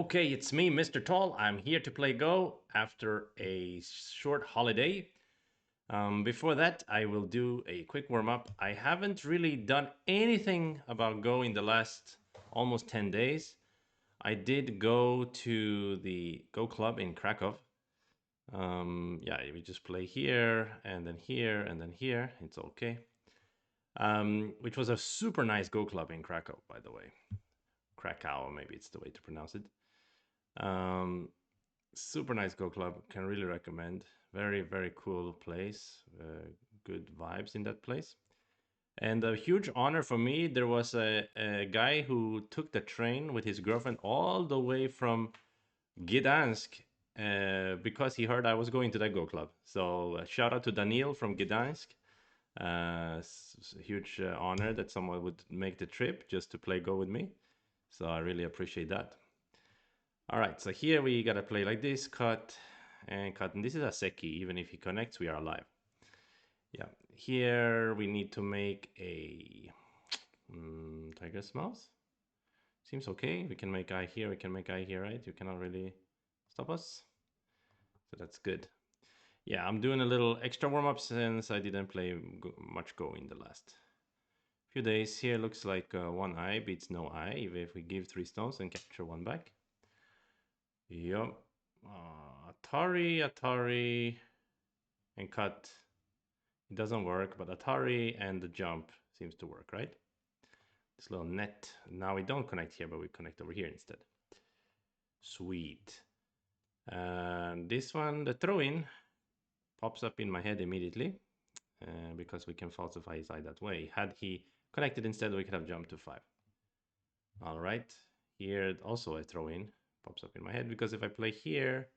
Okay, it's me, Mr. Tall. I'm here to play Go after a short holiday. Before that, I will do a quick warm up. I haven't really done anything about Go in the last almost 10 days. I did go to the Go Club in Krakow. Yeah, we just play here and then here and then here. It's okay. Which was a super nice Go Club in Krakow, by the way. Krakow, maybe it's the way to pronounce it. Um, Super nice Go Club. Can really recommend. Very, very cool place. Good vibes in that place. And a huge honor for me, there was a guy who took the train with his girlfriend all the way from Gdansk because he heard I was going to that Go Club. So shout out to Daniel from Gdansk. Huge honor that someone would make the trip just to play Go with me. So I really appreciate that. All right, so here we gotta play like this, cut and cut. And this is a Seki. Even if he connects, we are alive. Yeah, here we need to make a tiger's mouth. Seems okay. We can make eye here, we can make eye here, right? You cannot really stop us. So that's good. Yeah, I'm doing a little extra warm-up since I didn't play much Go in the last few days. Here looks like one eye beats no eye, even if we give 3 stones and capture 1 back. Yup. Atari, and cut. It doesn't work, but Atari and the jump seems to work, right? This little net. Now we don't connect here, but we connect over here instead. Sweet. And this one, the throw-in, pops up in my head immediately because we can falsify his eye that way. Had he connected instead, we could have jumped to 5. All right. Here also a throw-in pops up in my head because if I play here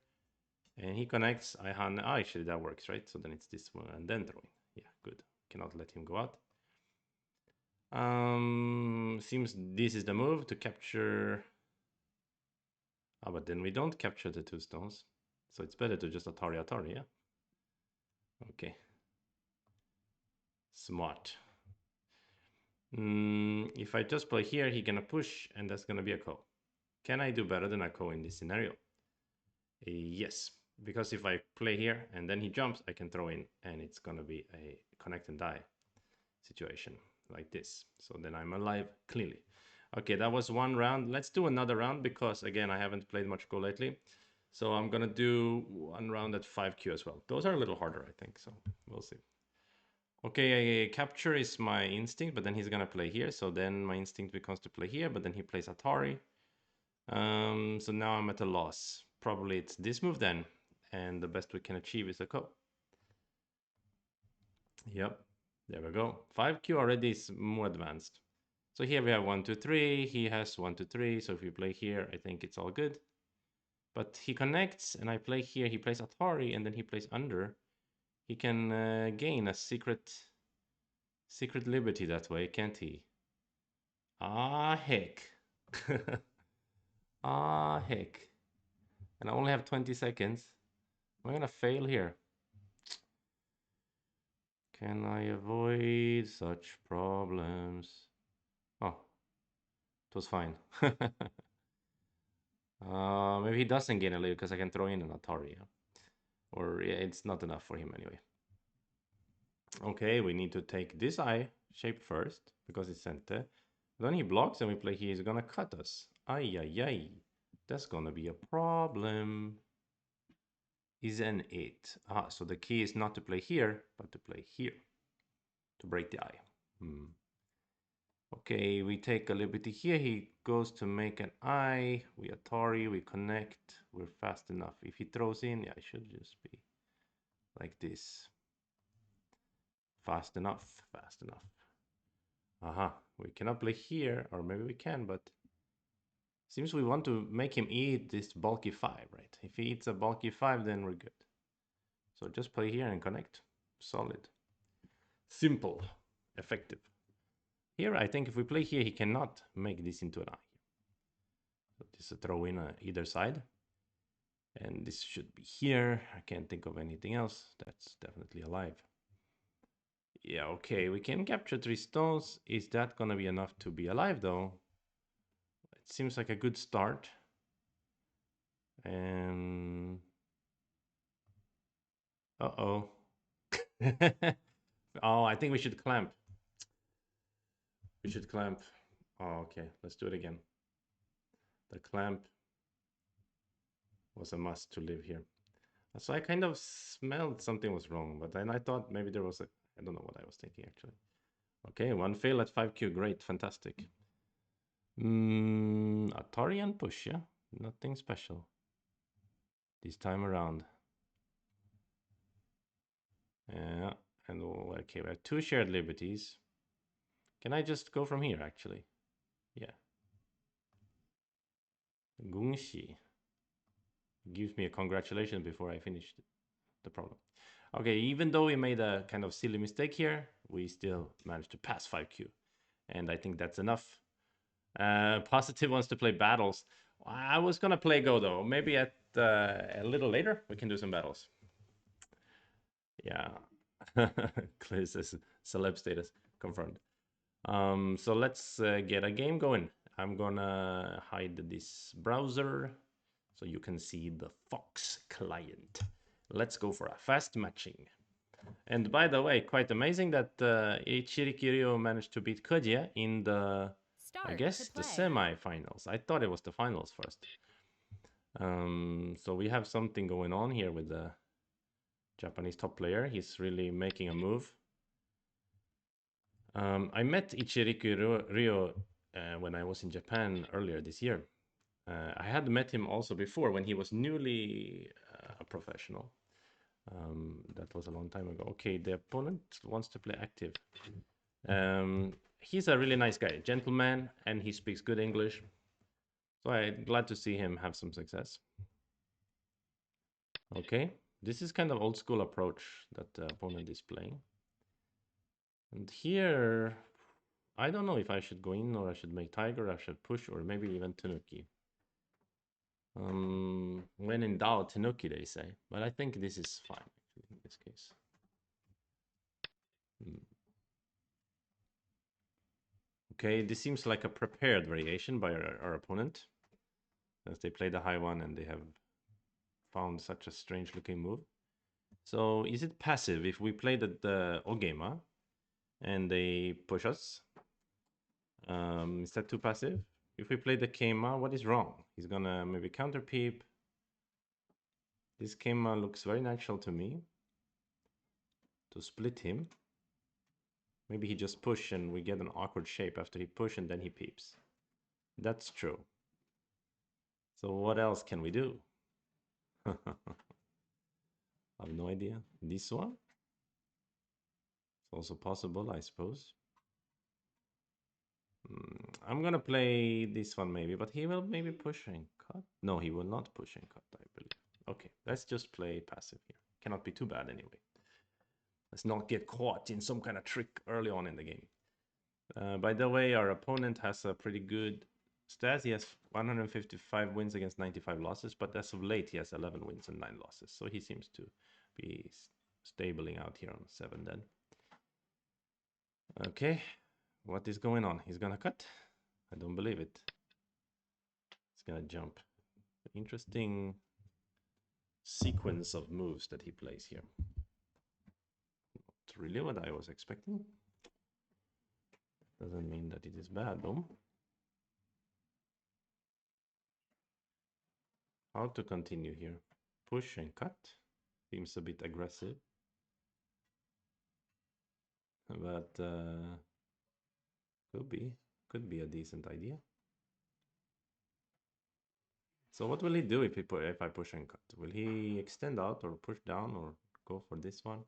and he connects, actually that works, right? So then it's this one and then throw-in. Yeah, good. Cannot let him go out. Seems this is the move to capture. But then we don't capture the 2 stones. So it's better to just Atari, yeah? Okay. Smart. If I just play here, he gonna push, and that's gonna be a ko. Can I do better than a ko in this scenario? Yes, because if I play here and then he jumps, I can throw in, and it's gonna be a connect and die situation like this. So then I'm alive clearly. Okay, that was 1 round. Let's do another round because again, I haven't played much Go lately. So I'm gonna do 1 round at 5Q as well. Those are a little harder, I think, so we'll see. Okay, capture is my instinct, but then he's gonna play here. So then my instinct becomes to play here, but then he plays Atari. So now I'm at a loss. Probably it's this move then, and the best we can achieve is a ko. Yep, there we go. 5Q already is more advanced. So here we have 1, 2, 3. He has 1, 2, 3. So if we play here, I think it's all good. But he connects, and I play here. He plays Atari, and then he plays under. He can gain a secret liberty that way, can't he? Ah, heck. Ah, heck. And I only have 20 seconds. Am I gonna fail here? Can I avoid such problems? Oh, it was fine. Maybe he doesn't gain a lead because I can throw in an Atari. Yeah? Or yeah, it's not enough for him anyway. Okay, we need to take this eye shape first because it's center. Then he blocks and we play he's gonna cut us. Ay, ay, ay. That's gonna be a problem. Isn't it? So the key is not to play here, but to play here. To break the eye. Okay, we take a liberty here. He goes to make an eye. We Atari, we connect. We're fast enough. If he throws in, yeah, it should just be like this. Fast enough, fast enough. We cannot play here, or maybe we can, but seems we want to make him eat this bulky 5, right? If he eats a bulky 5, then we're good. So just play here and connect. Solid. Simple. Effective. Here, I think if we play here, he cannot make this into an eye. So this is a throw in either side. And this should be here. I can't think of anything else. That's definitely alive. Yeah, okay, we can capture 3 stones. Is that gonna be enough to be alive though? It seems like a good start. And uh-oh. Oh, I think we should clamp. We should clamp. Oh, okay. Let's do it again. The clamp was a must to live here. So I kind of smelled something was wrong, but then I thought maybe there was a... I don't know what I was thinking, actually. Okay, one fail at 5Q. Great, fantastic. Atari and push, yeah? Nothing special this time around. Yeah, and okay, we have two shared liberties. Can I just go from here, actually? Yeah. Gungxi gives me a congratulations before I finish the problem. Okay, even though we made a kind of silly mistake here, we still managed to pass 5Q. And I think that's enough. Positive wants to play battles. I was gonna play Go though. Maybe at a little later we can do some battles. Yeah. Clay says celeb status confirmed. So let's get a game going. I'm gonna hide this browser so you can see the Fox client. Let's go for a fast matching. And by the way, quite amazing that Ichiri managed to beat Kojia in the, I guess, the semi-finals. I thought it was the finals first. So we have something going on here with the Japanese top player. He's really making a move. I met Ichiriku Ryo when I was in Japan earlier this year. I had met him also before when he was newly a professional. That was a long time ago. Okay, the opponent wants to play active. He's a really nice guy, gentleman, and he speaks good English. So I'm glad to see him have some success. Okay, this is kind of old school approach that the opponent is playing. And here, I don't know if I should go in or I should make tiger, I should push, or maybe even tanuki. When in doubt, tanuki, they say. But I think this is fine, actually, in this case. Okay, this seems like a prepared variation by our opponent. As they play the high one and they have found such a strange looking move. So is it passive if we play the Ogema and they push us? Is that too passive? If we play the Keima, what is wrong? He's gonna maybe counter peep. This Keima looks very natural to me. To split him. Maybe he just push and we get an awkward shape after he push and then he peeps. That's true. So what else can we do? I have no idea. This one? It's also possible, I suppose. I'm gonna play this one maybe, but he will maybe push and cut. No, he will not push and cut, I believe. Okay, let's just play passive here. Cannot be too bad anyway. Let's not get caught in some kind of trick early on in the game. By the way, our opponent has a pretty good stats. He has 155 wins against 95 losses, but as of late, he has 11 wins and 9 losses. So he seems to be stabling out here on 7 then. Okay, what is going on? He's gonna cut? I don't believe it. He's gonna jump. Interesting sequence of moves that he plays here. Not really what I was expecting. Doesn't mean that it is bad though. How to continue here? Push and cut. Seems a bit aggressive. But could be a decent idea. So what will he do if I push and cut? Will he extend out or push down or go for this one?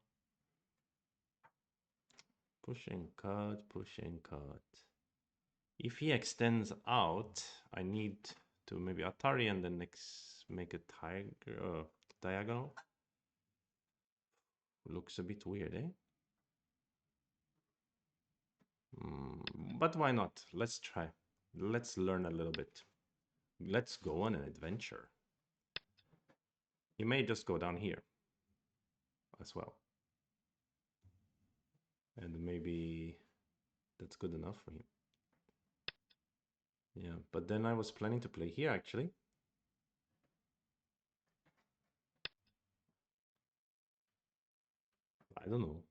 Push and cut, push and cut. If he extends out, I need to maybe Atari and then next make a tiger diagonal. Looks a bit weird, eh? But why not? Let's try. Let's learn a little bit. Let's go on an adventure. He may just go down here as well. And maybe that's good enough for him. Yeah, but then I was planning to play here actually. I don't know.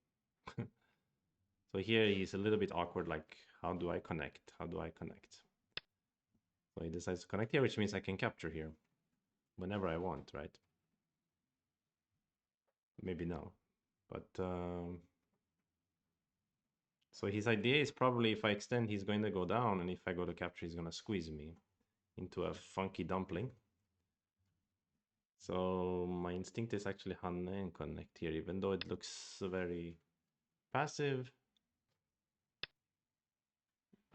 So here he's a little bit awkward, like, how do I connect? How do I connect? So he decides to connect here, which means I can capture here whenever I want, right? Maybe no. But, so his idea is probably if I extend, he's going to go down, and if I go to capture, he's going to squeeze me into a funky dumpling. So my instinct is actually Hanne and connect here, even though it looks very passive.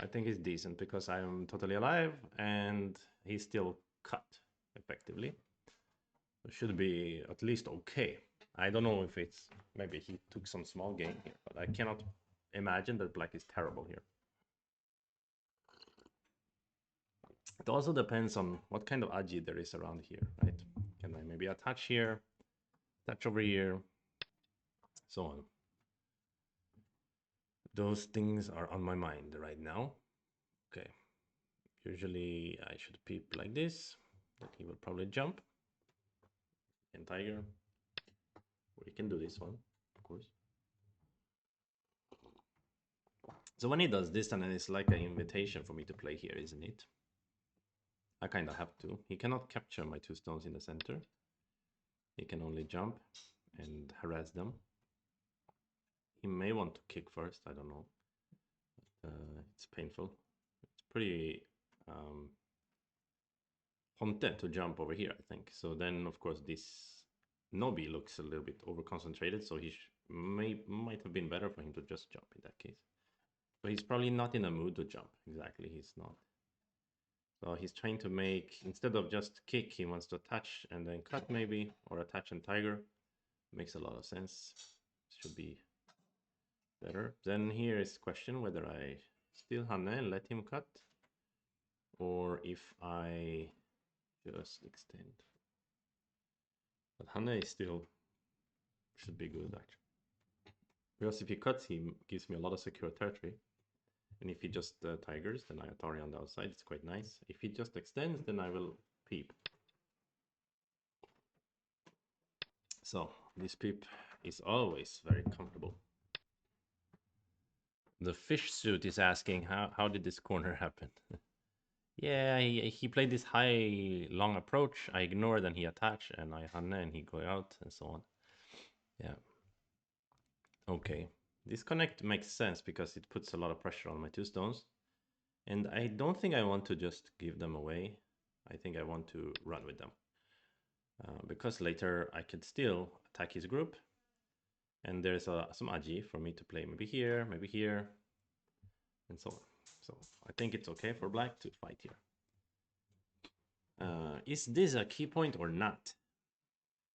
I think it's decent because I'm totally alive and he's still cut effectively. It should be at least okay. I don't know if it's maybe he took some small gain here, but I cannot imagine that black is terrible here. It also depends on what kind of aji there is around here, right? Can I maybe attach here, attach over here, so on. Those things are on my mind right now. Okay. Usually I should peep like this, that he will probably jump. And tiger. We can do this one, of course. So when he does this, then it's like an invitation for me to play here, isn't it? I kind of have to. He cannot capture my two stones in the center. He can only jump and harass them. He may want to kick first, I don't know. It's painful. It's pretty content to jump over here, I think. So then, of course, this Nobi looks a little bit over concentrated, so he might have been better for him to just jump in that case. But he's probably not in a mood to jump. Exactly, he's not. So he's trying to make, instead of just kick, he wants to attach and then cut maybe, or attach and tiger. Makes a lot of sense. Should be better. Then here is question whether I still Hanne and let him cut, or if I just extend. But Hanne is still, should be good actually. Because if he cuts, he gives me a lot of secure territory. And if he just tigers, then I Atari on the outside. It's quite nice. If he just extends, then I will peep. So this peep is always very comfortable. The fish suit is asking, how did this corner happen? Yeah, he played this high, long approach. I ignored and he attached, and I Hanne and he go out, and so on. Yeah. Okay. Disconnect makes sense because it puts a lot of pressure on my two stones. And I don't think I want to just give them away. I think I want to run with them. Because later I could still attack his group. And there's some aji for me to play maybe here, and so on. So I think it's okay for black to fight here. Is this a key point or not?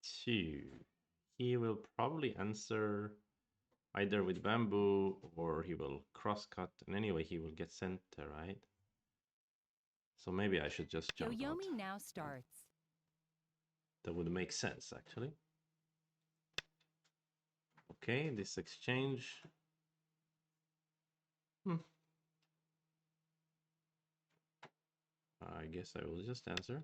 He will probably answer either with bamboo or he will cross-cut. And anyway, he will get center, right? So maybe I should just jump out. Yoyomi now starts. That would make sense, actually. Okay, this exchange. I guess I will just answer.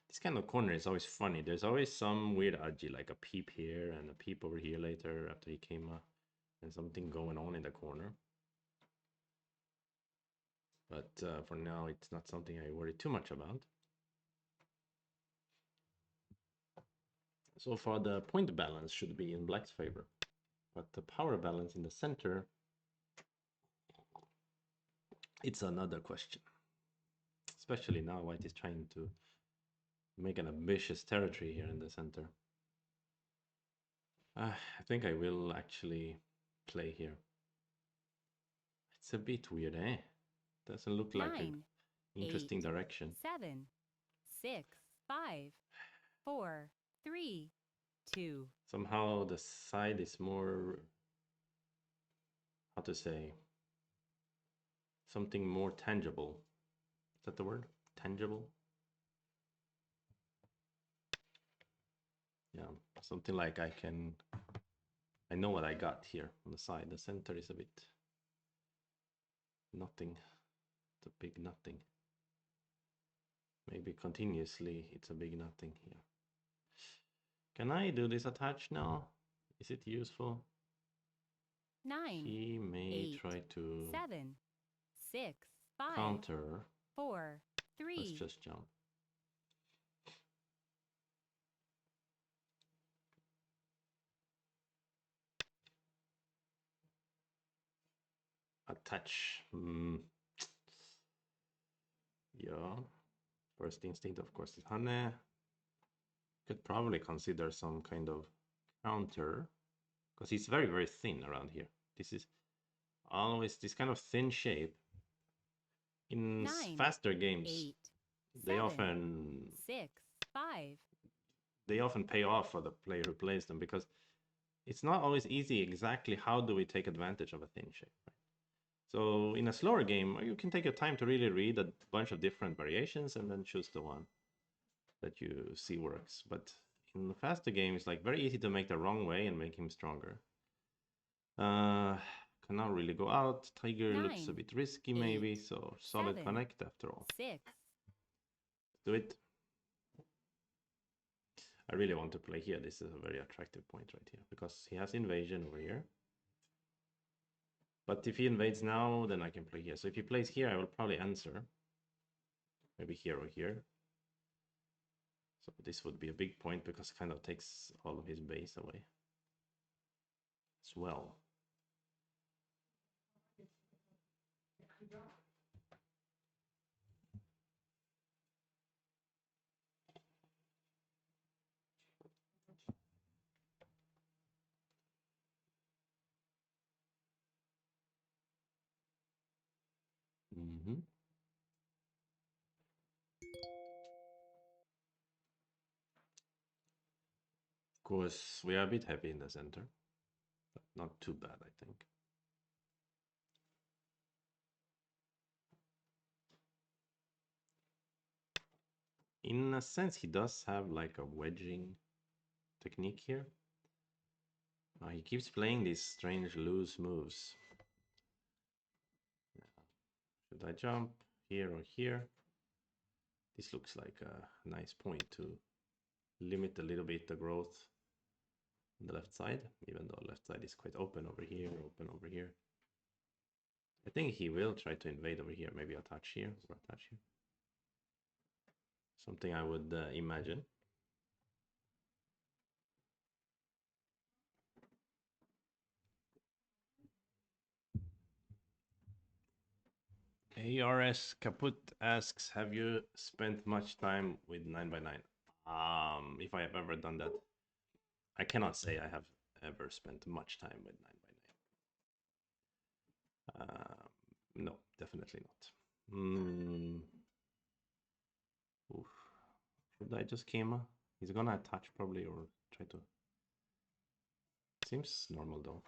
This kind of corner is always funny. There's always some weird aji, like a peep here and a peep over here later after he came up, and something going on in the corner. But for now, it's not something I worry too much about. So far, the point balance should be in black's favor. But the power balance in the center, it's another question. Especially now white is trying to make an ambitious territory here in the center. I think I will actually play here. It's a bit weird, eh? Doesn't look like an interesting direction. 7, 6, 5, 4, 3, 2. Somehow the side is more, how to say, something more tangible. Is that the word? Tangible? Yeah, something like I know what I got here on the side. The center is a bit nothing. It's a big nothing. Maybe continuously it's a big nothing here. Can I do this attach now? Is it useful? 9, He may 8, try to 7, 6, 5, counter. 4, Let's 3. just jump. Attach. Yeah. First instinct, of course, is honey. Could probably consider some kind of counter because he's very, very thin around here. This is always this kind of thin shape. In 9, faster games, 8, they 7, often 6, 5. they often pay off for the player who plays them because it's not always easy exactly how do we take advantage of a thin shape. Right? So in a slower game, you can take your time to really read a bunch of different variations and then choose the one that you see works. But in the faster game, it's like very easy to make the wrong way and make him stronger. Cannot really go out. Tiger looks a 9, bit risky 8, maybe, so solid 7, connect after all. 6. Let's do it. I really want to play here. This is a very attractive point right here because he has invasion over here. But if he invades now, then I can play here. So if he plays here, I will probably answer. Maybe here or here. So this would be a big point because it kind of takes all of his base away as well. Mm-hmm. Of course, we are a bit heavy in the center, but not too bad, I think. In a sense, he does have like a wedging technique here. He keeps playing these strange loose moves. Should I jump here or here? This looks like a nice point to limit a little bit the growth on the left side, even though left side is quite open over here, open over here. I think he will try to invade over here, maybe attach here or attach here. Something I would imagine. ARS Kaput asks, have you spent much time with 9x9? If I have ever done that, I cannot say I have ever spent much time with 9x9. No, definitely not. Oof. Should I just Kema? He's gonna attach probably or try to. Seems normal though.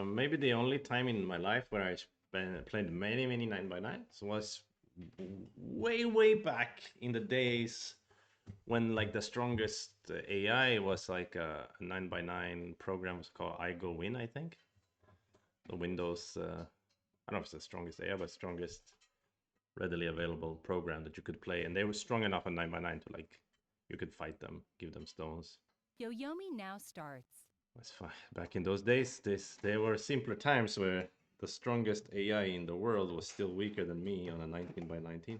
Maybe the only time in my life where I played many 9x9s was way back in the days when like the strongest AI was like a 9x9 program was called I Go Win, I think. The Windows, I don't know if it's the strongest AI, but strongest readily available program that you could play, and they were strong enough on 9x9 to like you could fight them, give them stones. Yoyomi now starts. That's fine. Back in those days, there were simpler times where the strongest AI in the world was still weaker than me on a 19x19.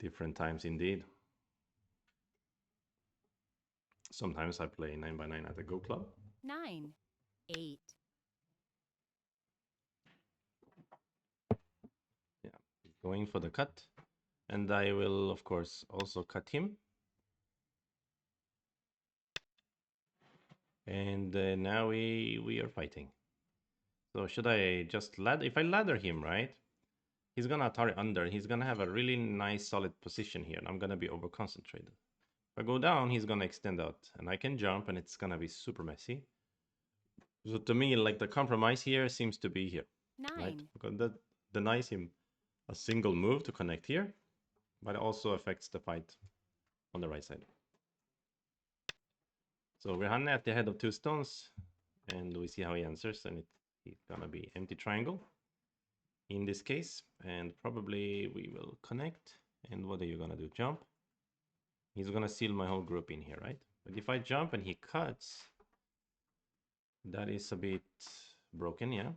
Different times indeed. Sometimes I play 9x9 at the Go Club. 9, 8. Yeah, going for the cut. And I will, of course, also cut him. And now we are fighting. So should I just ladder? If I ladder him, right? He's gonna Atari under. He's gonna have a really nice solid position here. And I'm gonna be over concentrated. If I go down, he's gonna extend out. And I can jump and it's gonna be super messy. So to me, like the compromise here seems to be here. 9, right? Because that denies him a single move to connect here, but it also affects the fight on the right side. So we're Hanne at the head of 2 stones, and we see how he answers, and it's gonna be empty triangle. in this case, and probably we will connect. And what are you gonna do? Jump? He's gonna seal my whole group in here, right? But if I jump and he cuts, that is a bit broken, yeah?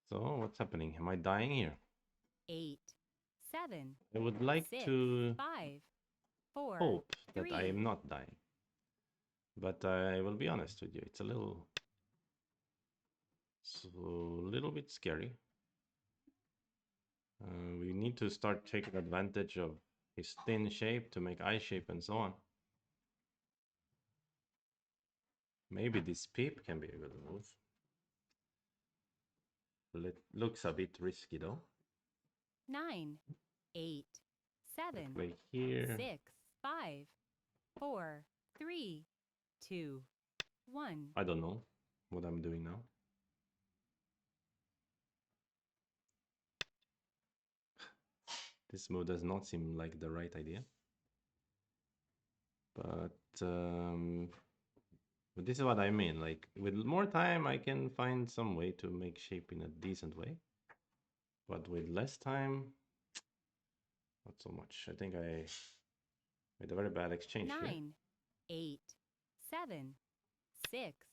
So what's happening? Am I dying here? 8, 7, I would like 6, to 5, 4, hope that I 3. am not dying. But I will be honest with you, it's a little bit scary. We need to start taking advantage of his thin shape to make eye shape and so on. Maybe this peep can be a good move. It looks a bit risky though. 9, 8, Let's 7, play here. 6, 5, 4, 3, 2, 1. I don't know what I'm doing now. This move does not seem like the right idea. But this is what I mean. Like with more time, I can find some way to make shape in a decent way. But with less time, not so much. I think I made a very bad exchange here. 9, 8, 7, 6.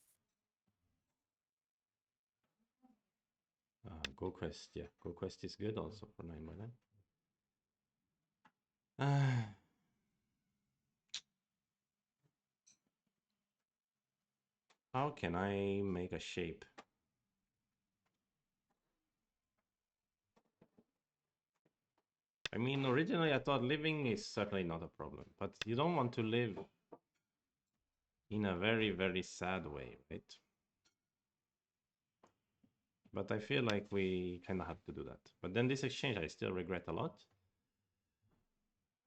Go Quest, yeah. Go Quest is good also for 9 by 9. How can I make a shape? I mean, originally I thought living is certainly not a problem, but you don't want to live in a very, very sad way, right? But I feel like we kind of have to do that. But then this exchange I still regret a lot.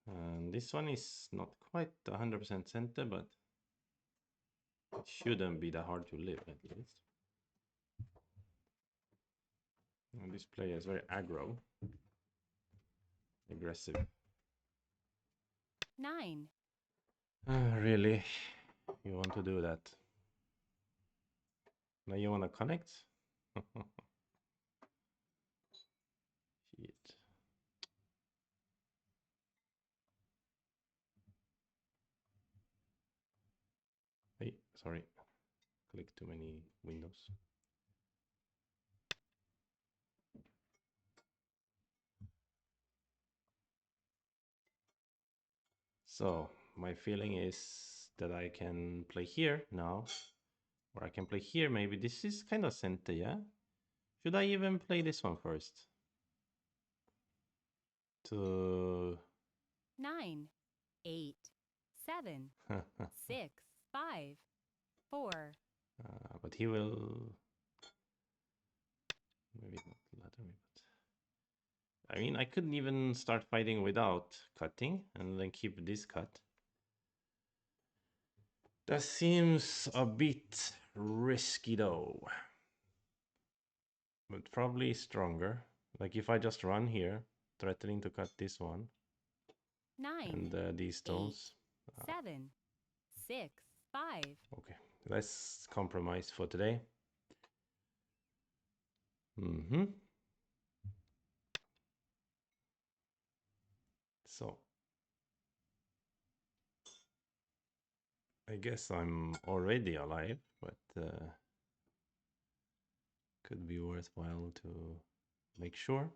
And this one is not quite 100% center, but it shouldn't be that hard to live at least. And this player is very aggro, aggressive. 9, Really? You want to do that? Now you want to connect? Shit. Hey, sorry. Click too many windows. So my feeling is that I can play here now, or I can play here. Maybe this is kind of center, yeah? Should I even play this one first? To 9, 8, 7, 6, 5, 4. but he will maybe not let me. But I mean, I couldn't even start fighting without cutting and then keep this cut. That seems a bit risky though. But probably stronger. Like if I just run here, threatening to cut this one 9, and these 8, stones. 7, 6, 5. Okay, let's compromise for today. So I guess I'm already alive, but could be worthwhile to make sure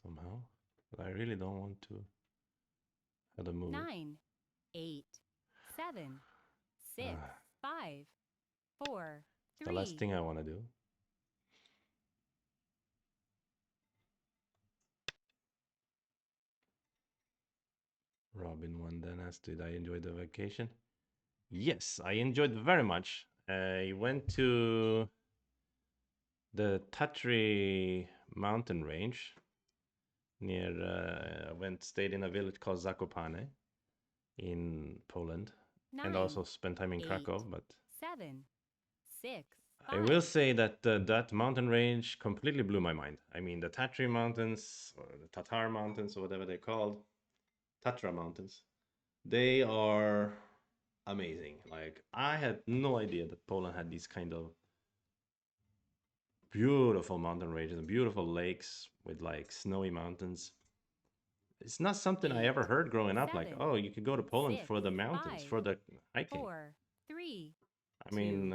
somehow. But I really don't want to have a move. 9, 8, 7, 6, 5, 4, The last 3. thing I want to do. Robin one then asked, did I enjoy the vacation? Yes, I enjoyed very much. I went to the Tatry mountain range near, stayed in a village called Zakopane in Poland, and 9, also spent time in 8, Krakow. But 7, 6, I will 5. say that that mountain range completely blew my mind. I mean, the Tatry Mountains, or the Tatar Mountains, or whatever they're called, Tatra Mountains, they are amazing. Like, I had no idea that Poland had these kind of beautiful mountain ranges and beautiful lakes with like snowy mountains. It's not something I 8, ever heard growing up. Like, 7, oh, you could go to Poland 6, for the mountains, 5, for the hiking. 4, 3, I 2. mean,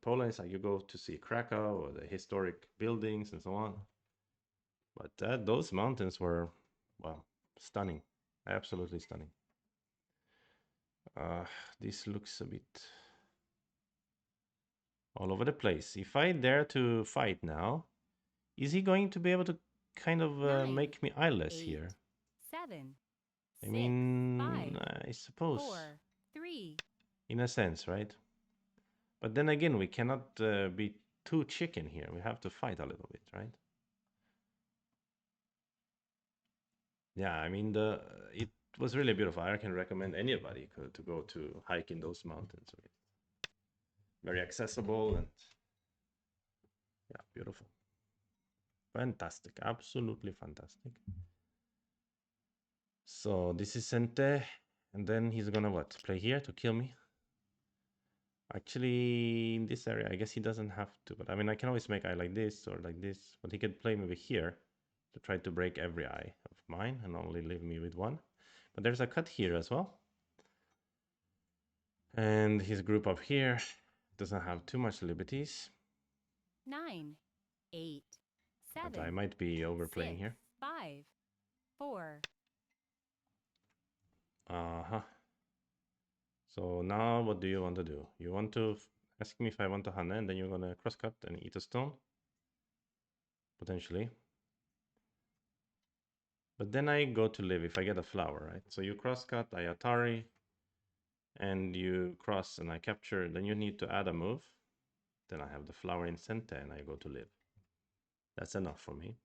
Poland is like you go to see Krakow or the historic buildings and so on. But those mountains were, well, stunning, absolutely stunning. Uh, this looks a bit all over the place. If I dare to fight now, is he going to be able to kind of 9, make me eyeless 8, here? 7, I 6, mean, 5, I suppose, 4, 3. in a sense, right? But then again, we cannot be too chicken here. We have to fight a little bit, right? Yeah, I mean, it was really beautiful. I can recommend anybody to go to hike in those mountains. Very accessible and yeah, beautiful. Fantastic. Absolutely fantastic. So this is Sente. And then he's gonna what? Play here to kill me? Actually, in this area, I guess he doesn't have to. But I mean, I can always make eye like this or like this. But he could play maybe here to try to break every eye of mine and only leave me with one. But there's a cut here as well. And his group up here doesn't have too much liberties. 9, 8, But I 7, might be overplaying 6, here. 5, 4. Uh-huh. So now what do you want to do? You want to ask me if I want to Hana and then you're going to crosscut and eat a stone? Potentially. But then I go to live if I get a flower, right? So you crosscut, I Atari, and you cross and I capture. Then you need to add a move. Then I have the flower in center and I go to live. That's enough for me.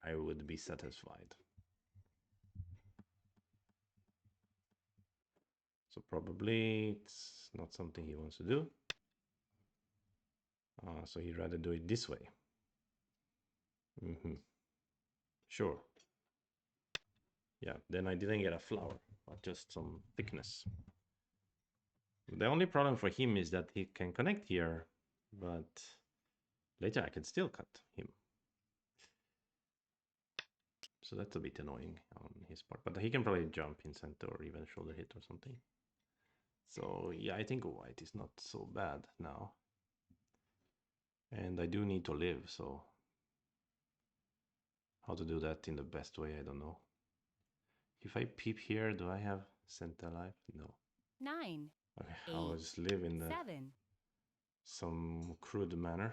I would be satisfied. So probably it's not something he wants to do. So he'd rather do it this way. Sure. Yeah, then I didn't get a flower, but just some thickness. The only problem for him is that he can connect here, but later I can still cut him. So that's a bit annoying on his part, but he can probably jump in center or even shoulder hit or something. So yeah, I think white is not so bad now. And I do need to live, so how to do that in the best way, I don't know. If I peep here, do I have center life? No. 9, Okay, 8, I'll just live in 7. some crude manner.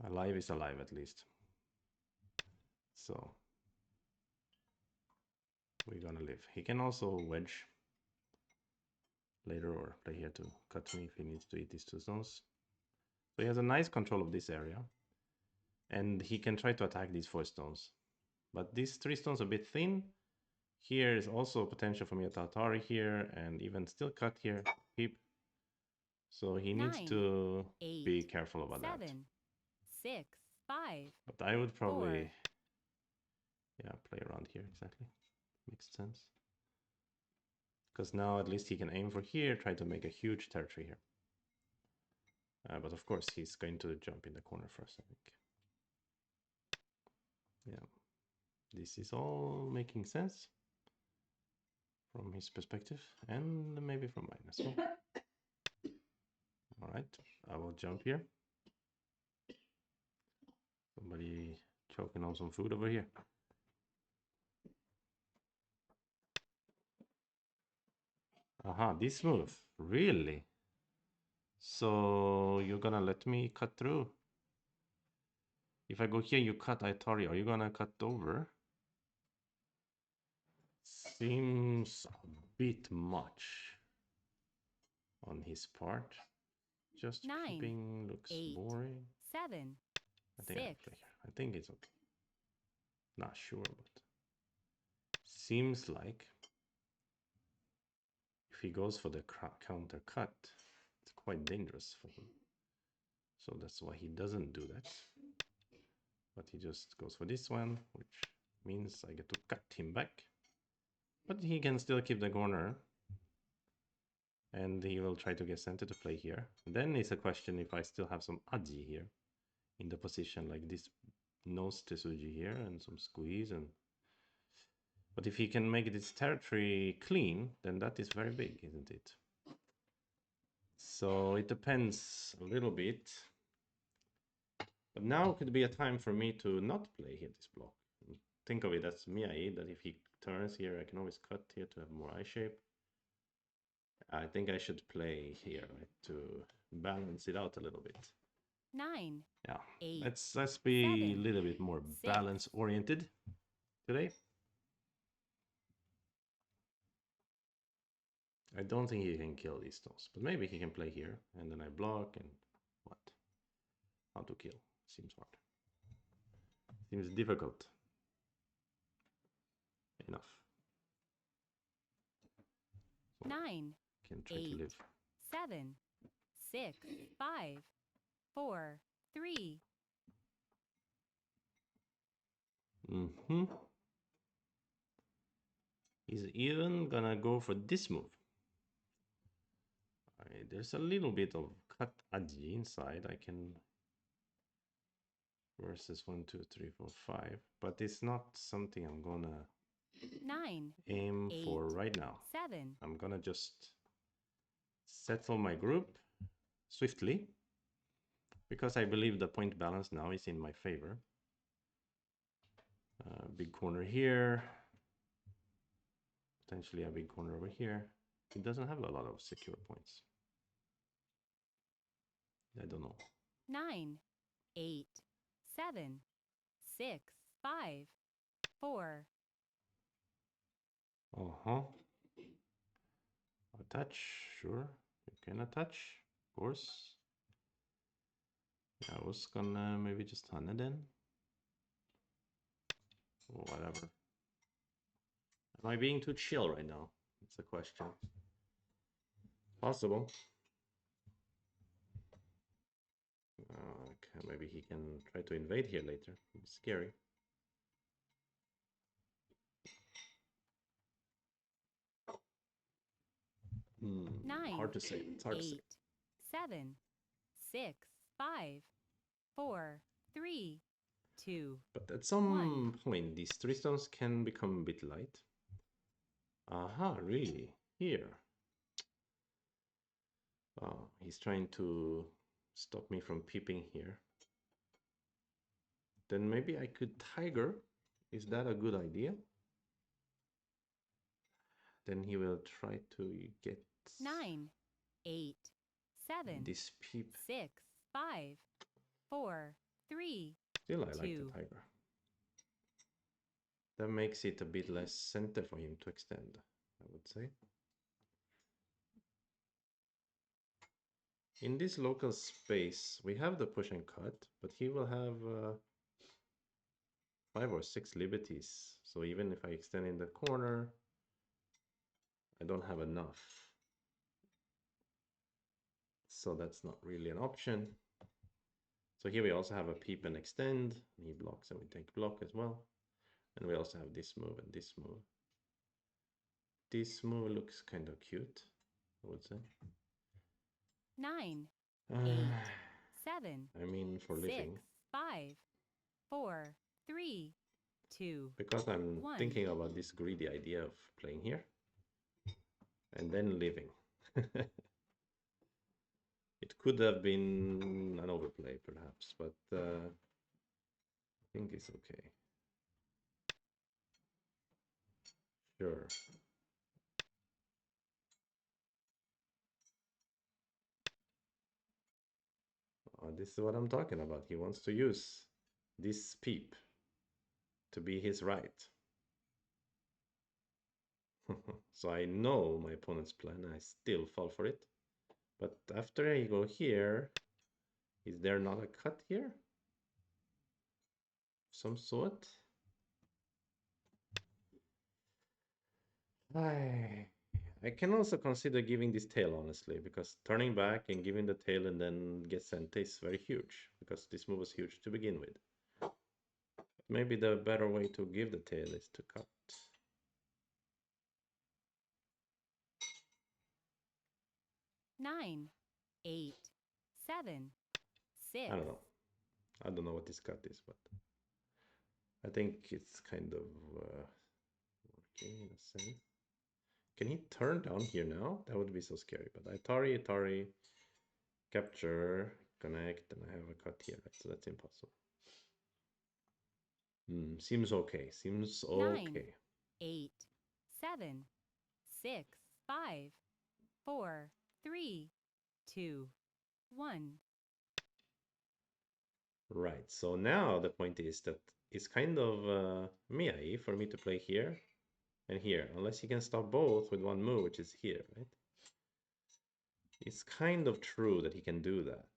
Alive is alive at least. So we're gonna live. He can also wedge later or play here to cut me if he needs to eat these two stones. So he has a nice control of this area. And he can try to attack these 4 stones. But these 3 stones are a bit thin. Here is also potential for me to Atari here and even still cut here. Peep. So he needs 9, to 8, be careful about 7, that. 6, 5, But I would 4. probably, yeah, play around here exactly. Makes sense. Because now at least he can aim for here, try to make a huge territory here. But of course he's going to jump in the corner first, I think. Yeah, this is all making sense from his perspective and maybe from mine as well. All right, I will jump here. Somebody choking on some food over here. Aha, this move, really? So you're gonna let me cut through? If I go here, you cut Itori. Are you gonna cut over? Seems a bit much on his part. Just 9, peeping looks 8, boring. 7, I think I 6. play here. I think it's okay. Not sure, but seems like if he goes for the counter cut, it's quite dangerous for him. So that's why he doesn't do that. But he just goes for this one, which means I get to cut him back. But he can still keep the corner. And he will try to get center to play here. Then it's a question if I still have some aji here in the position, like this nose tesuji here and some squeeze. And but if he can make this territory clean, then that is very big, isn't it? So it depends a little bit. But now could be a time for me to not play here this block. Think of it as Miyai, that if he turns here, I can always cut here to have more eye shape. I think I should play here, right, to balance it out a little bit. 9, Yeah, 8, let's be 7, a little bit more 6. balance oriented today. I don't think he can kill these stones, but maybe he can play here, and then I block and what? How to kill? Seems hard. Seems difficult. Enough. So 9, can try 8, to live. 7, 6, 5, 4, 3. Mm-hmm. He's even gonna go for this move. There's a little bit of cut aji inside. I can versus 1, 2, 3, 4, 5, but it's not something I'm gonna 9, aim 8, for right now. 7. I'm gonna just settle my group swiftly because I believe the point balance now is in my favor. Big corner here, potentially a big corner over here. It doesn't have a lot of secure points. I don't know. 9, 8, 7, 6, 5, 4. Uh-huh. Attach, sure. You can attach, of course. Yeah, I was gonna maybe just Hana then. Or whatever. Am I being too chill right now? It's a question. Possible. Okay, maybe he can try to invade here later. It's scary. Hard 9, to say. It's hard to say. 8, 7, 6, 5, 4, 3, 2. But at some point, these three stones can become a bit light. Aha, really? Here. Oh, he's trying to stop me from peeping here. Then maybe I could tiger. Is that a good idea? Then he will try to get 9, 8, 7, this peep. 6, 5, 4, 3, Still, I 2. like the tiger. That makes it a bit less center for him to extend, I would say. In this local space, we have the push and cut, but he will have 5 or 6 liberties. So even if I extend in the corner, I don't have enough. So that's not really an option. So here we also have a peep and extend. He blocks and we take block as well. And we also have this move and this move. This move looks kind of cute, I would say. 9, 8, 7, I mean, for 6, living. 5, 4, 3, 2. Because I'm 1. thinking about this greedy idea of playing here and then living. It could have been an overplay, perhaps, but I think it's okay. Sure. This is what I'm talking about. He wants to use this peep to be his right. So I know my opponent's plan. I still fall for it. But after I go here, is there not a cut here? Some sort? I can also consider giving this tail, honestly, because turning back and giving the tail and then get sent is very huge, because this move was huge to begin with. Maybe the better way to give the tail is to cut. 9, 8, 7, 6. I don't know. I don't know what this cut is, but I think it's kind of working in a sense. Can he turn down here now? That would be so scary. But Atari, capture, connect, and I have a cut here, right? So that's impossible. Seems okay. Seems 9, okay. 8, 7, 6, 5, 4, 3, 2, 1. Right. So now the point is that it's kind of Miyai for me to play here and here, unless he can stop both with one move, which is here, right? It's kind of true that he can do that.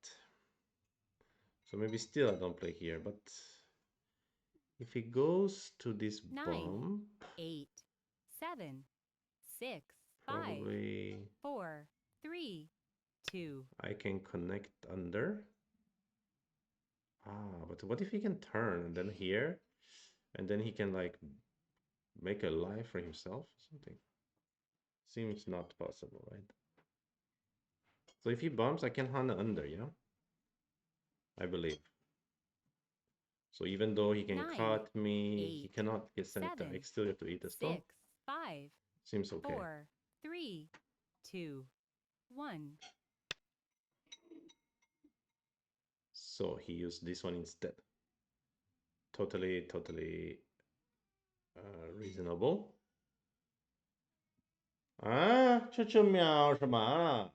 So maybe still I don't play here, but if he goes to this 9, bump, 8, 7, 6, 5, probably 4, 3, 2. I can connect under. Ah, but what if he can turn and then here, and then he can like make a life for himself or something? Seems not possible, right? So if he bumps, I can Hana under, yeah? I believe. So even though he can 9, cut me, he 8, cannot get sent to 7, exterior to eat the stone. 6, 5, Seems okay. 4, 3, 2, 1. So he used this one instead. Totally reasonable. 啊，这喵什么啊？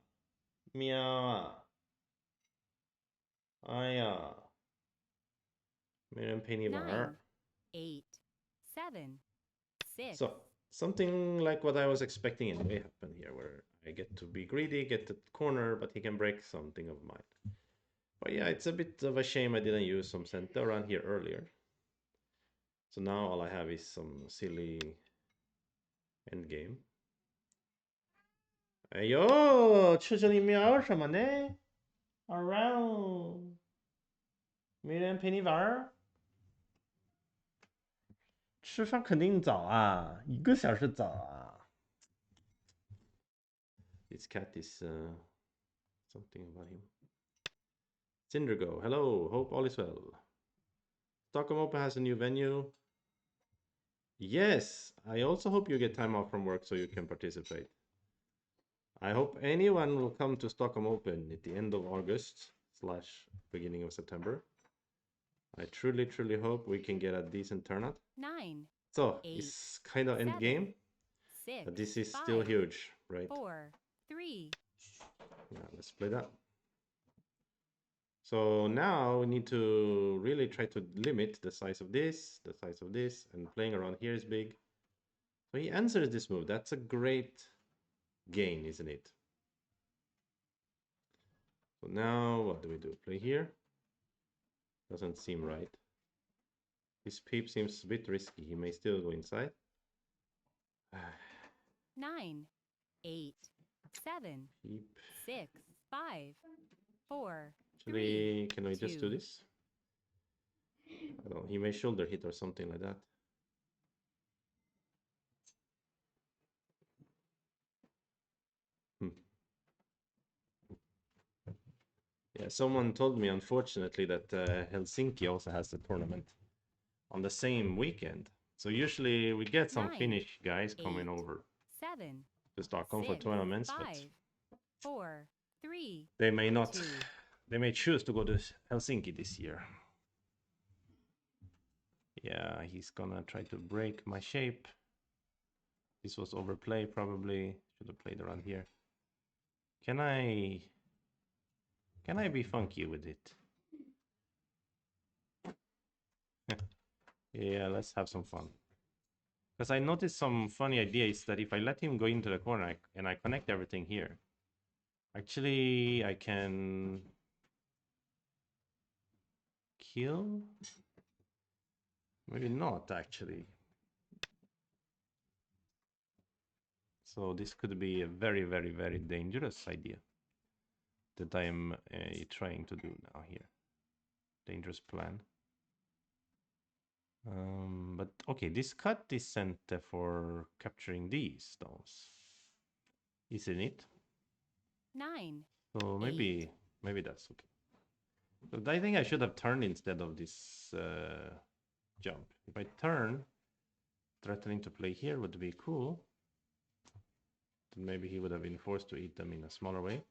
喵啊！哎呀，没人陪你玩 9, 儿。8, 7, 6. So something like what I was expecting anyway happened here, where I get to be greedy, get the corner, but he can break something of mine. But yeah, it's a bit of a shame I didn't use some center around here earlier. So now all I have is some silly endgame. 哎呦，吃着你喵什么呢？Around，没人陪你玩儿？吃饭肯定早啊，1个小时早啊。This cat is something about him. Cindergo, hello, hope all is well. Stockholm Open has a new venue. Yes, I also hope you get time off from work so you can participate. I hope anyone will come to Stockholm Open at the end of August / beginning of September. I truly hope we can get a decent turnout. 9, So 8, it's kind of end 7, game, 6, but this is 5, still huge, right? 4, 3. Yeah, let's play that. So now we need to really try to limit the size of this, and playing around here is big. So he answers this move. That's a great gain, isn't it? So now what do we do? Play here? Doesn't seem right. This peep seems a bit risky. He may still go inside. 9, 8, 7, Peep. 6, 5, 4, 3, Actually, can I just do 2. this? I don't know. He may shoulder hit or something like that. Hmm. Yeah, someone told me, unfortunately, that Helsinki also has the tournament on the same weekend. So usually we get some 9, Finnish guys 8, coming over 7, to Stockholm for 6, tournaments, 5, but 4, 3, they may not. 2. They may choose to go to Helsinki this year. Yeah, he's gonna try to break my shape. This was overplay, probably. Should have played around here. Can I be funky with it? Yeah, let's have some fun. Because I noticed some funny ideas that if I let him go into the corner and I connect everything here, actually I can kill? Maybe not, actually. So this could be a very dangerous idea that I am trying to do now here. Dangerous plan. But okay, this cut is sent for capturing these stones, isn't it? 9, So 8, maybe that's okay. But I think I should have turned instead of this jump. If I turn, threatening to play here would be cool. Then maybe he would have been forced to eat them in a smaller way.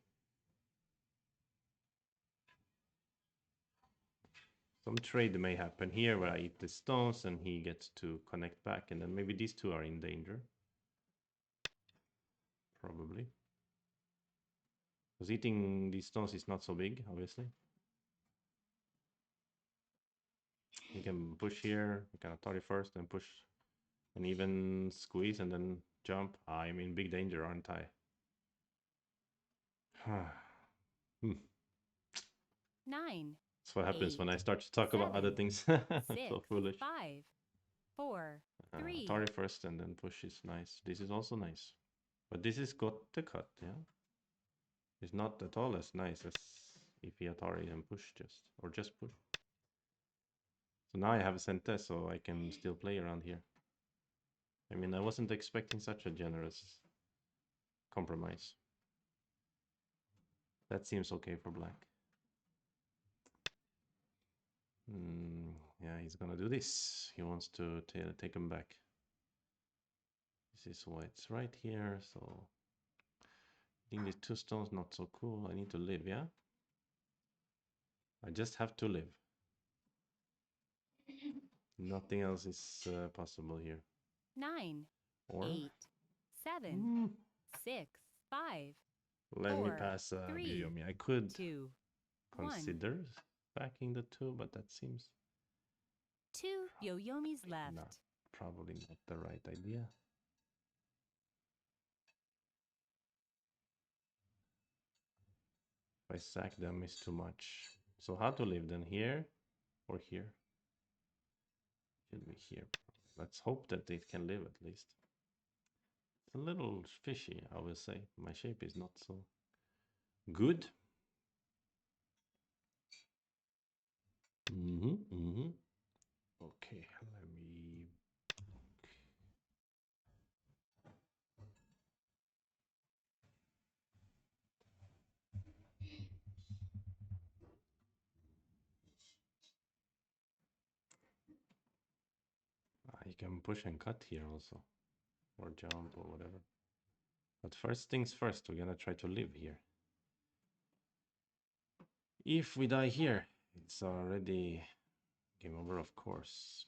Some trade may happen here where I eat the stones and he gets to connect back, and then maybe these two are in danger. Probably. Because eating these stones is not so big, obviously. He can push here, he can Atari first and push and even squeeze and then jump. I'm in big danger, aren't I? Hmm. 9, That's what happens 8, when I start to talk about other 7, things. 6, So foolish. 5, 4, 3, Atari first and then push is nice. This is also nice. But this is got the cut, yeah? It's not at all as nice as if he Atari and push just, or just push. So now I have a Sente, so I can still play around here. I mean, I wasn't expecting such a generous compromise. That seems okay for black. Yeah, he's gonna do this. He wants to take him back. This is white's right here, so I think these two stones not so cool. I need to live, yeah? I just have to live. Nothing else is possible here. 9, Or 8, 7, 6, 5, let me 4, pass 3, Byoyomi. I could 2, 1. consider backing the two, but that seems 2 Yoyomis left. not probably not the right idea. If I sack them is too much. So how to live then? Here or here? Should be here. Let's hope that it can live at least. It's a little fishy, I will say. My shape is not so good. Okay, let me. You can push and cut here also, or jump or whatever. But first things first, we're gonna try to live here. If we die here, it's already game over, of course.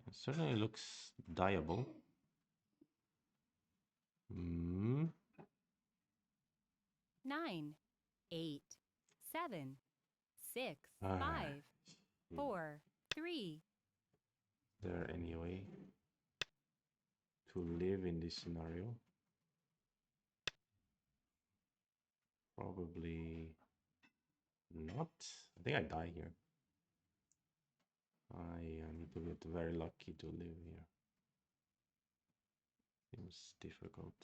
It certainly looks dieable. 9, 8, 7, 6, Ah, 5, 4, 3. there anyway to live in this scenario? Probably not. I think I die here. I need to get very lucky to live here. Seems difficult.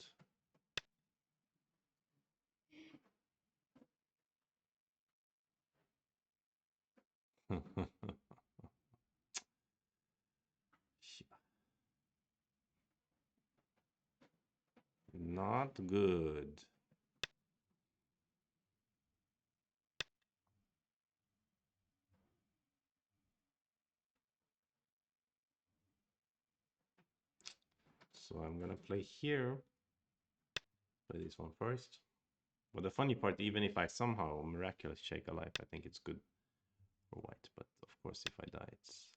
Not good. So I'm gonna play here. Play this one first. But the funny part, even if I somehow miraculously shake a life, I think it's good for white. But of course, if I die, it's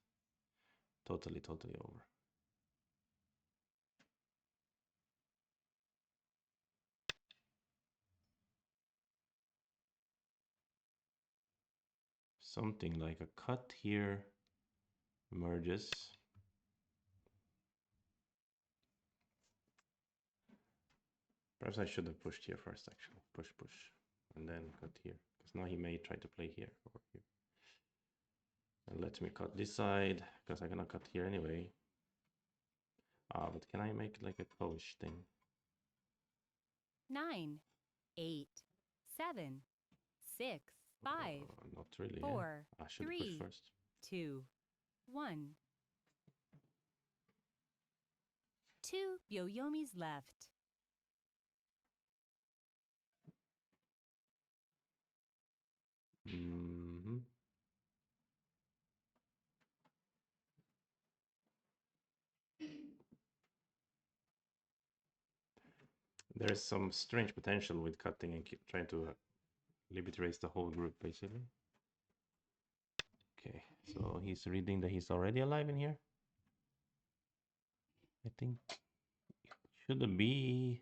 totally over. Something like a cut here emerges. Perhaps I should have pushed here first, actually. Push, and then cut here. Because now he may try to play here or here. And let me cut this side, because I'm gonna cut here anyway. But can I make like a push thing? 9, 8, 7, 6, 5, Not really. 4, I should push 3, first. 2, 1. 2 Yoyomis left. There is some strange potential with cutting and keep trying to liberty raise the whole group, basically. Okay, so he's reading that he's already alive in here. I think should be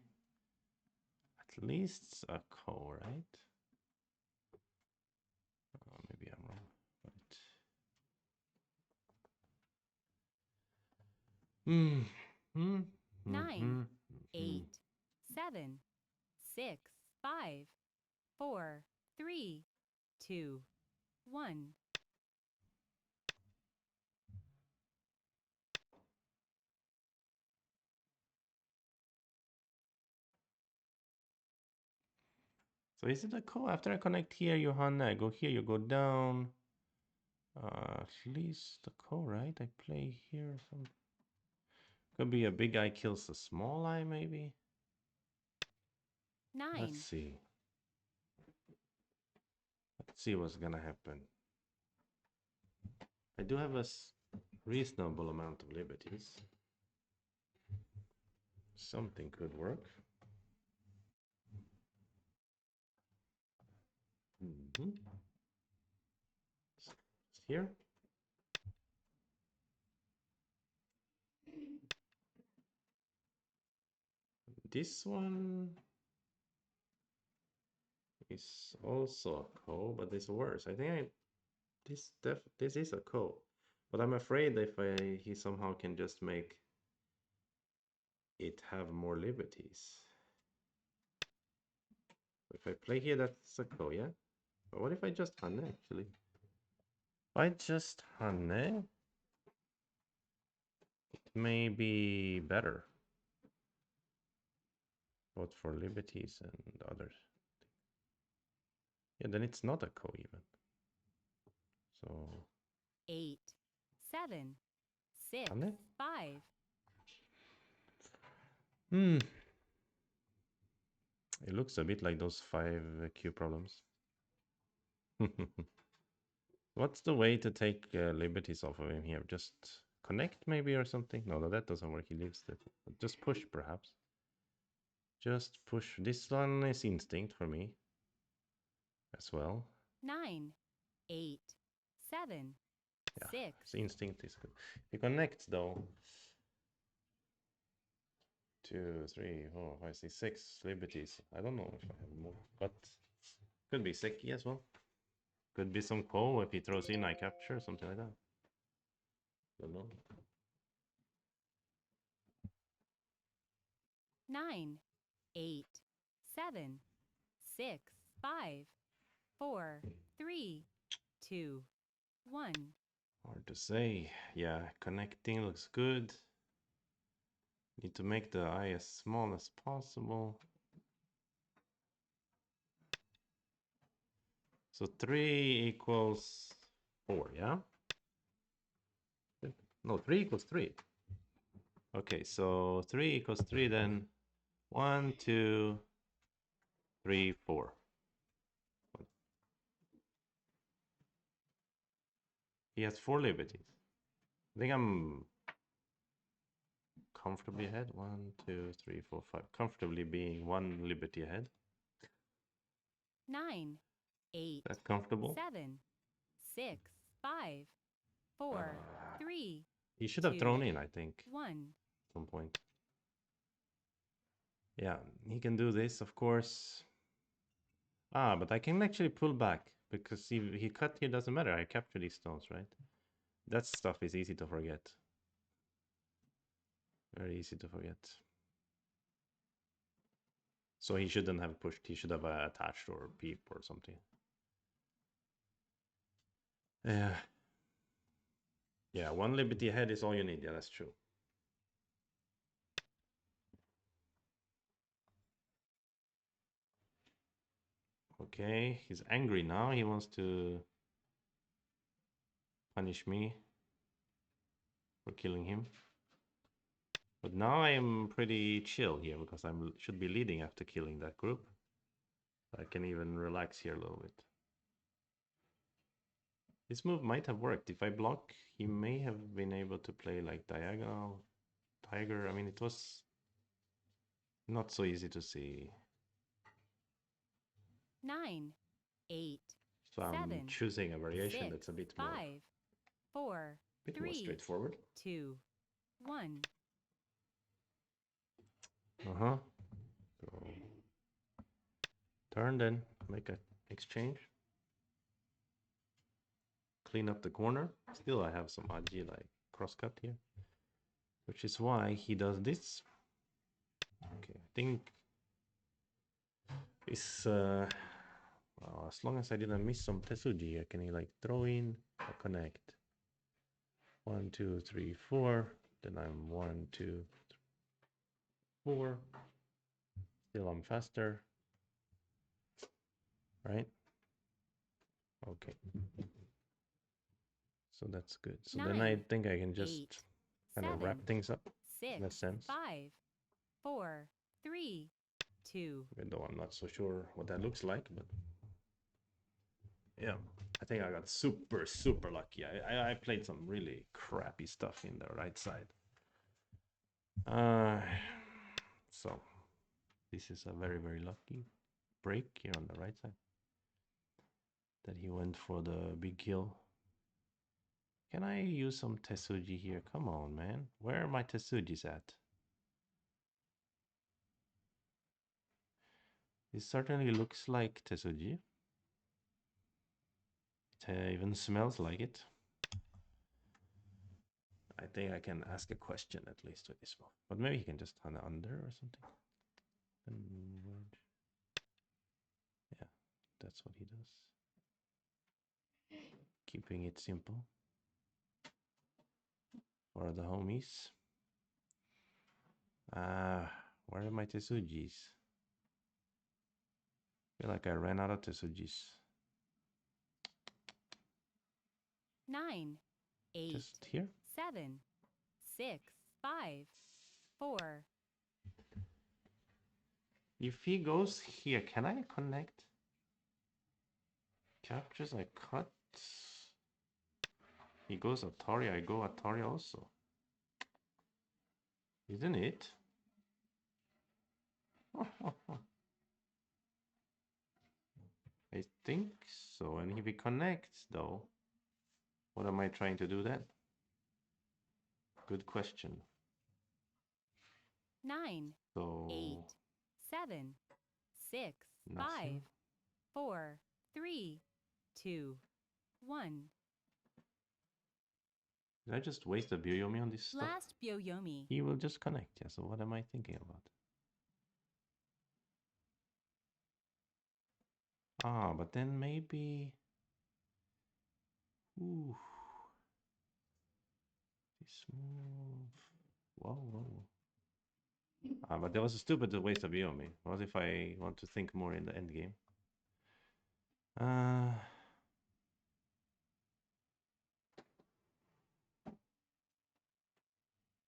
at least a co, right? Maybe I'm wrong. But... Hmm. Hmm. 9, 8, 7, 6, 5, 4, 3, 2, 1. So is it a co? After I connect here, Johanna, I go here, you go down. At least a co, right? I play here. Some could be a big eye kills a small eye, maybe. 9, Let's see. Let's see what's gonna happen. I do have a reasonable amount of liberties. Something could work. Here. This one is also a co, but it's worse. I think this is a co, but I'm afraid if he somehow can just make it have more liberties. If I play here, that's a co, yeah? But what if I just Hanne, actually? If I just Hanne, it may be better. Both for liberties and others. Yeah, then it's not a co even. So 8, 7, 6, Hanne? 5. It looks a bit like those 5Q problems. What's the way to take liberties off of him here? Just connect maybe or something? No, that doesn't work. He leaves it. Just push perhaps. Just push. This one is instinct for me as well. 9, 8, 7, Yeah, 6. so instinct is good. If he connects though, 2, 3, 4, 5, 6, 6 liberties. I don't know if I have more, but could be Seki as well. Could be some Ko if he throws in I capture, something like that. Don't know. 9, 8, 7, 6, 5, 4, 3, 2, 1. Hard to say. Yeah, connecting looks good. Need to make the eye as small as possible. So 3 equals 4, yeah? No, 3 equals 3. Okay, so 3 equals 3 then. 1, 2, 3, 4. He has 4 liberties. I think I'm comfortably ahead. 1, 2, 3, 4, 5. Comfortably being 1 liberty ahead. 9, 8, That's comfortable. 7, 6, 5, 4, 3, He should have 2, thrown in, I think, 1. at some point. Yeah, he can do this, of course. Ah, but I can actually pull back because he cut here doesn't matter. I capture these stones, right? That stuff is easy to forget. Very easy to forget. So he shouldn't have pushed. He should have attached or peep or something. Yeah. Yeah, 1 liberty ahead is all you need. Yeah, that's true. Okay, he's angry now. He wants to punish me for killing him. But now I am pretty chill here because I should be leading after killing that group. I can even relax here a little bit. This move might have worked. If I block, he may have been able to play like diagonal, tiger. I mean, it was Not so easy to see. 9, 8, So I'm 7, choosing a variation 6, that's a 5, 4, bit more 3, straightforward. 2, 1. Uh-huh. So turn, then make a exchange. Clean up the corner. Still I have some aji like crosscut here, which is why he does this. Okay, I think it's well, as long as I didn't miss some tesuji, I can like throw in or connect. 1, 2, 3, 4. Then I'm 1, 2, 4. Still I'm faster, right? Okay. So that's good. So then I 9, think I can just 8, kind of wrap 7, things up 6, in a sense. 5, 4, 3, 2. Even though I'm not so sure what that looks like, but yeah, I think I got super, super lucky. I played some really crappy stuff in the right side. So this is a very, very lucky break here on the right side. That he went for the big kill. Can I use some Tesuji here? Come on, man. Where are my Tesujis at? This certainly looks like Tesuji. It even smells like it. I think I can ask a question at least with this one. But maybe he can just hunt under or something. Yeah, that's what he does. Keeping it simple. For the homies. Where are my Tesujis? I feel like I ran out of Tesujis. 9, 8, Just here? 7, 6, 5, 4. If he goes here, can I connect? Captures, I cut. He goes Atari, I go Atari also. Isn't it? I think so. And if he connects, though, what am I trying to do then? Good question. 9, So 8, 7, 6, 5, nothing. 4, 3, 2, 1. Did I just waste a Byoyomi on this stuff? Last Byoyomi. He will just connect. Yeah, so what am I thinking about? Ah, but then maybe... Ooh. This move... Whoa, whoa. Ah, but that was a stupid waste of Byoyomi. What if I want to think more in the end game?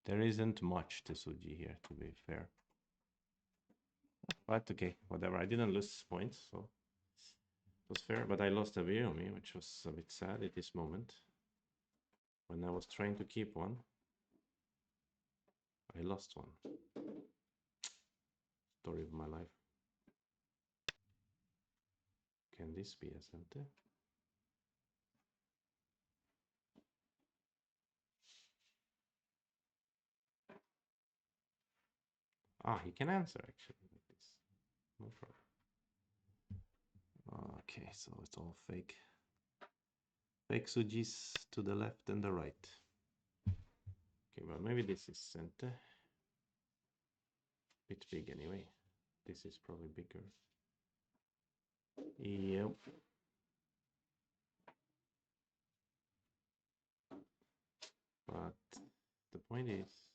There isn't much Tesuji here, to be fair. But okay, whatever. I didn't lose points, so it was fair. But I lost a Byoyomi, which was a bit sad at this moment. When I was trying to keep one, I lost one. Story of my life. Can this be a center? Ah, he can answer actually like this. No problem. Okay, so it's all fake. Fake Sujis to the left and the right. Okay, well maybe this is center. Bit big anyway. This is probably bigger. Yep. But the point is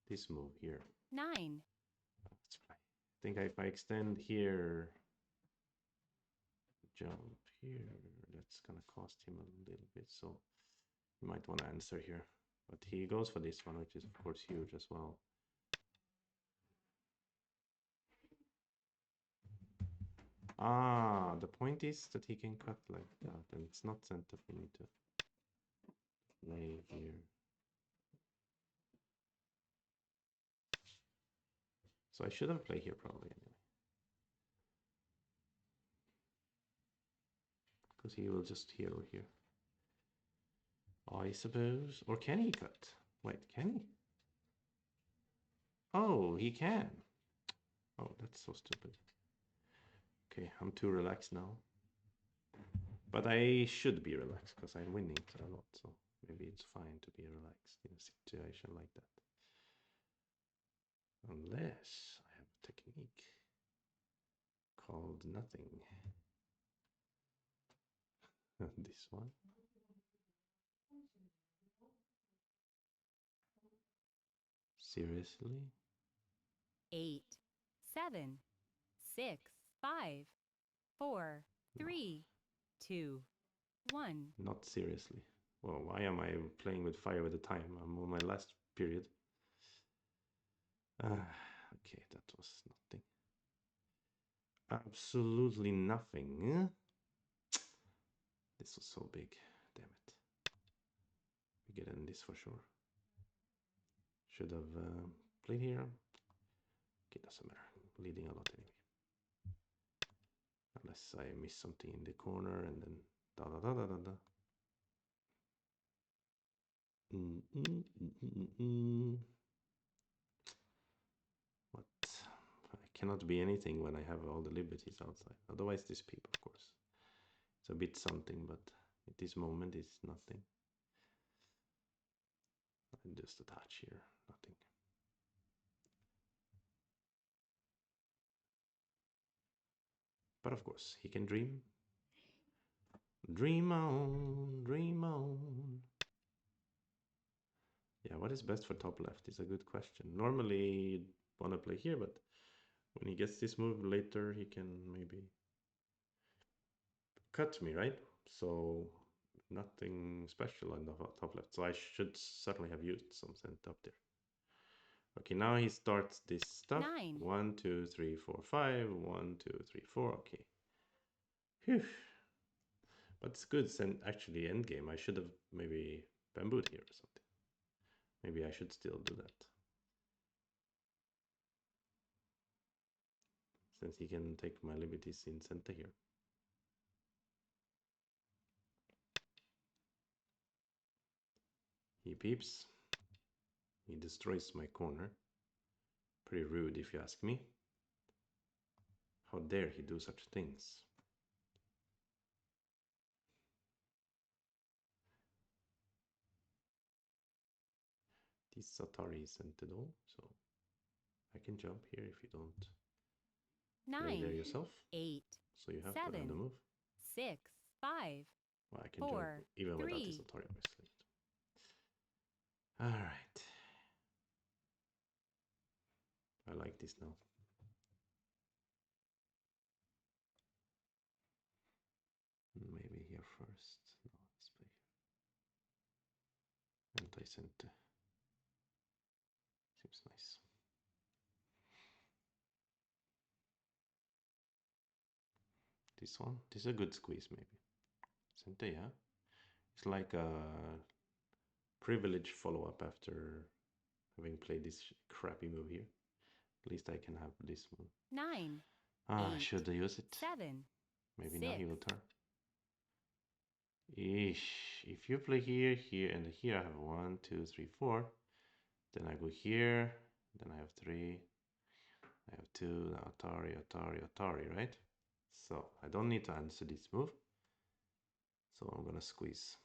this move here. 9, Let's play. I think if I extend here, jump here, that's gonna cost him a little bit. So you might want to answer here. But he goes for this one, which is of course huge as well. Ah, the point is that he can cut like that, and it's not center for me to play here. So I should have played here probably anyway. Because he will just here or here. I suppose. Or can he cut? Wait, can he? Oh, he can. Oh, that's so stupid. Okay, I'm too relaxed now. But I should be relaxed because I'm winning a lot. So maybe it's fine to be relaxed in a situation like that. Unless I have a technique called nothing. This one. Seriously? 8, 7, 6, 5, 4, No, 3, 2, 1. not seriously. Well, why am I playing with fire at the time? I'm on my last period. Okay, that was nothing. Absolutely nothing. This was so big. Damn it. We get in this for sure. Should have played here. Okay, doesn't matter. Leading a lot anyway. Unless I miss something in the corner and then da da da da da da. What? I cannot be anything when I have all the liberties outside. Otherwise this peep, of course. It's a bit something, but at this moment it's nothing. Just attach here, nothing. But of course, he can dream. Dream on, dream on. Yeah, what is best for top left is a good question. Normally, you'd want to play here, but when he gets this move later, he can maybe cut me, right? So nothing special on the top left. So I should certainly have used some sent up there. Okay, now he starts this stuff. 9. 1, 2, 3, 4, 5. 1, 2, 3, 4. Okay. Phew. But it's good. And actually, endgame. I should have maybe bambooed here or something. Maybe I should still do that. Since he can take my liberties in center here. He peeps. He destroys my corner. Pretty rude if you ask me. How dare he do such things? This Atari isn't at all, so I can jump here if you don't play 9, there yourself. 8, So you have to learn the 7, move. 6, 5, Well, I can 4, jump even without this 3. Atari, obviously. Alright. I like this now. Maybe here first. No, let's play here. Anti-center. Seems nice. This one. This is a good squeeze, maybe. Center, yeah. It's like a privilege follow-up after having played this crappy move here. At least I can have this move. 9, I 8, should use it. 7, Maybe 6. now he will turn. Ish. If you play here, here, and here, I have 1, 2, 3, 4. Then I go here. Then I have 3. I have 2. Now Atari, Atari, Atari, right? So I don't need to answer this move. So I'm gonna squeeze.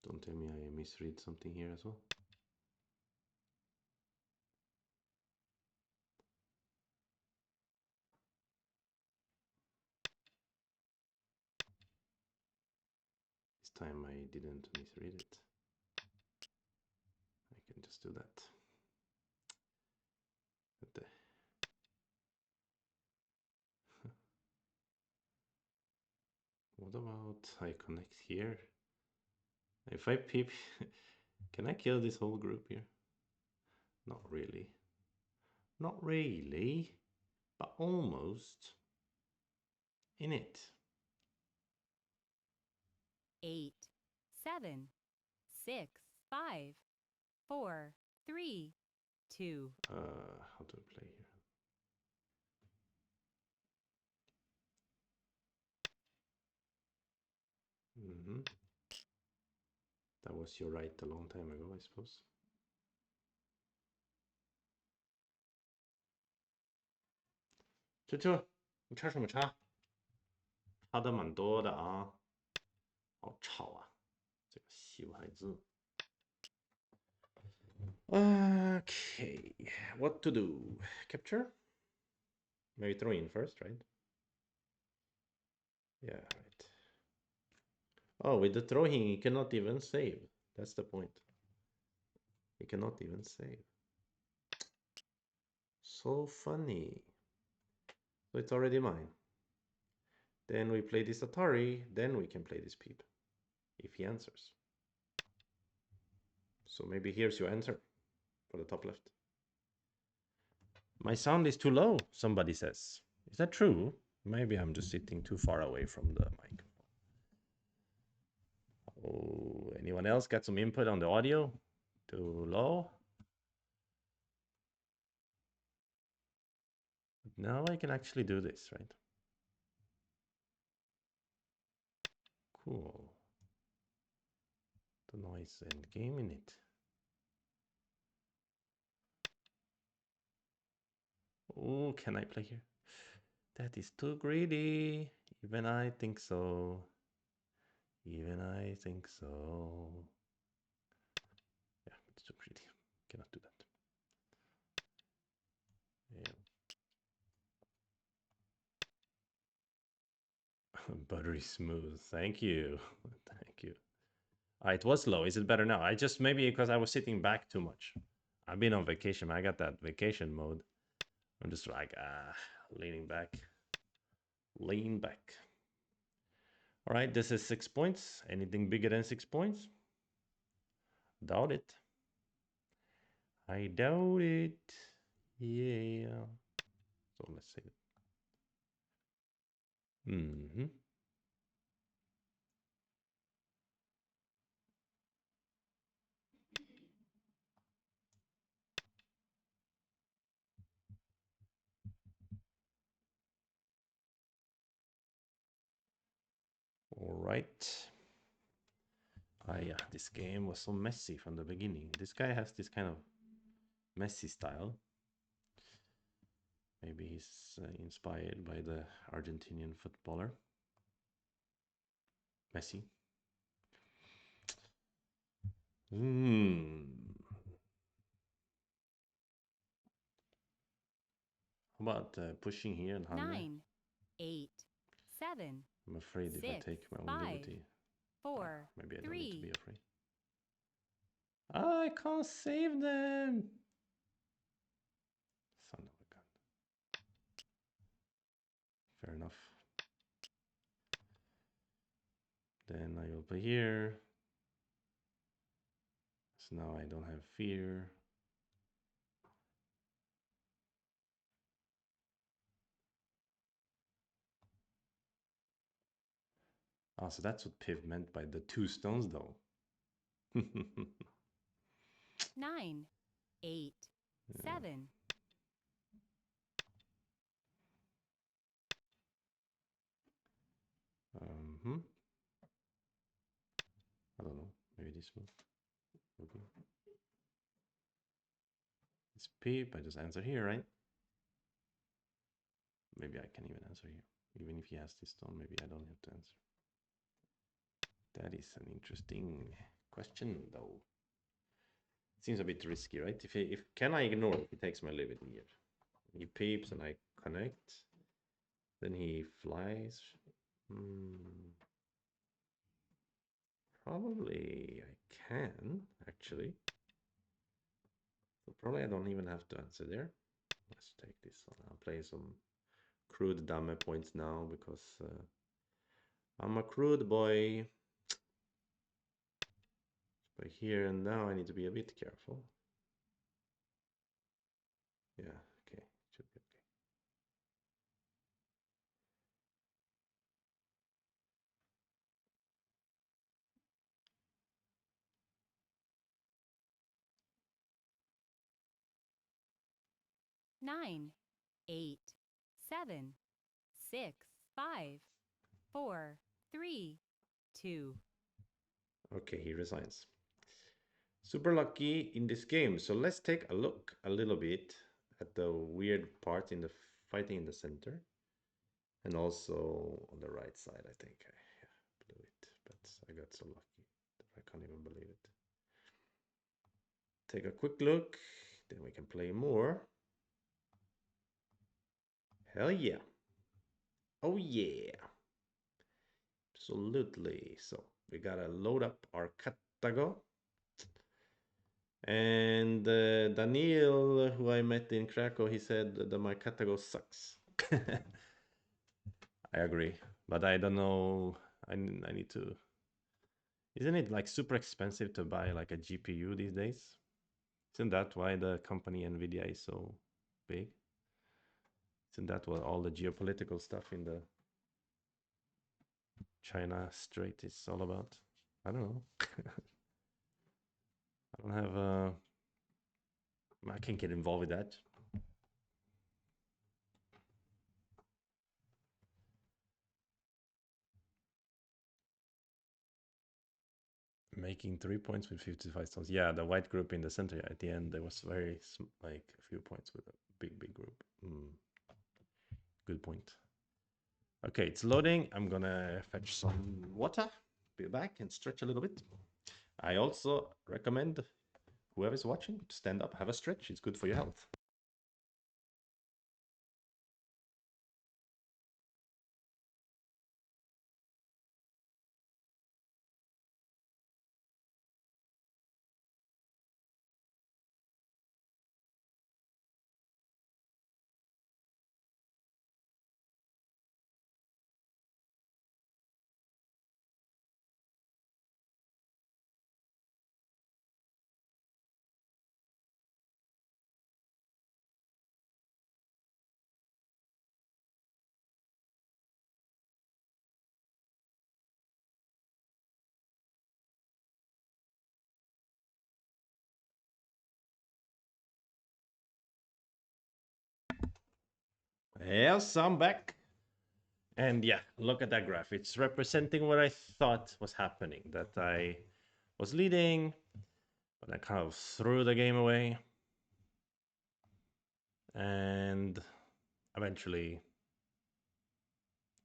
Don't tell me I misread something here as well. This time I didn't misread it. I can just do that. What about I connect here? If I peep, can I kill this whole group here? Not really. Not really, but almost in it. 8, 7, 6, 5, 4, 3, 2. How do I play here? Mm-hmm. That was your right a long time ago, I suppose. 这，你插什么插？插的蛮多的啊，好吵啊！这个小孩子。Okay, what to do? Capture? Maybe throw in first, right? Yeah, right. Oh, with the throw in, he cannot even save. That's the point. He cannot even save. So funny. So it's already mine. Then we play this Atari, then we can play this Peep. If he answers. So maybe here's your answer for the top left. My sound is too low, somebody says. Is that true? Maybe I'm just sitting too far away from the mic. Oh, anyone else got some input on the audio? Too low? Now I can actually do this, right? Cool. The noise and game in it. Oh, can I play here? That is too greedy. Even I think so. Even I think so. Yeah, it's too greedy. Cannot do that. Yeah. Buttery smooth. Thank you. Thank you. It was low. Is it better now? I just maybe because I was sitting back too much. I've been on vacation. I got that vacation mode. I'm just like leaning back. Lean back. All right, this is 6 points. Anything bigger than 6 points? Doubt it. I doubt it. Yeah. So let's see. Mm-hmm. All right. Yeah, this game was so messy from the beginning. This guy has this kind of messy style. Maybe he's inspired by the Argentinian footballer Messi. Hmm. How about pushing here and Hande? 9, 8, 7, I'm afraid if I 6, take my own 5, liberty, 4, maybe I don't need to 3. be afraid. I can't save them. Son of a gun. Fair enough. Then I will play here. So now I don't have fear. Oh, so that's what Piv meant by the two stones, though. 9, 8, Yeah. 7. Hmm. I don't know. Maybe this one. Okay. It's Pip. I just answer here, right? Maybe I can even answer here. Even if he has this stone, maybe I don't have to answer. That is an interesting question, though. Seems a bit risky, right? If can I ignore if he takes my liberty here? He peeps and I connect. Then he flies. Probably I can actually. So probably I don't even have to answer there. Let's take this one. I'll play some crude dame points now because I'm a crude boy. But here and now I need to be a bit careful. Yeah, 9, 8, 7, 6, 5, 4, 3, 2. Okay, he resigns. Super lucky in this game. So let's take a look a little bit at the weird part in the fighting in the center. And also on the right side, I think I blew it. But I got so lucky that I can't even believe it. Take a quick look. Then we can play more. Hell yeah. Oh yeah. Absolutely. So we gotta load up our Katago. And Daniel, who I met in Krakow, he said that my Katago sucks. I agree, but I don't know. I need to. Isn't it like super expensive to buy like a GPU these days? Isn't that why the company Nvidia is so big? Isn't that what all the geopolitical stuff in the China Strait is all about? I don't know. I don't have. I can't get involved with that. Making 3 points with 55 stones. Yeah, the white group in the center. At the end, there was very like a few points with a big group. Good point. Okay, it's loading. I'm gonna fetch some water, be back and stretch a little bit. I also recommend whoever's watching to stand up, have a stretch. It's good for your health. Yes, I'm back. And yeah, look at that graph. It's representing what I thought was happening. That I was leading, but I kind of threw the game away. And eventually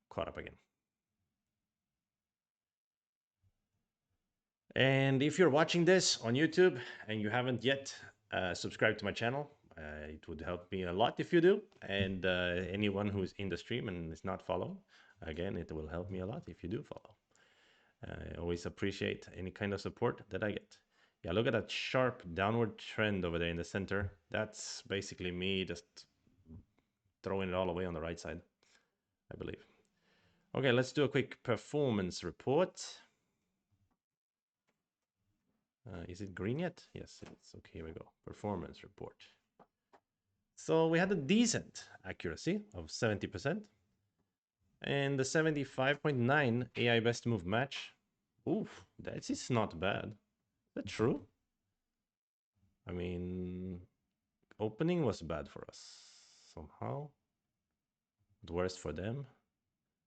caught up again. And if you're watching this on YouTube and you haven't yet subscribed to my channel, it would help me a lot if you do. And anyone who's in the stream and is not following, again, it will help me a lot if you do follow. I always appreciate any kind of support that I get. Yeah, look at that sharp downward trend over there in the center. That's basically me just throwing it all away on the right side, I believe. Okay, let's do a quick performance report. Is it green yet? Yes, it's okay. Here we go. Performance report. So we had a decent accuracy of 70% and the 75.9 AI best move match. Oof, that is not bad. Is that true? I mean, opening was bad for us somehow. But worse for them.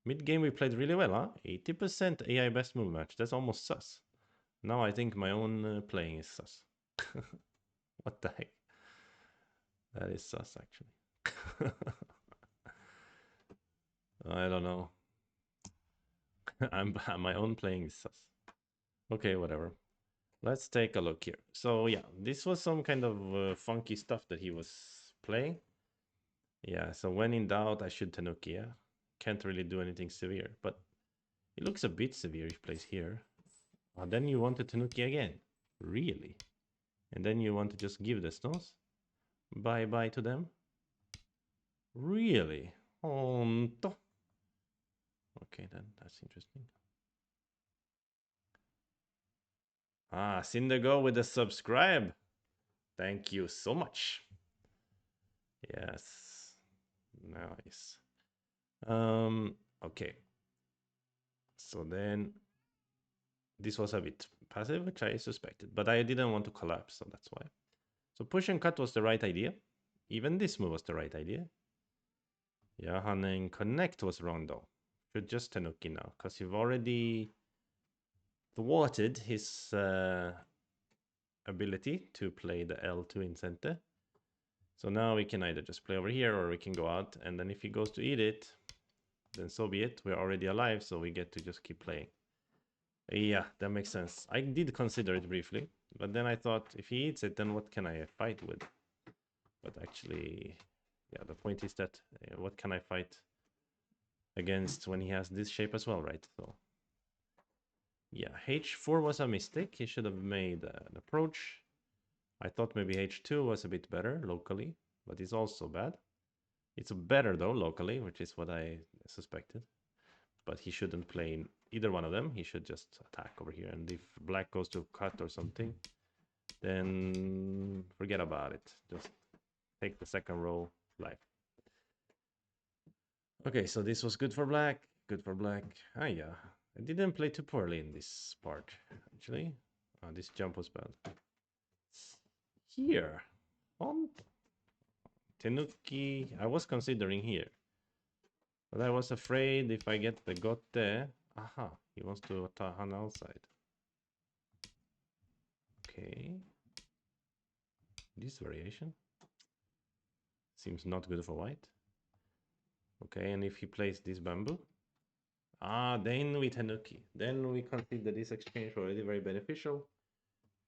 Mid game we played really well, huh? 80% AI best move match. That's almost sus. Now I think my own playing is sus. What the heck? That is sus, actually. I don't know. I'm my own playing is sus. Okay, whatever. Let's take a look here. So yeah, this was some kind of funky stuff that he was playing. Yeah, so when in doubt, I should Tanuki. Yeah, can't really do anything severe, but it looks a bit severe if he plays here. Then you want to Tanuki again, really? And then you want to just give the stones? Bye bye to them? Really? Honto. Okay, then that's interesting. Ah, Cindergo with the subscribe. Thank you so much. Yes. Nice. Okay. So then this was a bit passive, which I suspected, but I didn't want to collapse, so that's why. So push and cut was the right idea. Even this move was the right idea. Yeah, Haneng connect was wrong though. Should just Tanuki now, because you've already thwarted his ability to play the L2 in center. So now we can either just play over here or we can go out. And then if he goes to eat it, then so be it. We're already alive, so we get to just keep playing. Yeah, that makes sense. I did consider it briefly, but then I thought if he eats it, then what can I fight with? But actually, yeah, the point is that what can I fight against when he has this shape as well, right? So yeah, H4 was a mistake. He should have made an approach. I thought maybe H2 was a bit better locally, but it's also bad. It's better though locally, which is what I suspected. But he shouldn't play either one of them. He should just attack over here. And if black goes to cut or something, then forget about it. Just take the second row life. Okay, so this was good for black. Good for black. Ah, yeah. I didn't play too poorly in this part, actually. This jump was bad. Here. On Tenuki. I was considering here. But I was afraid if I get the gote. Aha, he wants to Tahan outside. Okay. This variation seems not good for white. Okay, and if he plays this bamboo, then we Tanuki. Then we consider this exchange already very beneficial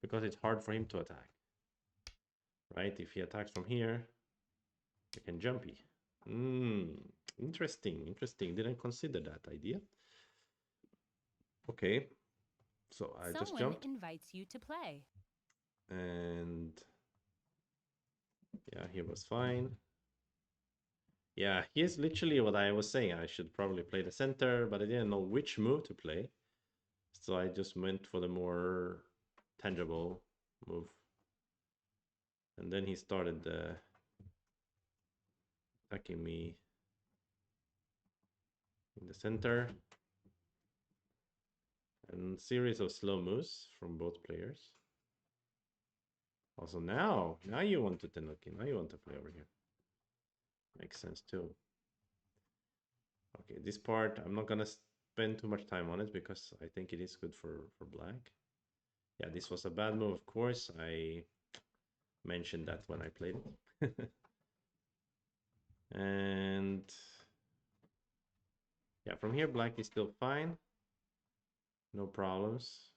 because it's hard for him to attack. Right? If he attacks from here, we can jumpy. Interesting, interesting. Didn't consider that idea. Okay, so I just Someone jumped. invites you to play. And yeah, he was fine. Yeah, here's literally what I was saying. I should probably play the center, but I didn't know which move to play. So I just went for the more tangible move. And then he started attacking me in the center. And series of slow moves from both players. Also now you want to Tenuki. Now you want to play over here. Makes sense too. Okay, this part I'm not gonna spend too much time on it because I think it is good for black. Yeah, this was a bad move, of course. I mentioned that when I played it. And yeah, from here black is still fine. No problems.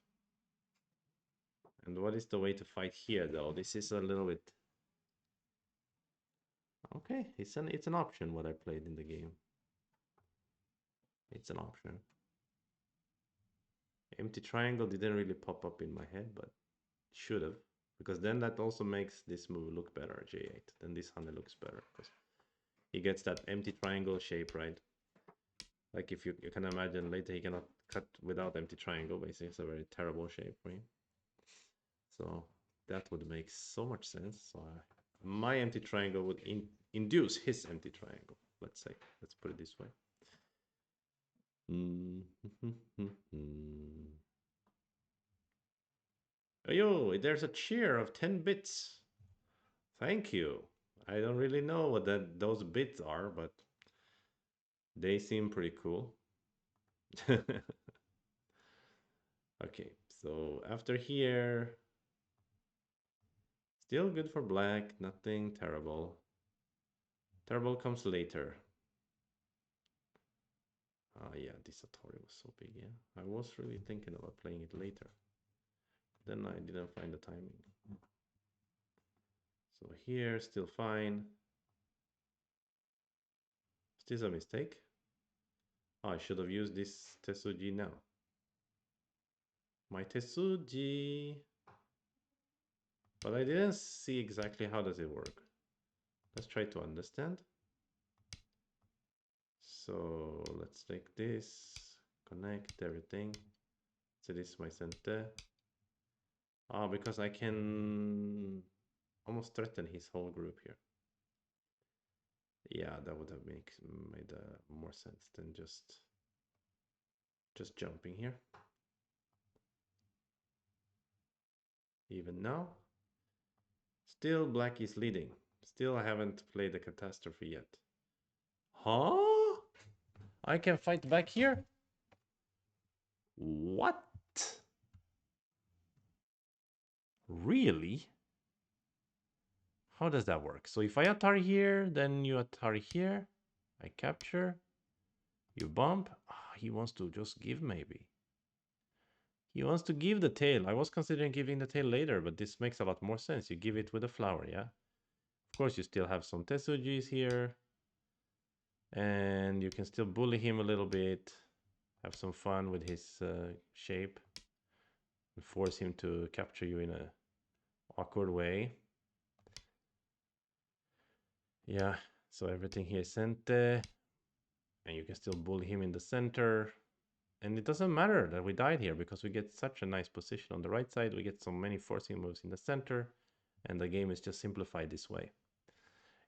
And what is the way to fight here though? This is a little bit okay. It's an option what I played in the game. It's an option. Empty triangle didn't really pop up in my head, but should have. Because then that also makes this move look better, J8. Then this Hane looks better. Because he gets that empty triangle shape, right? Like if you can imagine later he cannot cut without empty triangle, basically it's a very terrible shape for him. So that would make so much sense. So my empty triangle would induce his empty triangle, let's say. Let's put it this way. Oh, yo, there's a cheer of 10 bits. Thank you. I don't really know what those bits are, but they seem pretty cool. Okay, so after here, still good for black, nothing terrible. Terrible comes later. Yeah, this Atari was so big, yeah. I was really thinking about playing it later. Then I didn't find the timing. So here, still fine. Still a mistake. Oh, I should have used this Tesuji now. My Tesuji. But I didn't see exactly how does it work. Let's try to understand. So let's take this, connect everything. So this is my center. Because I can almost threaten his whole group here. Yeah, that would have made more sense than just jumping here. Even now, still black is leading. Still haven't played the catastrophe yet. Huh? I can fight back here? What? Really? How does that work? So if I Atari here, then you Atari here. I capture. You bump. Ah, he wants to just give, maybe. He wants to give the tail. I was considering giving the tail later, but this makes a lot more sense. You give it with a flower, yeah? Of course, you still have some Tessujis here. And you can still bully him a little bit. Have some fun with his shape. And force him to capture you in a awkward way. Yeah, so everything here is Sente. And you can still bully him in the center. And it doesn't matter that we died here because we get such a nice position on the right side. We get so many forcing moves in the center. And the game is just simplified this way.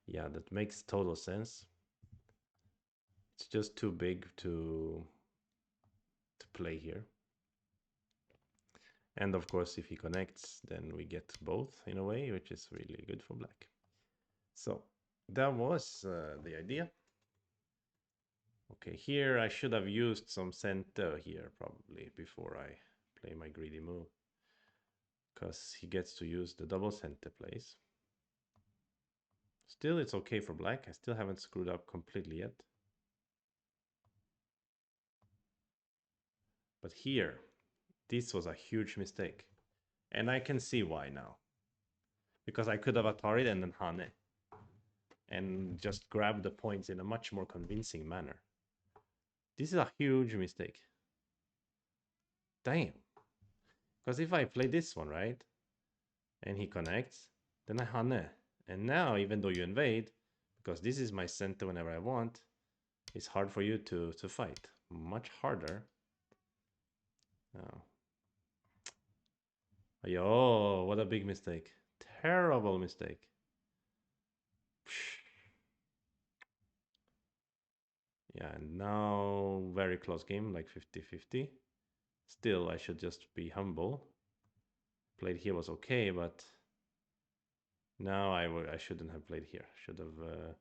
Yeah, that makes total sense. It's just too big to play here. And of course, if he connects, then we get both in a way, which is really good for black. So that was the idea. Okay, here I should have used some center here probably before I play my greedy move. Because he gets to use the double center plays. Still, it's okay for black. I still haven't screwed up completely yet. But here, this was a huge mistake. And I can see why now. Because I could have Atari'd and then Hane. And just grab the points in a much more convincing manner. This is a huge mistake. Damn. Because if I play this one, right? And he connects, then I Hane. And now, even though you invade, because this is my center whenever I want, it's hard for you to fight. Much harder. Oh. Yo, what a big mistake. Terrible mistake. Yeah, and now very close game, like 50-50. Still, I should just be humble. Played here was okay, but now I shouldn't have played here. Should have.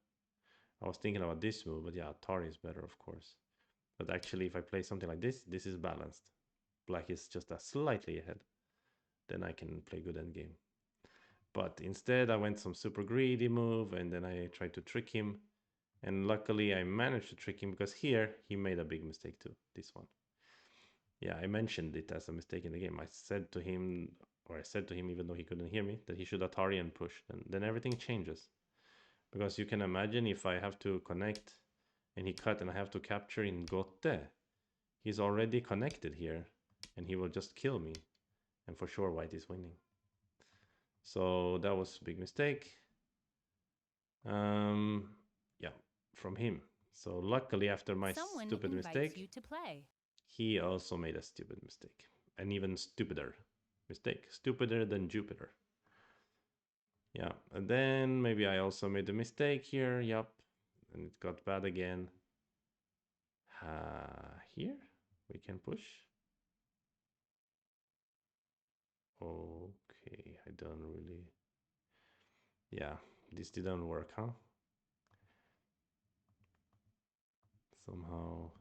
I was thinking about this move, but yeah, Atari is better, of course. But actually, if I play something like this, this is balanced. Black is just a slightly ahead. Then I can play good endgame. But instead, I went some super greedy move, and then I tried to trick him. And luckily, I managed to trick him because here he made a big mistake too. This one. Yeah, I mentioned it as a mistake in the game. I said to him, even though he couldn't hear me, that he should Atari and push. And then everything changes. Because you can imagine if I have to connect and he cut and I have to capture in Gotte, he's already connected here and he will just kill me. And for sure, white is winning. So that was a big mistake. Yeah, from him. So luckily, after my Someone stupid invites mistake, you to play. he also made a stupid mistake. An even stupider mistake. Stupider than Jupiter. Yeah, and then maybe I also made a mistake here. Yup, and it got bad again. Here we can push. Okay, I don't really. Yeah, this didn't work, huh? Somehow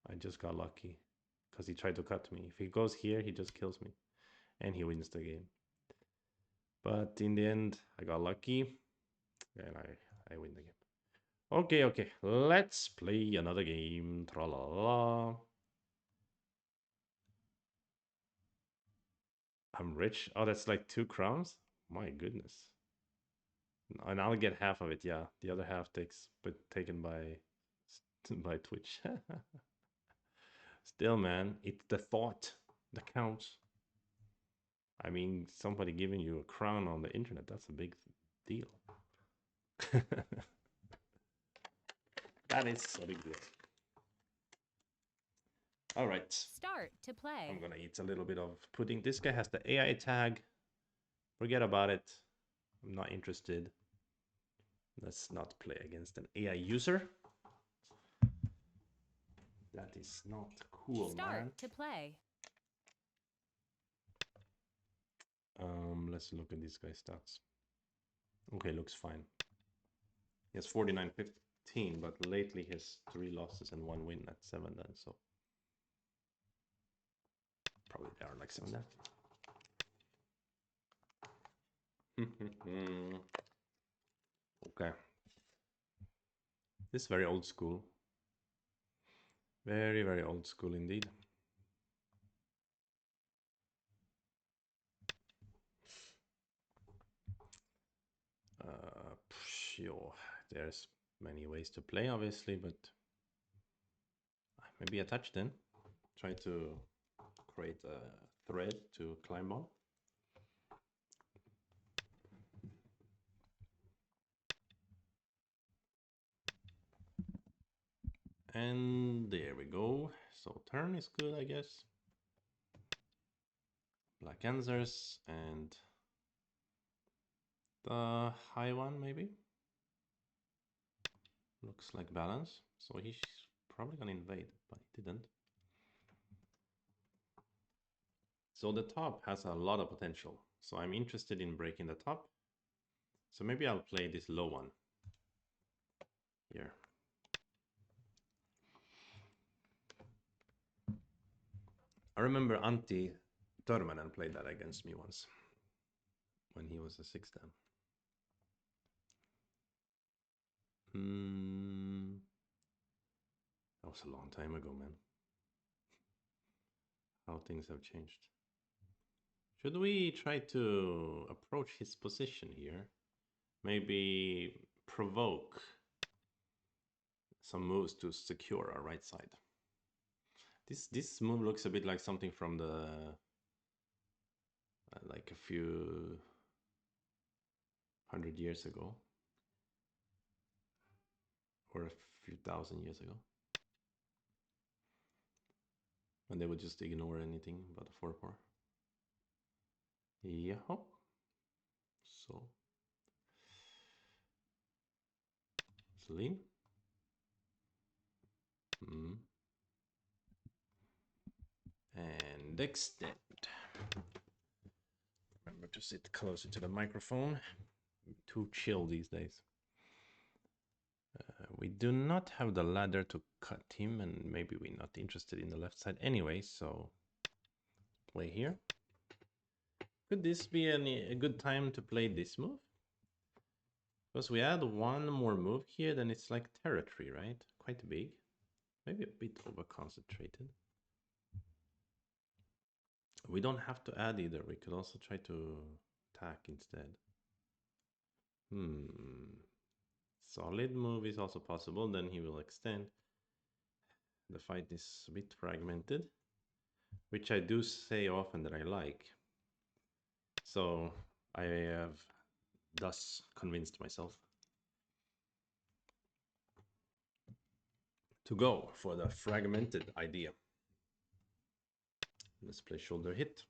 I just got lucky because he tried to cut me. If he goes here, he just kills me and he wins the game. But in the end, I got lucky and I win the game. Okay, okay, let's play another game. Tra-la-la. I'm rich. Oh, that's like 2 crowns? My goodness. And I'll get half of it, yeah. The other half taken by by Twitch. Still, man, it's the thought that counts. I mean, somebody giving you a crown on the internet, that's a big deal. That is a big deal. All right. Start to play. I'm gonna eat a little bit of pudding. This guy has the AI tag. Forget about it. I'm not interested. Let's not play against an AI user. That is not cool, Start man. to play. Let's look at this guy's stats. Okay, looks fine. He has 49-15, but lately he has 3 losses and 1 win at 7 then, so probably they are like 7 then. Okay. This is very old school. Very, very old school indeed. Sure, there's many ways to play, obviously, but maybe a touch then. Try to create a thread to climb on. And there we go. So turn is good, I guess. Black answers and the high one maybe. Looks like balance. So he's probably gonna invade, but he didn't. So the top has a lot of potential. So I'm interested in breaking the top. So maybe I'll play this low one here. I remember Antti Törmänen played that against me once when he was a 6-dan. That was a long time ago, man. How things have changed. Should we try to approach his position here? Maybe provoke some moves to secure our right side. This move looks a bit like something from the like a few 100 years ago, or a few thousand years ago, when they would just ignore anything but a 4-4. Yeah. So Celine. And extend. Remember to sit closer to the microphone. I'm too chill these days. We do not have the ladder to cut him, and maybe we're not interested in the left side anyway, so play here. Could this be a good time to play this move? Because we add one more move here, then it's like territory, right? Quite big. Maybe a bit over concentrated. We don't have to add either. We could also try to attack instead. Solid move is also possible. Then he will extend. The fight is a bit fragmented, which I do say often that I like. So I have thus convinced myself to go for the fragmented idea. Let's play shoulder hit.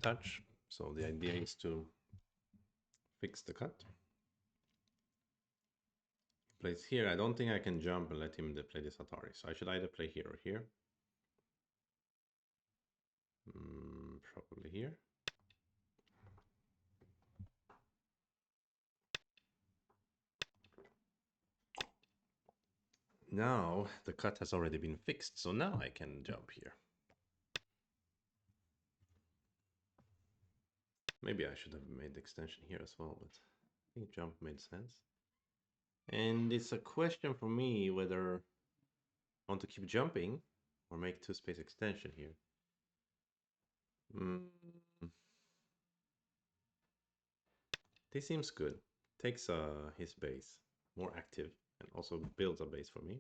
Touch. So the idea is to fix the cut. Plays here. I don't think I can jump and let him play this Atari. So I should either play here or here. Probably here. Now the cut has already been fixed, so now I can jump here. Maybe I should have made the extension here as well, but I think jump made sense. And it's a question for me whether I want to keep jumping or make 2-space extension here. This seems good. Takes his base more active and also builds a base for me.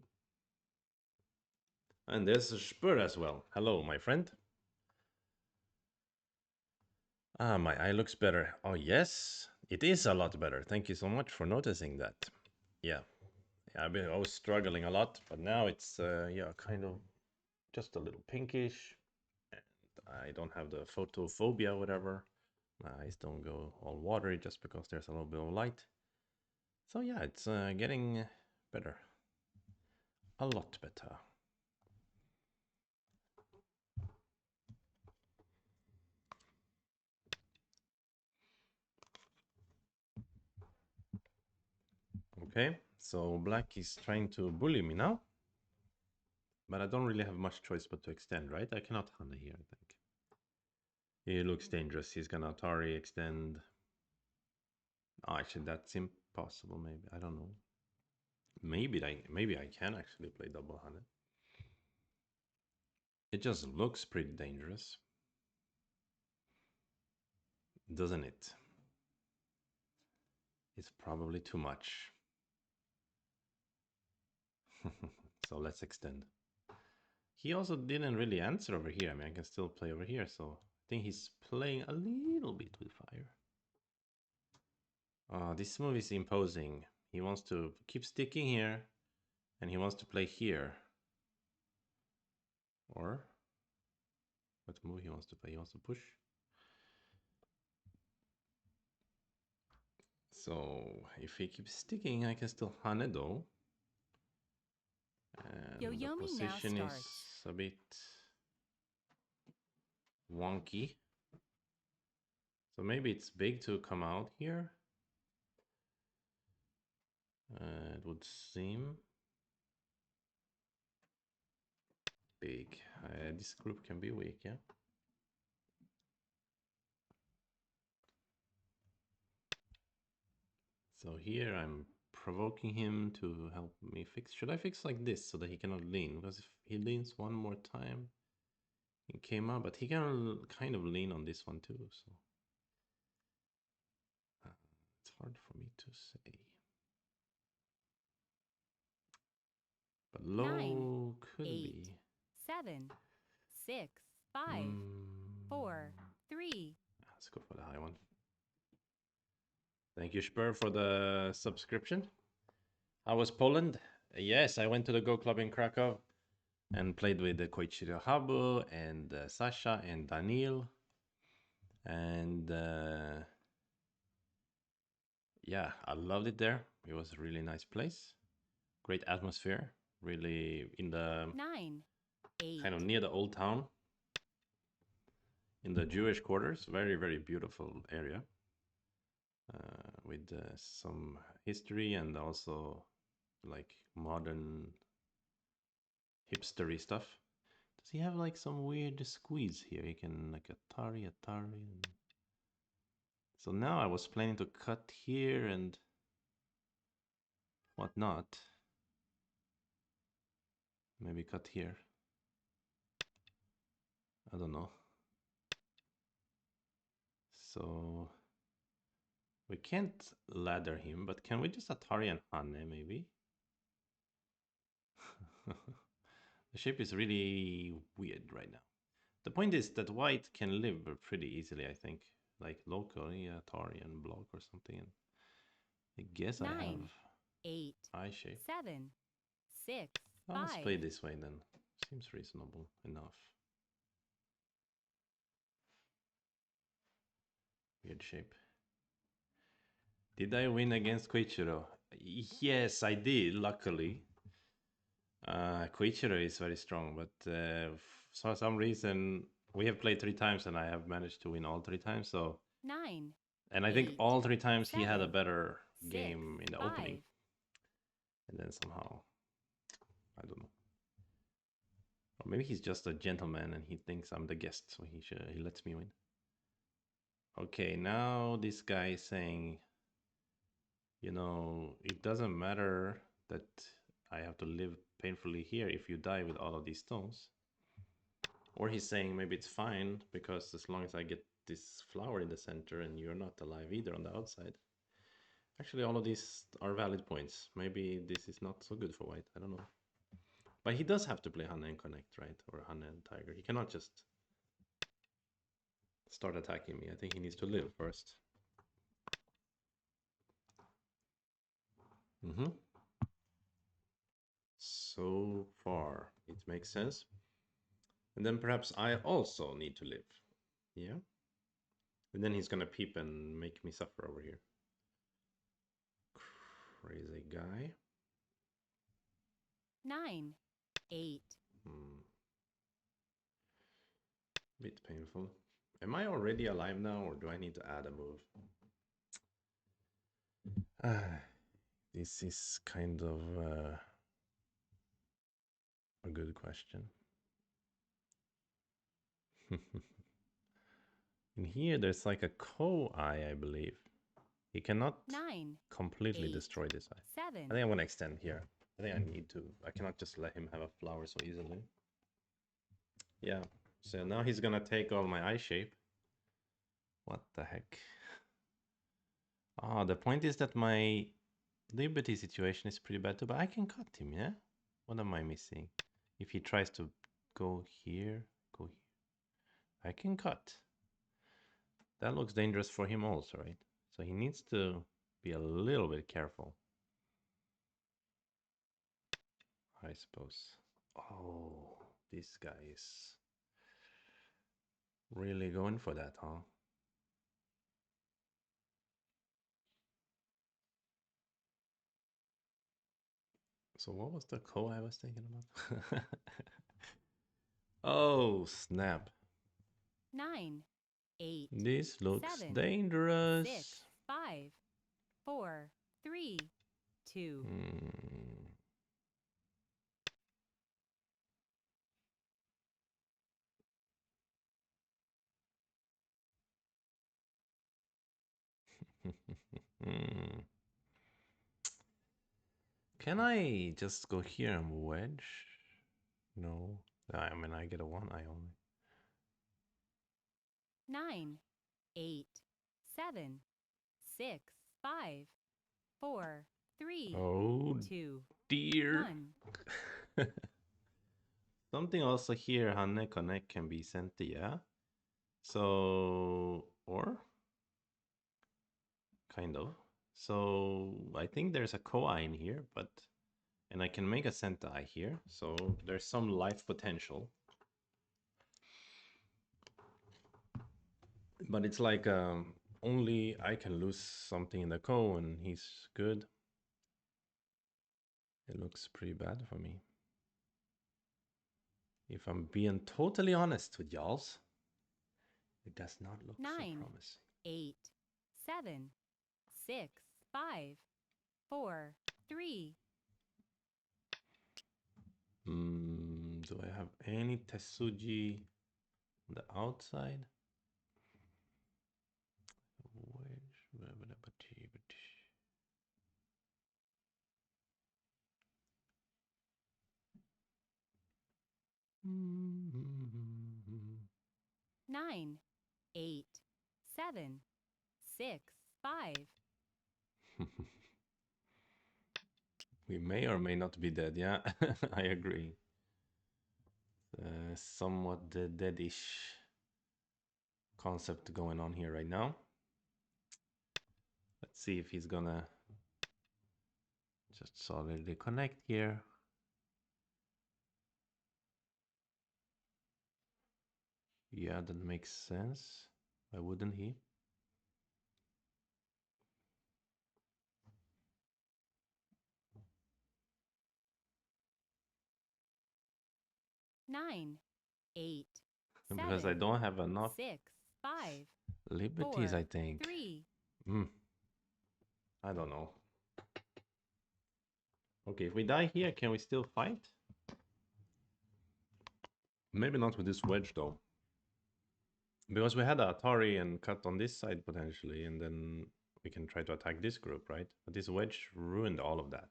And there's a Spur as well. Hello, my friend. Ah, my eye looks better. Oh, yes, it is a lot better. Thank you so much for noticing that. Yeah, I was struggling a lot, but now it's, yeah, kind of just a little pinkish. And I don't have the photophobia, whatever. My eyes don't go all watery just because there's a little bit of light. So yeah, it's getting better. a lot better. Okay, so black is trying to bully me now. But I don't really have much choice but to extend, right? I cannot Hana here, I think. He looks dangerous. He's gonna Atari extend. Oh, actually, that's impossible, maybe. I don't know. Maybe I can actually play double Hana. It just looks pretty dangerous. Doesn't it? It's probably too much. So let's extend. He also didn't really answer over here. I mean, I can still play over here, so I think he's playing a little bit with fire. Oh, this move is imposing. He wants to keep sticking here, and he wants to play here. Or what move he wants to play? He wants to push. So if he keeps sticking, I can still Hane though. And the Yo-yomi now position is starts. a bit wonky. So maybe it's big to come out here. It would seem big. This group can be weak, yeah. So here I'm provoking him to help me fix. Should I fix like this so that he cannot lean? Because if he leans one more time, he came up, but he can kind of lean on this one too. So it's hard for me to say. But 9, low could 8, be. 7, 6, 5, 4, 3. Let's go for the high one. Thank you, Spur, for the subscription. How was Poland? Yes, I went to the Go Club in Krakow and played with the Koichiro Habu and Sasha and Daniil. And yeah, I loved it there. It was a really nice place. Great atmosphere. Really in the 9, 8. kind of near the old town in the Jewish quarters. Very, very beautiful area with some history and also like modern hipstery stuff. Does he have like some weird squeeze here? He can like Atari. So now I was planning to cut here and whatnot. Maybe cut here. I don't know. So we can't ladder him, but can we just Atari and Hane maybe? The shape is really weird right now. The point is that white can live pretty easily, I think. Like locally, Atari and block or something. And I guess I 9, have 8, eye shape. 7, 6, Let's 5. play this way then. Seems reasonable enough. Weird shape. Did I win against Koichiro? Yes, I did, luckily. Koichiro is very strong, but for some reason, we have played 3 times and I have managed to win all 3 times. So, 9, and I think 8, all 3 times he had a 7, better 6, game in the 5. opening. And then somehow, I don't know. Or maybe he's just a gentleman and he thinks I'm the guest, so he lets me win. Okay, now this guy is saying, you know, it doesn't matter that I have to live painfully here if you die with all of these stones. Or he's saying maybe it's fine because as long as I get this flower in the center and you're not alive either on the outside. Actually, all of these are valid points. Maybe this is not so good for white. I don't know. But he does have to play Hanna and Connect, right? Or Hanna and Tiger. He cannot just start attacking me. I think he needs to live first. Mm-hmm. So far, it makes sense. And then perhaps I also need to live. Yeah. And then he's gonna peep and make me suffer over here. Crazy guy. 9, 8, Hmm. Bit painful. Am I already alive now, or do I need to add a move? This is kind of a good question. In here, there's like a ko-eye, I believe. He cannot 9, completely 8, destroy this eye. I 7, think I'm gonna extend here. I think I need to. I cannot just let him have a flower so easily. Yeah. So now he's gonna take all my eye shape. What the heck? Ah, the point is that my liberty situation is pretty bad too, but I can cut him, yeah? What am I missing? If he tries to go here, go here. I can cut. That looks dangerous for him also, right? So he needs to be a little bit careful, I suppose. Oh, this guy is really going for that, huh? So what was the ko I was thinking about? Oh, snap. 9, 8, This looks 7, 6, dangerous. 5, 4, 3, 2. Hmm. Hmm. Can I just go here and wedge? No. I mean, I get a one eye only. 9, 8, 7, 6, 5, 4, 3, Oh 2, dear. 1. Something also here, Hanne Connect can be sent, yeah? So, or? Kind of. So, I think there's a Koa in here, but... And I can make a Sentai here, so there's some life potential. But it's like only I can lose something in the Ko and he's good. It looks pretty bad for me. If I'm being totally honest with y'alls, it does not look so 9, promising. 8, 7, 6, 5, 4, 3. Do I have any Tetsuji on the outside? Nine, 8, 7, 6, 5. We may or may not be dead, yeah? I agree. Somewhat deadish concept going on here right now. Let's see if he's gonna just solidly connect here. Yeah, that makes sense. Why wouldn't he? Nine, 8, Because I 7, don't have enough 6, 5, liberties, 4, I think. 3. I don't know. Okay, if we die here, can we still fight? Maybe not with this wedge, though. Because we had a Atari and cut on this side, potentially, and then we can try to attack this group, right? But this wedge ruined all of that.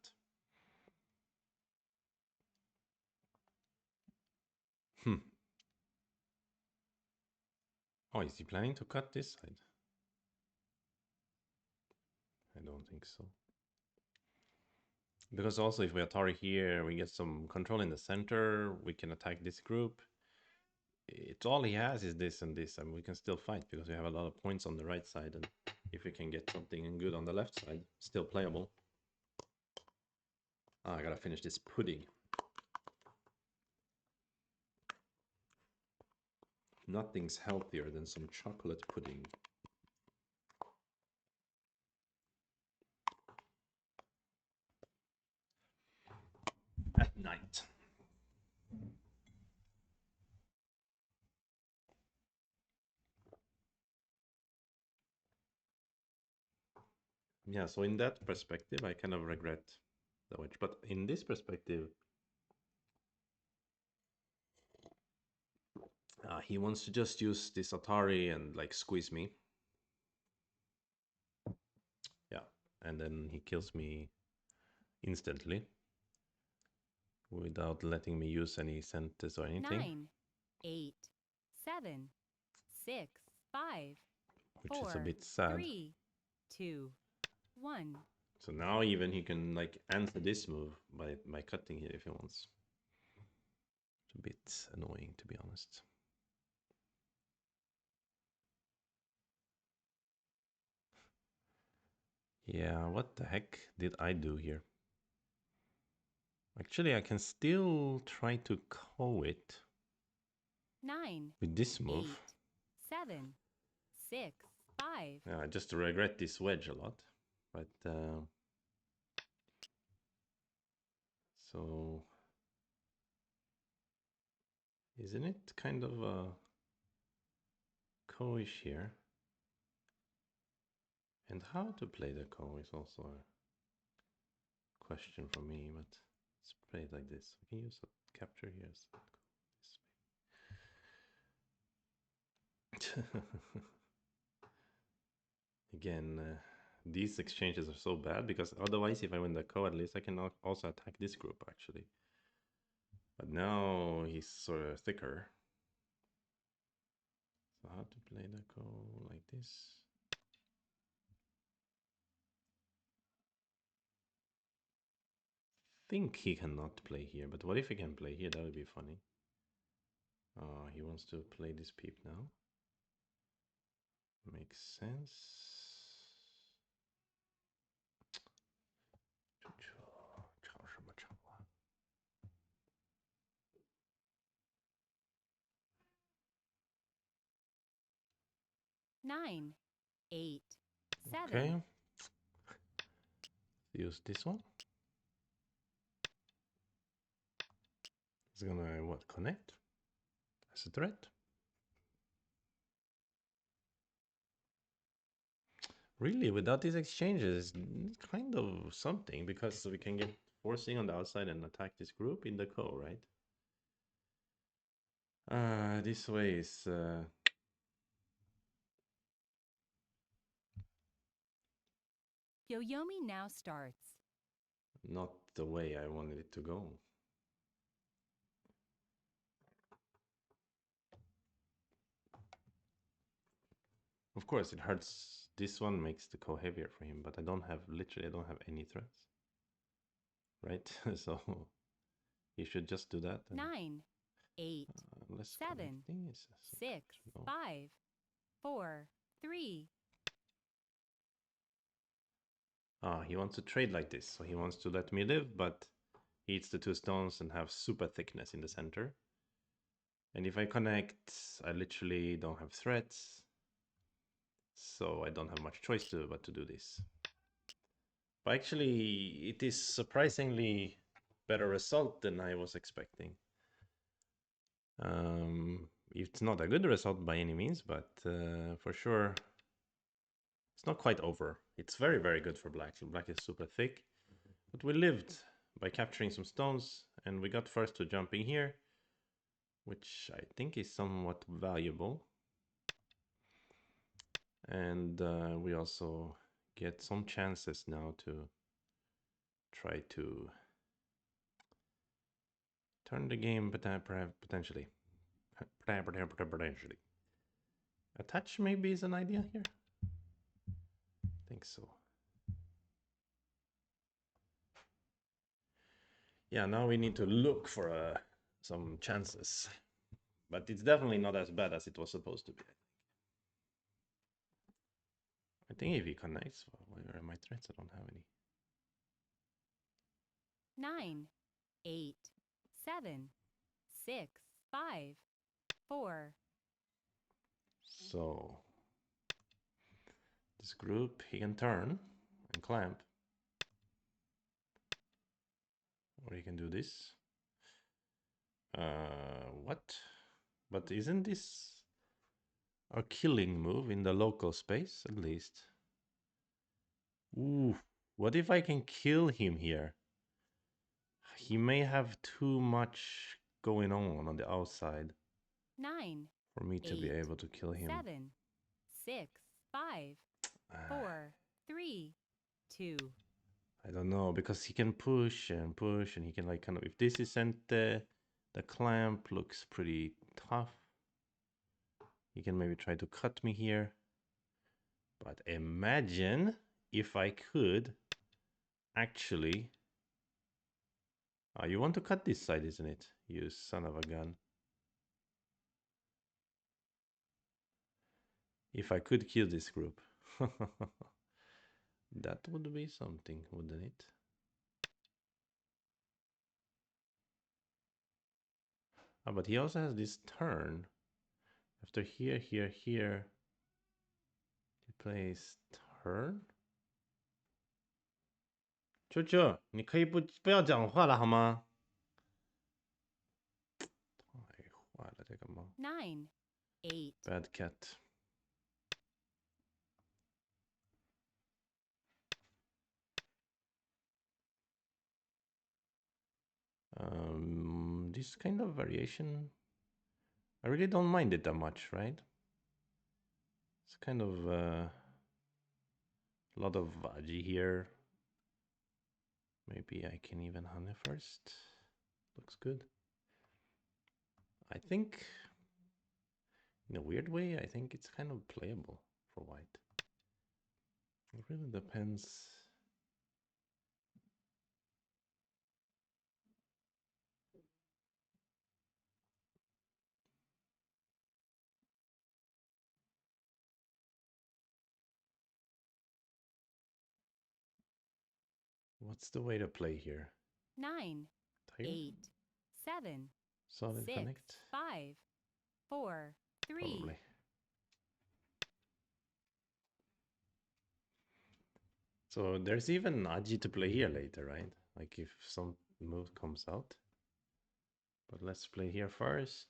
Oh, is he planning to cut this side? I don't think so. Because also if we Atari here, we get some control in the center, we can attack this group. It's all he has is this and this, and we can still fight because we have a lot of points on the right side, and if we can get something good on the left side, still playable. I gotta finish this pudding. Nothing's healthier than some chocolate pudding. at night. Yeah, so in that perspective, I kind of regret the witch. But in this perspective, he wants to just use this Atari and like squeeze me. Yeah, and then he kills me instantly without letting me use any sentence or anything, 9, 8, 7, 6, 5, which is a 4, bit sad. 3, 2, 1. So now even he can like answer this move by cutting here if he wants. It's a bit annoying, to be honest. Yeah, what the heck did I do here? Actually, I can still try to call it 9, with this 8, move. 7, 6, 5. I just regret this wedge a lot. But, so, isn't it kind of ko-ish here? And how to play the ko is also a question for me, but let's play it like this. We can use a capture here. Again, these exchanges are so bad because otherwise, if I win the ko, at least I can also attack this group actually. But now he's sort of thicker. So how to play the ko like this? Think he cannot play here, but what if he can play here? That would be funny. He wants to play this peep now. Makes sense. 9, 8, 7. Okay. Use this one. It's gonna what? Connect as a threat. Really, without these exchanges, it's kind of something because we can get forcing on the outside and attack this group in the ko, right? This way is Yoyomi now starts. not the way I wanted it to go. Of course, it hurts. This one makes the ko heavier for him, but I don't have, literally, I don't have any threats. Right? So he should just do that. And, 9, 8, less 7, connecting is 6, no. 5, 4, 3. He wants to trade like this. So he wants to let me live, but he eats the two stones and have super thickness in the center. And if I connect, I literally don't have threats. So I don't have much choice but to do this. But actually, it is surprisingly better result than I was expecting. It's not a good result by any means, but for sure, it's not quite over. It's very, very good for black. Black is super thick. But we lived by capturing some stones, and we got first to jumping here, which I think is somewhat valuable. And we also get some chances now to try to turn the game potentially. Potentially. Attach maybe is an idea here. I think so. Yeah, now we need to look for some chances. But it's definitely not as bad as it was supposed to be. I think if he connects, where are my threats? I don't have any. 9, 8, 7, 6, 5, 4. So this group, he can turn and clamp. Or you can do this. What? But isn't this a killing move in the local space, at least? Ooh, what if I can kill him here? He may have too much going on the outside 9, for me to be 8, able to kill him. 7, 6, 5, 4, 3, 2. I don't know, because he can push and push, and he can like kind of, if this isn't the clamp looks pretty tough. He can maybe try to cut me here. But imagine if I could actually... you want to cut this side, isn't it? You son of a gun. If I could kill this group. That would be something, wouldn't it? But he also has this turn. After here, here, here, he plays turn. 舅舅，你可以不要讲话了好吗？太坏了，这个猫。9, 8. Bad cat. This kind of variation, I really don't mind it that much, right? It's kind of a lot of veggie here. Maybe I can even honey first. Looks good. I think, in a weird way, I think it's kind of playable for white. It really depends. What's the way to play here? 9, Tiger? 8, 7, Solid 6, connect? 5, 4, 3. Probably. So there's even Aji to play here later, right? Like if some move comes out. But let's play here first.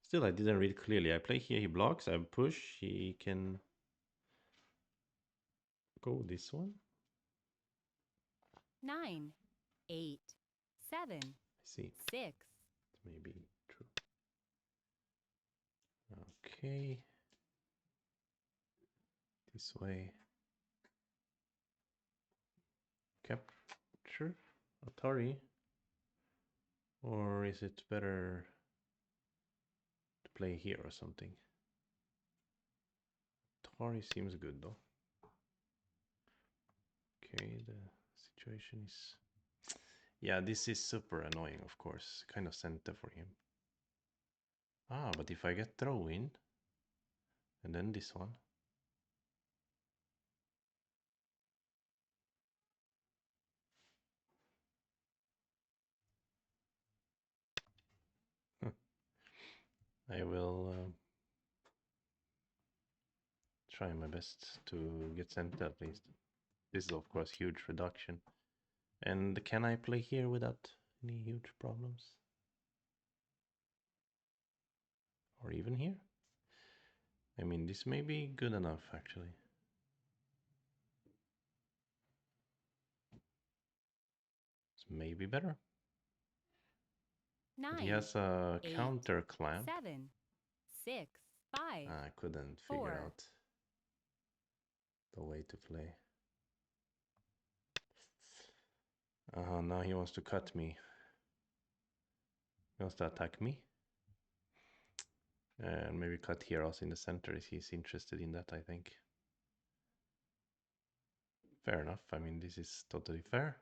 Still, I didn't read clearly. I play here, he blocks, I push, he can go this one. 9, 8, 7, I see. 6. Maybe true. Okay. This way. Capture Atari. Or is it better to play here or something? Atari seems good though. Okay, the situation is... Yeah, this is super annoying, of course. Kind of center for him. But if I get throw in, and then this one. I will try my best to get center at least. This is of course huge reduction. And can I play here without any huge problems? Or even here? I mean, this may be good enough actually. It's maybe better. 9, But he has a 8, counter clamp. 7, 6, 5. I couldn't figure out the way to play. Now he wants to cut me. He wants to attack me. And maybe cut here also in the center if he's interested in that, I think. Fair enough. I mean, this is totally fair.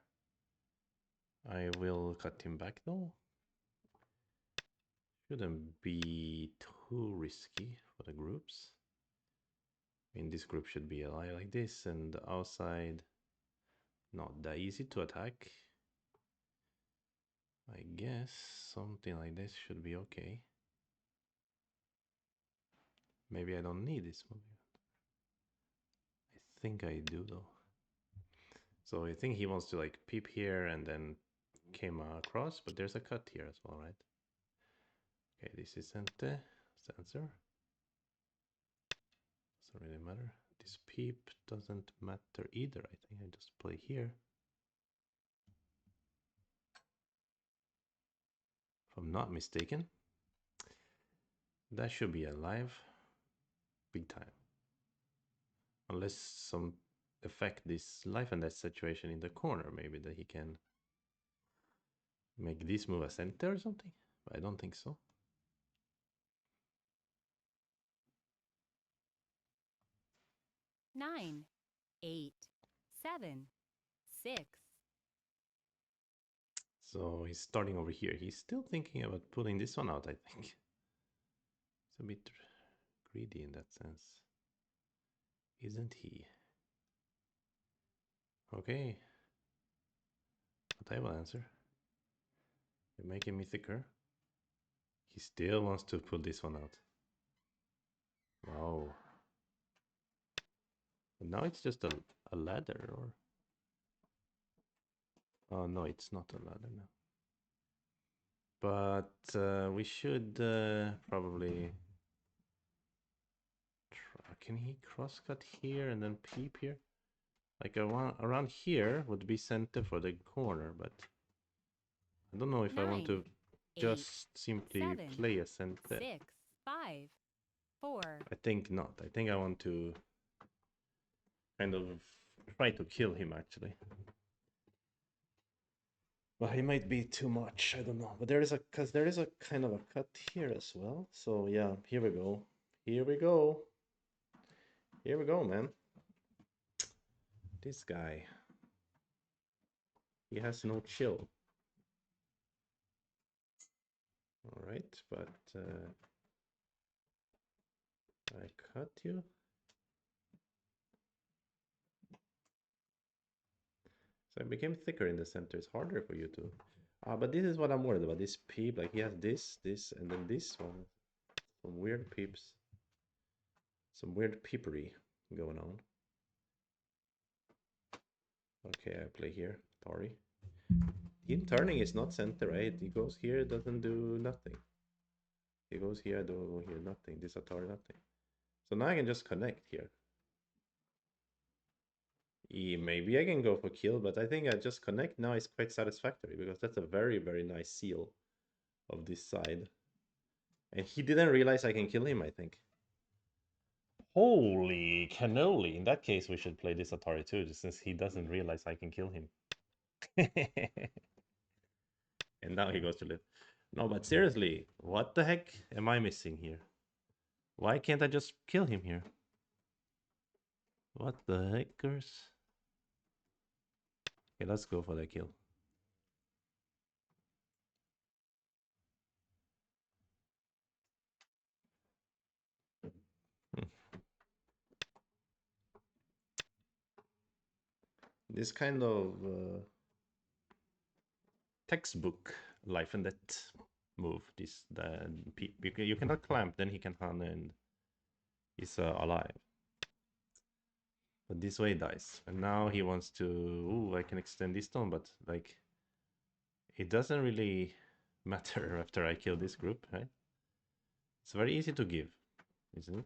I will cut him back though. Shouldn't be too risky for the groups. I mean, this group should be a lie like this, and the outside not that easy to attack. I guess something like this should be okay. Maybe I don't need this move. I think I do though. So I think he wants to like peep here and then came across, but there's a cut here as well, right? Okay, this isn't the sensor. Doesn't really matter. This peep doesn't matter either. I think I just play here. If I'm not mistaken. That should be alive. Big time. Unless some affect this life and death situation in the corner, maybe that he can make this move a center or something. But I don't think so. Nine, 8, 7, 6. So he's starting over here. He's still thinking about pulling this one out, I think. He's a bit greedy in that sense. Isn't he? Okay. But I will answer. You're making me thicker. He still wants to pull this one out. Wow. But now it's just a ladder, or... Oh, no, it's not a ladder now. But we should probably... Try. Can he crosscut here and then peep here? Like around here would be center for the corner, but I don't know if I want 9, to 8, just simply 7, play a center. 6, 5, 4. I think not. I think I want to kind of try to kill him actually. But he might be too much. I don't know. But there is a kind of a cut here as well. So yeah, here we go. Here we go. Here we go, man. This guy. He has no chill. All right, but I cut you. So I became thicker in the center. It's harder for you to. But this is what I'm worried about. This peep, like he has this, and then this one. Some weird peeps. Some weird peepery going on. Okay, I play here. Sorry. Him turning is not center, right? He goes here, doesn't do nothing. He goes here, I don't go here, nothing. This Atari, nothing. So now I can just connect here. Maybe I can go for kill, but I think I just connect now is quite satisfactory because that's a very, very nice seal of this side. And he didn't realize I can kill him, I think. Holy cannoli. In that case, we should play this Atari too, just since he doesn't realize I can kill him. And now he goes to live. No, but seriously, what the heck am I missing here? Why can't I just kill him here? What the heckers? Okay, let's go for the kill. Hmm. This kind of textbook life and death move. This you cannot clamp, then he can hunt and he's alive. But this way dies, and now he wants to. Ooh, I can extend this stone, but like it doesn't really matter after I kill this group, right? It's very easy to give, isn't it?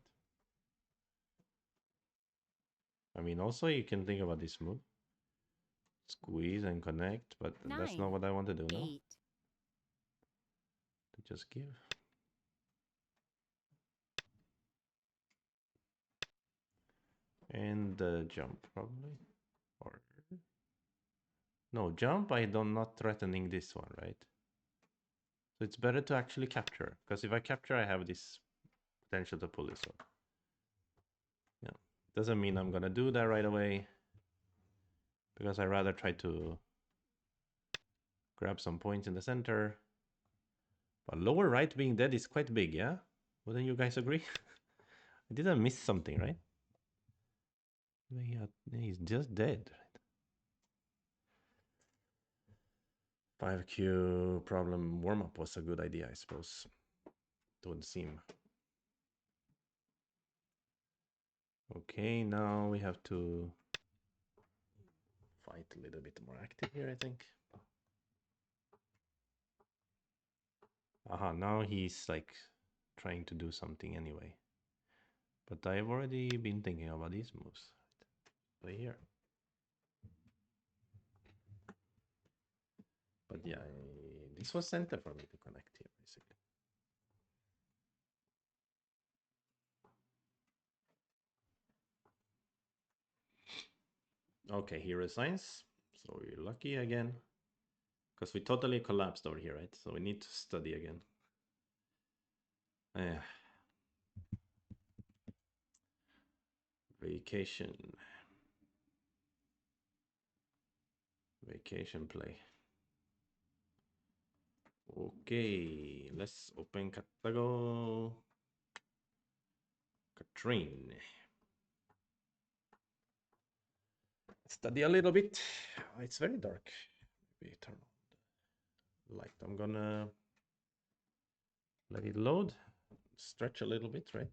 I mean, also you can think about this move. Squeeze and connect, but that's not 9, what I want to do now. 8. To just give. And jump, probably. Or... No, jump, I don't not threatening this one, right? So it's better to actually capture, because if I capture, I have this potential to pull this off. Yeah, doesn't mean I'm gonna do that right away, because I rather try to grab some points in the center. But lower right being dead is quite big, yeah? Wouldn't you guys agree? I didn't miss something, right? Yeah, he's just dead. 5Q problem warm-up was a good idea, I suppose. It would seem. Okay, now we have to fight a little bit more active here, I think. Aha, now he's like trying to do something anyway. But I've already been thinking about these moves. Play here. But yeah, this was center for me to connect here, basically. Okay, he resigns. So we're lucky again. Because we totally collapsed over here, right? So we need to study again. Uh, vacation. Vacation play. Okay, let's open Katago. Katrine. Study a little bit. It's very dark. Maybe turn on the light. I'm gonna let it load. Stretch a little bit, right?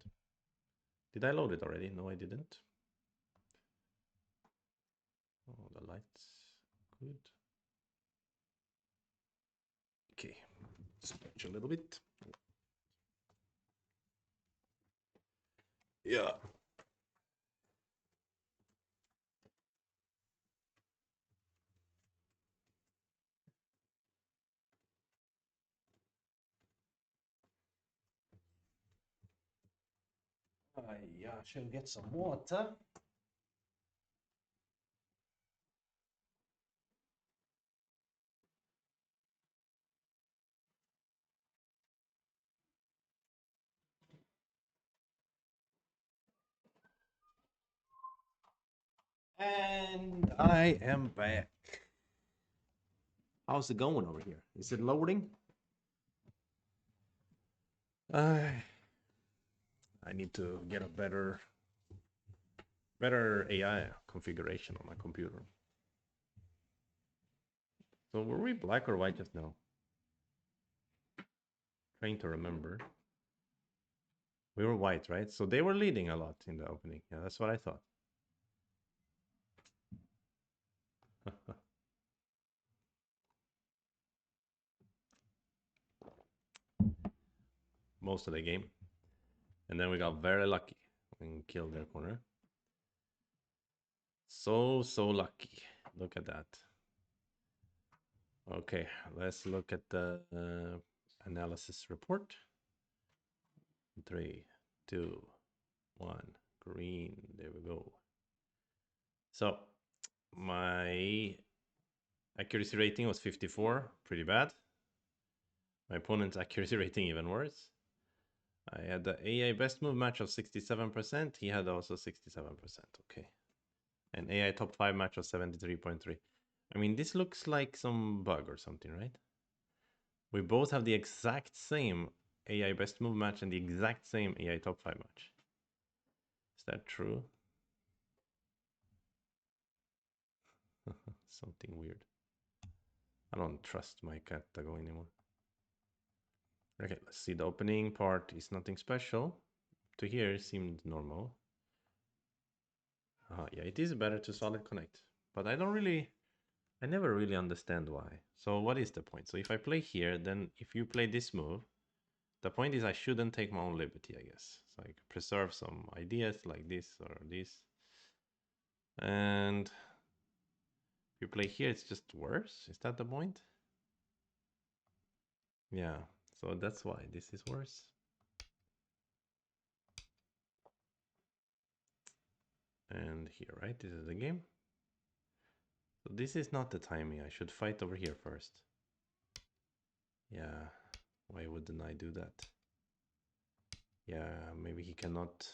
Did I load it already? No, I didn't. Oh, the lights. Good. Okay. Stretch a little bit. Yeah. Yeah, I should get some water. And I am back. How's it going over here? Is it loading? I need to get a better AI configuration on my computer. So were we black or white just now? Trying to remember. We were white, right? So they were leading a lot in the opening. Yeah, that's what I thought. Most of the game. And then we got very lucky and killed their corner. So lucky. Look at that. Okay, let's look at the analysis report. 3, 2, 1. Green. There we go. So my accuracy rating was 54. Pretty bad. My opponent's accuracy rating even worse. I had the AI best move match of 67%. He had also 67%. Okay. And AI top 5 match of 73.3. I mean, this looks like some bug or something, right? We both have the exact same AI best move match and the exact same AI top 5 match. Is that true? Something weird. I don't trust my cat to go anymore. Okay, let's see. The opening part is nothing special. To here seemed normal. Yeah, it is better to solid connect. But I never really understand why. So what is the point? So if I play here, then if you play this move, the point is I shouldn't take my own liberty, I guess. So I could preserve some ideas like this or this. And if you play here, it's just worse. Is that the point? Yeah, so that's why this is worse. And here, right? This is the game. So this is not the timing. I should fight over here first. Yeah, why wouldn't I do that? Yeah, maybe he cannot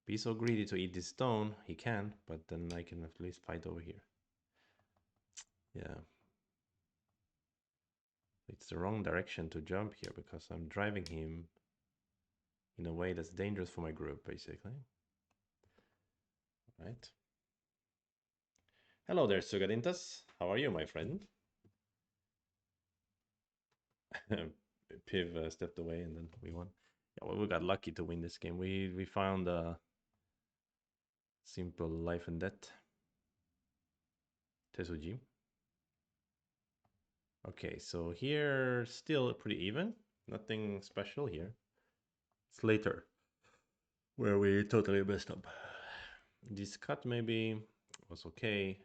be so greedy to eat this stone. He can, but then I can at least fight over here. Yeah. It's the wrong direction to jump here because I'm driving him in a way that's dangerous for my group, basically. Right. Hello there, Sugadintas. How are you, my friend? Piv stepped away and then we won. Yeah, well, we got lucky to win this game. We found a simple life and death. Tesuji. Okay, so here still pretty even. Nothing special here. It's later where we totally messed up. This cut maybe was okay,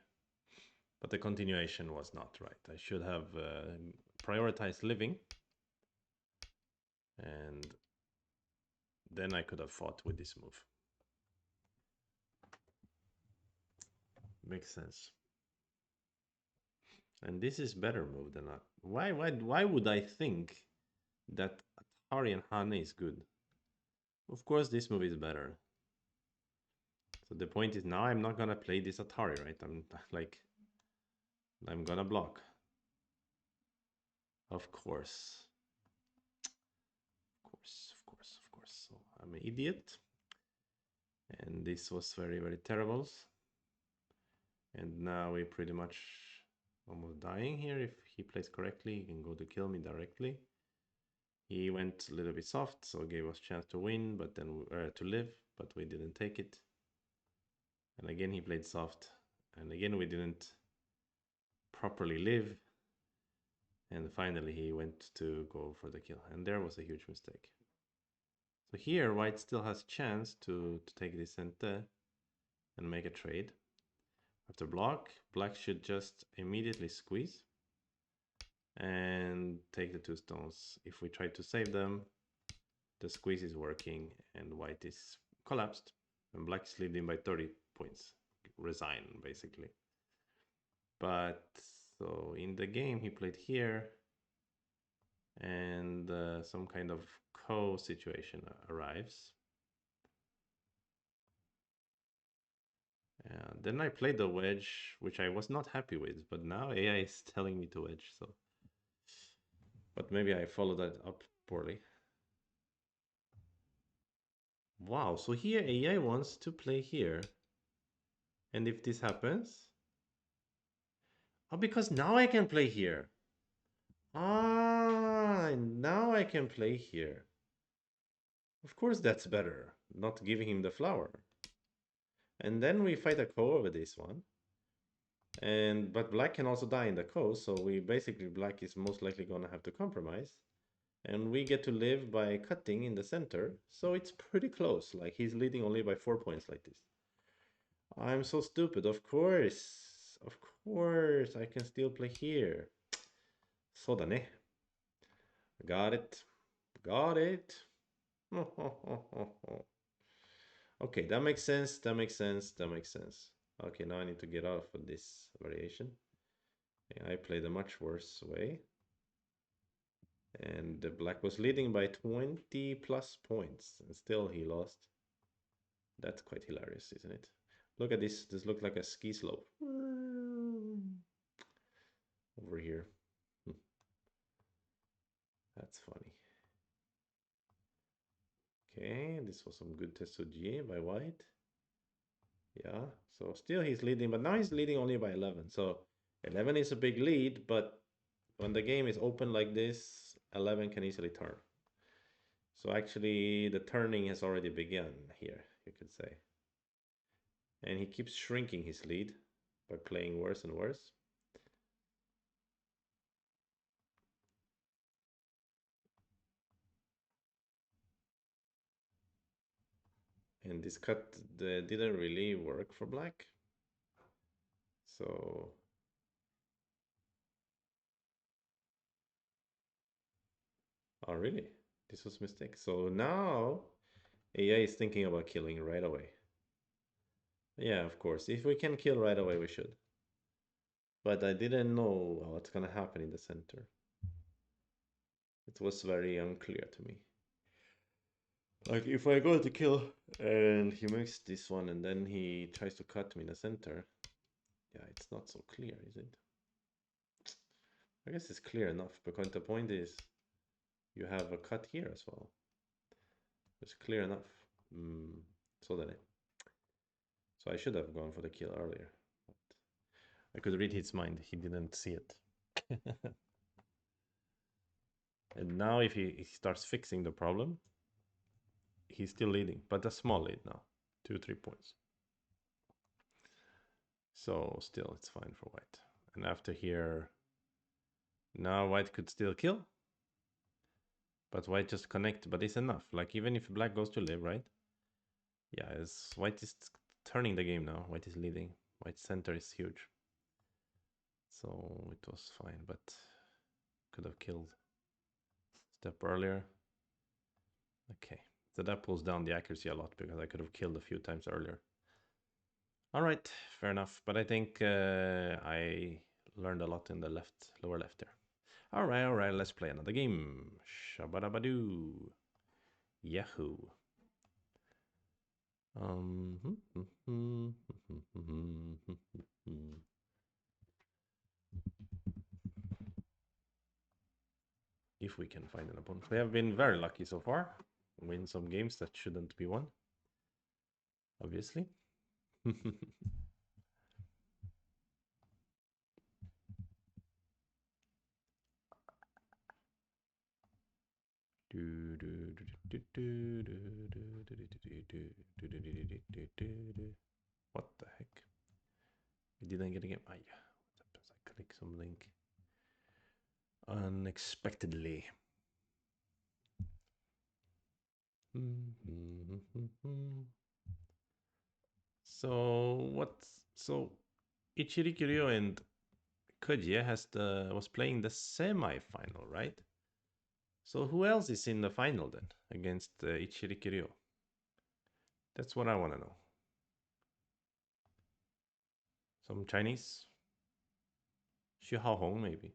but the continuation was not right. I should have prioritized living, and then I could have fought with this move. Makes sense. And this is better move than that. Why would I think that Atari and Hane is good? Of course, this move is better. So the point is now I'm not gonna play this Atari, right? I'm like, I'm gonna block. Of course. Of course, of course, of course. So I'm an idiot. And this was very, very terrible. And now we pretty much almost dying here. If he plays correctly, he can go to kill me directly. He went a little bit soft, so gave us chance to win, but then to live, but we didn't take it. And again he played soft, and again we didn't properly live. And finally he went to go for the kill, and there was a huge mistake. So here white still has chance to take this center and make a trade. After block, black should just immediately squeeze and take the two stones. If we try to save them, the squeeze is working and white is collapsed, and black is leading by 30 points. Resign, basically. But so in the game, he played here, and some kind of co-situation arrives. Then I played the wedge, which I was not happy with, but now AI is telling me to wedge, so. But maybe I followed that up poorly. Wow, so here AI wants to play here. And if this happens... Oh, because now I can play here. Ah, now I can play here. Of course that's better, not giving him the flower. And then we fight a ko over this one. But black can also die in the ko, so we basically, black is most likely gonna have to compromise. And we get to live by cutting in the center, so it's pretty close. Like, he's leading only by 4 points like this. I'm so stupid, of course. Of course, I can still play here. So da ne. Got it. Got it. Okay, that makes sense. That makes sense. That makes sense. Okay, now I need to get out of this variation. Yeah, I played a much worse way. And the black was leading by 20 plus points. And still he lost. That's quite hilarious, isn't it? Look at this. This looks like a ski slope. Over here. That's funny. Okay, this was some good Tesuji by white. Yeah, so still he's leading, but now he's leading only by 11. So 11 is a big lead, but when the game is open like this, 11 can easily turn. So actually the turning has already begun here, you could say. And he keeps shrinking his lead by playing worse and worse. And this cut didn't really work for black. So oh really? This was a mistake. So now AI is thinking about killing right away. Yeah, of course. If we can kill right away, we should. But I didn't know what's gonna happen in the center. It was very unclear to me. Like, if I go to kill and he makes this one and then he tries to cut me in the center, yeah, it's not so clear, is it? I guess it's clear enough, because the point is you have a cut here as well. It's clear enough. So that so I should have gone for the kill earlier. But I could read his mind. He didn't see it. And now if he starts fixing the problem, he's still leading, but a small lead now, 2-3 points. So still it's fine for white. And after here, Now white could still kill, but white just connect, but it's enough. Like even if black goes to live, right? Yeah, as white is turning the game now. White is leading. White center is huge. So it was fine, but could have killed step earlier. Okay, so that pulls down the accuracy a lot because I could have killed a few times earlier. All right, fair enough. But I think I learned a lot in the lower left there. All right, let's play another game. Shabadabadoo. Yahoo. Um, if we can find an opponent. We have been very lucky so far. Win some games that shouldn't be won, obviously. What the heck? We didn't get a game. Ah, yeah. What happens? I click some link unexpectedly. So what? So Ichirikiryo and Koje was playing the semi-final, right? So who else is in the final then against Ichirikiryo? That's what I want to know. Some Chinese, Xu Haohong maybe.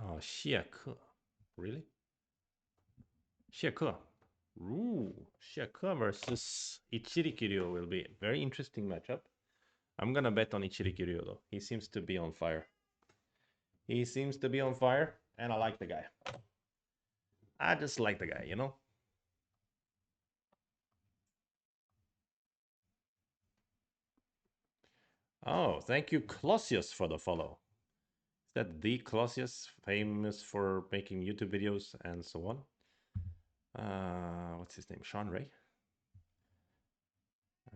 Oh, Xie Ke. Really? Xie Ke. Ooh, Xie Ke versus Ichirikiryo will be a very interesting matchup. I'm gonna bet on Ichirikiryo though. He seems to be on fire. He seems to be on fire, and I like the guy. I just like the guy, you know? Oh, thank you, Clausius, for the follow. Is that the Clausius, famous for making YouTube videos and so on? What's his name? Sean Ray?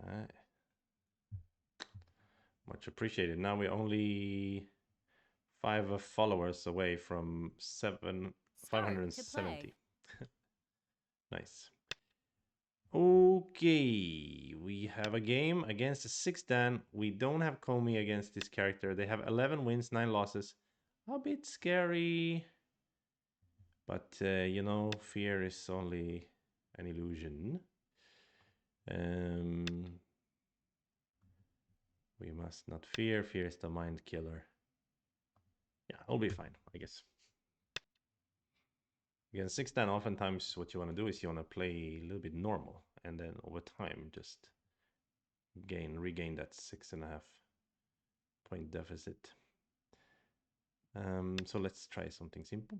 Uh, much appreciated. Now we're only 5 followers away from Start to play. 570. Nice. Okay, we have a game against a 6 Dan. We don't have Comey against this character. They have 11 wins, 9 losses. A bit scary. But, you know, fear is only an illusion. Um, we must not fear. Fear is the mind killer. Yeah, I'll be fine, I guess. Again, 6-10, oftentimes what you want to do is you want to play a little bit normal. And then over time, just regain that 6.5 point deficit. So let's try something simple.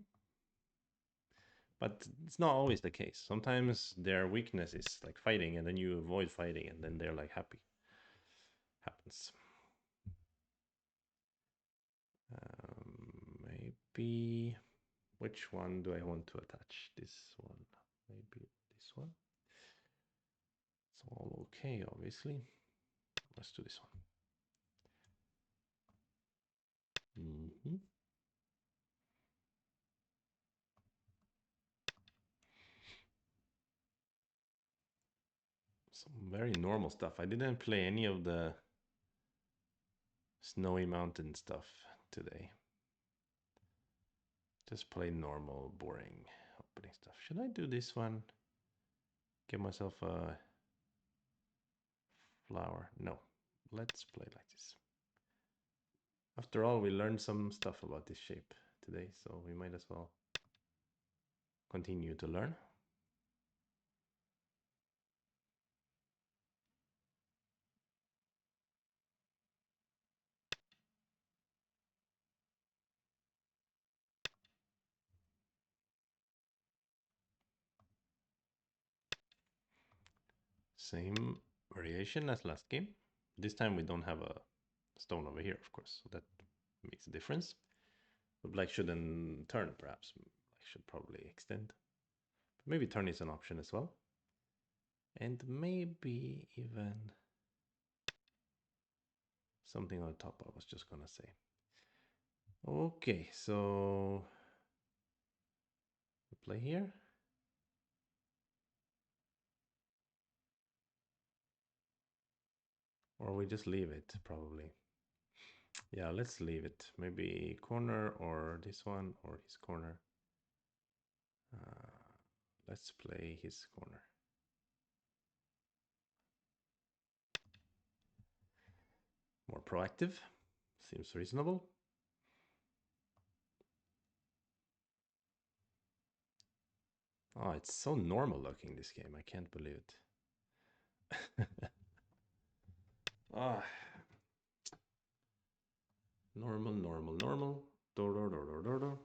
But it's not always the case. Sometimes their weakness is like fighting, and then you avoid fighting, and then they're like happy. Happens. Maybe. Which one do I want to attach? This one. Maybe this one. It's all okay, obviously. Let's do this one. Some very normal stuff. I didn't play any of the snowy mountain stuff today. Just play normal, boring opening stuff. Should I do this one? Give myself a flower? No. Let's play like this. After all, we learned some stuff about this shape today, so we might as well continue to learn. Same variation as last game. This time we don't have a stone over here, of course, so that makes a difference. But black shouldn't turn, perhaps. Black should probably extend. Maybe turn is an option as well. And maybe even something on top, I was just gonna say. Okay, so we play here. Or we just leave it, probably. Yeah, let's leave it. Maybe corner or this one or his corner. Let's play his corner. More proactive. Seems reasonable. Oh, it's so normal looking, this game. I can't believe it. Ah, normal, normal, normal. Do, do, do, do, do, do.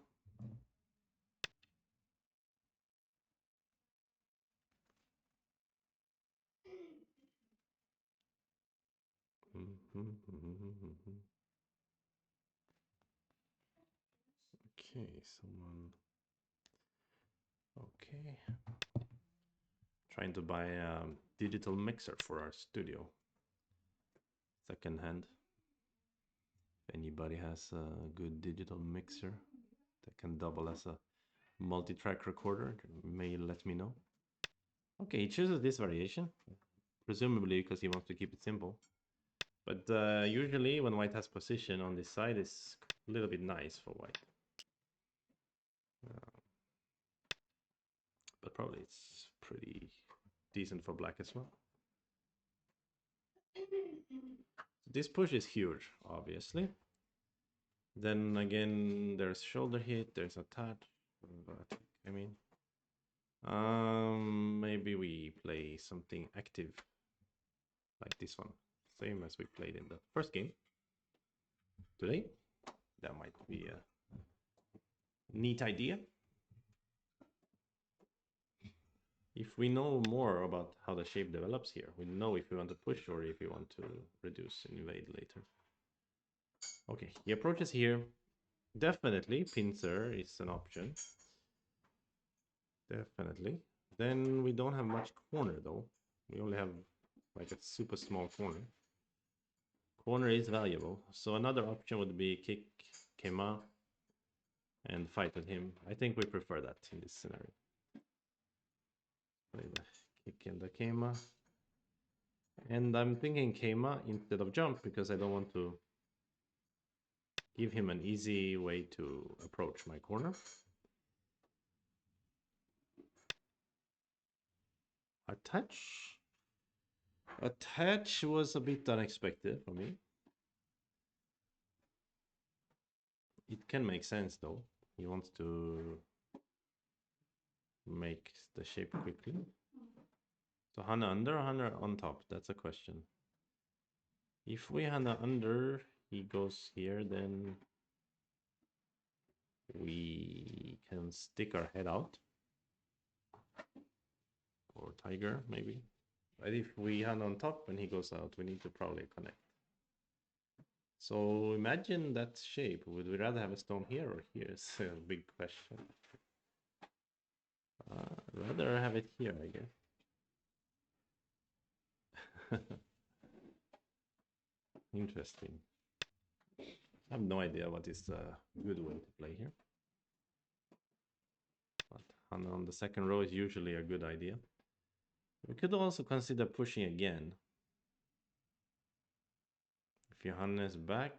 Okay, someone. Okay. Trying to buy a digital mixer for our studio. Second hand. If anybody has a good digital mixer that can double as a multi-track recorder, may let me know. Okay, he chooses this variation, presumably because he wants to keep it simple. But usually when white has position on this side, it's a little bit nice for white. But probably it's pretty decent for black as well. This push is huge, obviously. Then again, there's shoulder hit, there's a touch. I mean, maybe we play something active like this one, same as we played in the first game today. That might be a neat idea. If we know more about how the shape develops here, we know if we want to push or if we want to reduce and invade later. Okay, he approaches here. Definitely, pincer is an option. Definitely. Then we don't have much corner though. We only have like a super small corner. Corner is valuable. So another option would be kick Kema and fight with him. I think we prefer that in this scenario. Play the kick and the Kema. And I'm thinking Kema instead of jump because I don't want to give him an easy way to approach my corner. A touch? A touch was a bit unexpected for me. It can make sense though. He wants to make the shape quickly. So Hana under or Hana on top? That's a question. If we Hana under, he goes here, then we can stick our head out. Or tiger, maybe. But if we Hana on top and he goes out, we need to probably connect. So imagine that shape. Would we rather have a stone here or here? It's a big question. Rather have it here, I guess. Interesting. I have no idea what is a good way to play here. But on the second row is usually a good idea. We could also consider pushing again. If Johanna is back.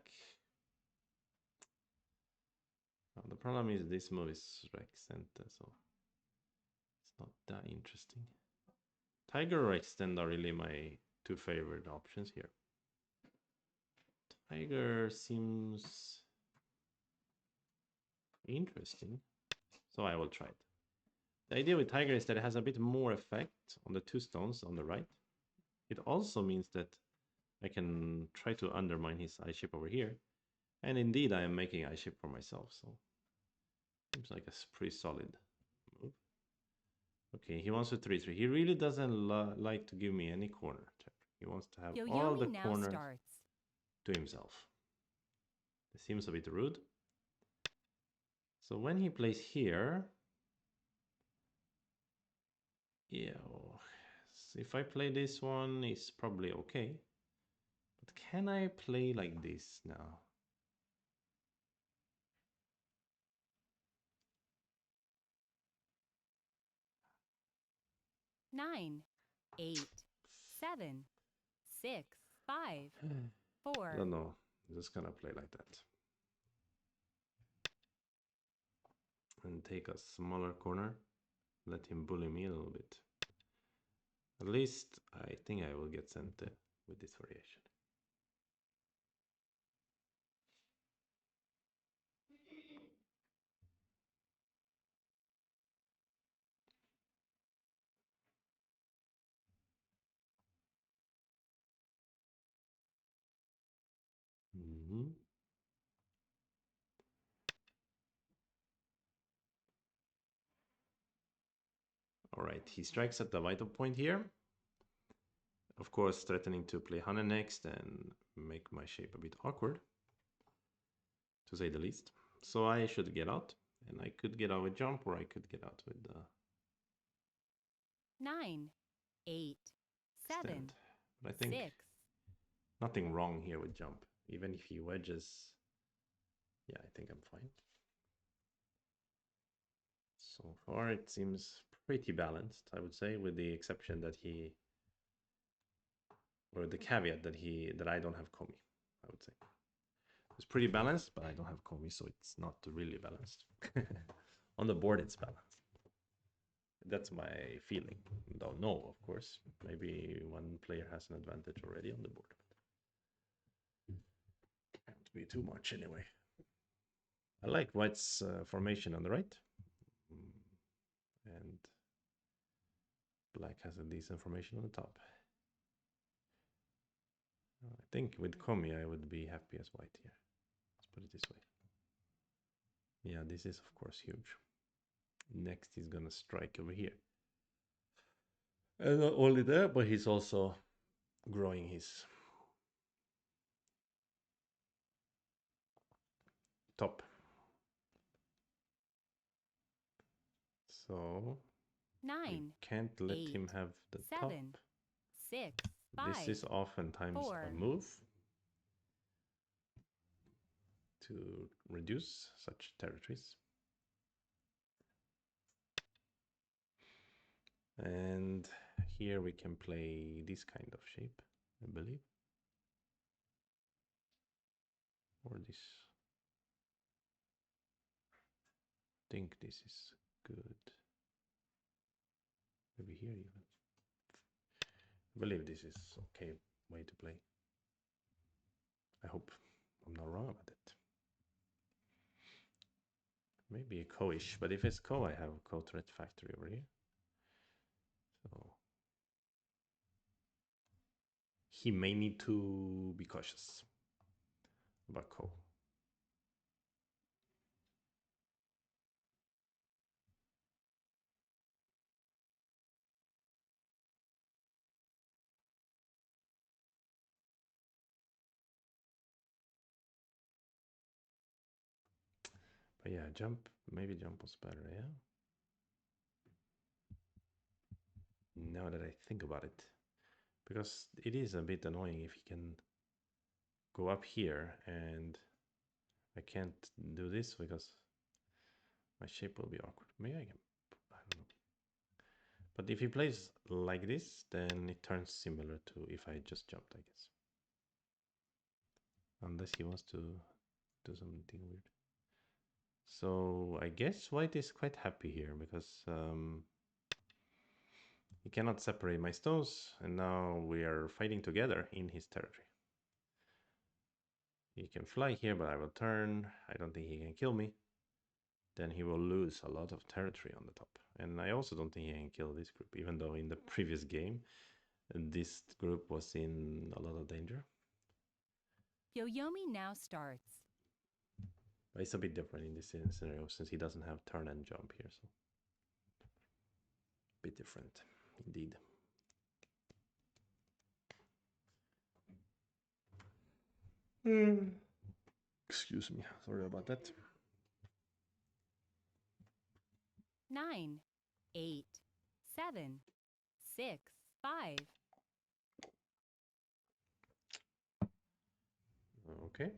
The problem is this move is Rex Center, so it's not that interesting. Tiger or Extend are really my two favorite options here. Tiger seems interesting, so I will try it. The idea with Tiger is that it has a bit more effect on the two stones on the right. It also means that I can try to undermine his eye shape over here. And indeed, I am making eye shape for myself, so seems like a pretty solid move. Okay, he wants to 3-3. He really doesn't like to give me any corner. He wants to have all the corners to himself. This seems a bit rude. So when he plays here, Yeah, if I play this one, it's probably okay. But can I play like this now? Nine, eight, seven, six, five, I four. don't know. I'm just gonna play like that. And take a smaller corner. Let him bully me a little bit. At least I think I will get sent with this variation. Mm-hmm. All right, he strikes at the vital point here. Of course, threatening to play Hane next and make my shape a bit awkward, to say the least. So I should get out, and I could get out with jump, or I could get out with Nine, eight, extend. seven, But I think six. nothing wrong here with jump. Even if he wedges, yeah, I think I'm fine. So far, it seems pretty balanced, I would say, with the exception that or the caveat that I don't have Komi, I would say. It's pretty balanced, but I don't have Komi, so it's not really balanced. On the board, it's balanced. That's my feeling. Don't know, of course. Maybe one player has an advantage already on the board. Can't be too much anyway. I like White's formation on the right. And Black has a decent formation on the top. I think with Komi, I would be happy as White here. Let's put it this way. Yeah, this is, of course, huge. Next, he's going to strike over here. And not only that, but he's also growing his top. So we Nine, can't let eight, him have the top. seven, six, This five, is oftentimes a 4. move to reduce such territories. And here we can play this kind of shape, I believe. Or this. I think this is good. Maybe here even. I believe this is okay way to play. I hope I'm not wrong about it. Maybe a co-ish, but if it's co, I have co-threat factory over here. So he may need to be cautious about co. But yeah, jump, maybe jump was better, yeah? Now that I think about it. Because it is a bit annoying if he can go up here and I can't do this because my shape will be awkward. Maybe I can, I don't know. But if he plays like this, then it turns similar to if I just jumped, I guess. Unless he wants to do something weird. So I guess White is quite happy here because he cannot separate my stones, and now we are fighting together in his territory. He can fly here, but I will turn. I don't think he can kill me. Then he will lose a lot of territory on the top. And I also don't think he can kill this group, even though in the previous game, this group was in a lot of danger. Yoyomi now starts. But it's a bit different in this scenario since he doesn't have turn and jump here, so a bit different indeed. Excuse me, sorry about that. 9, 8, 7, 6, 5. Okay.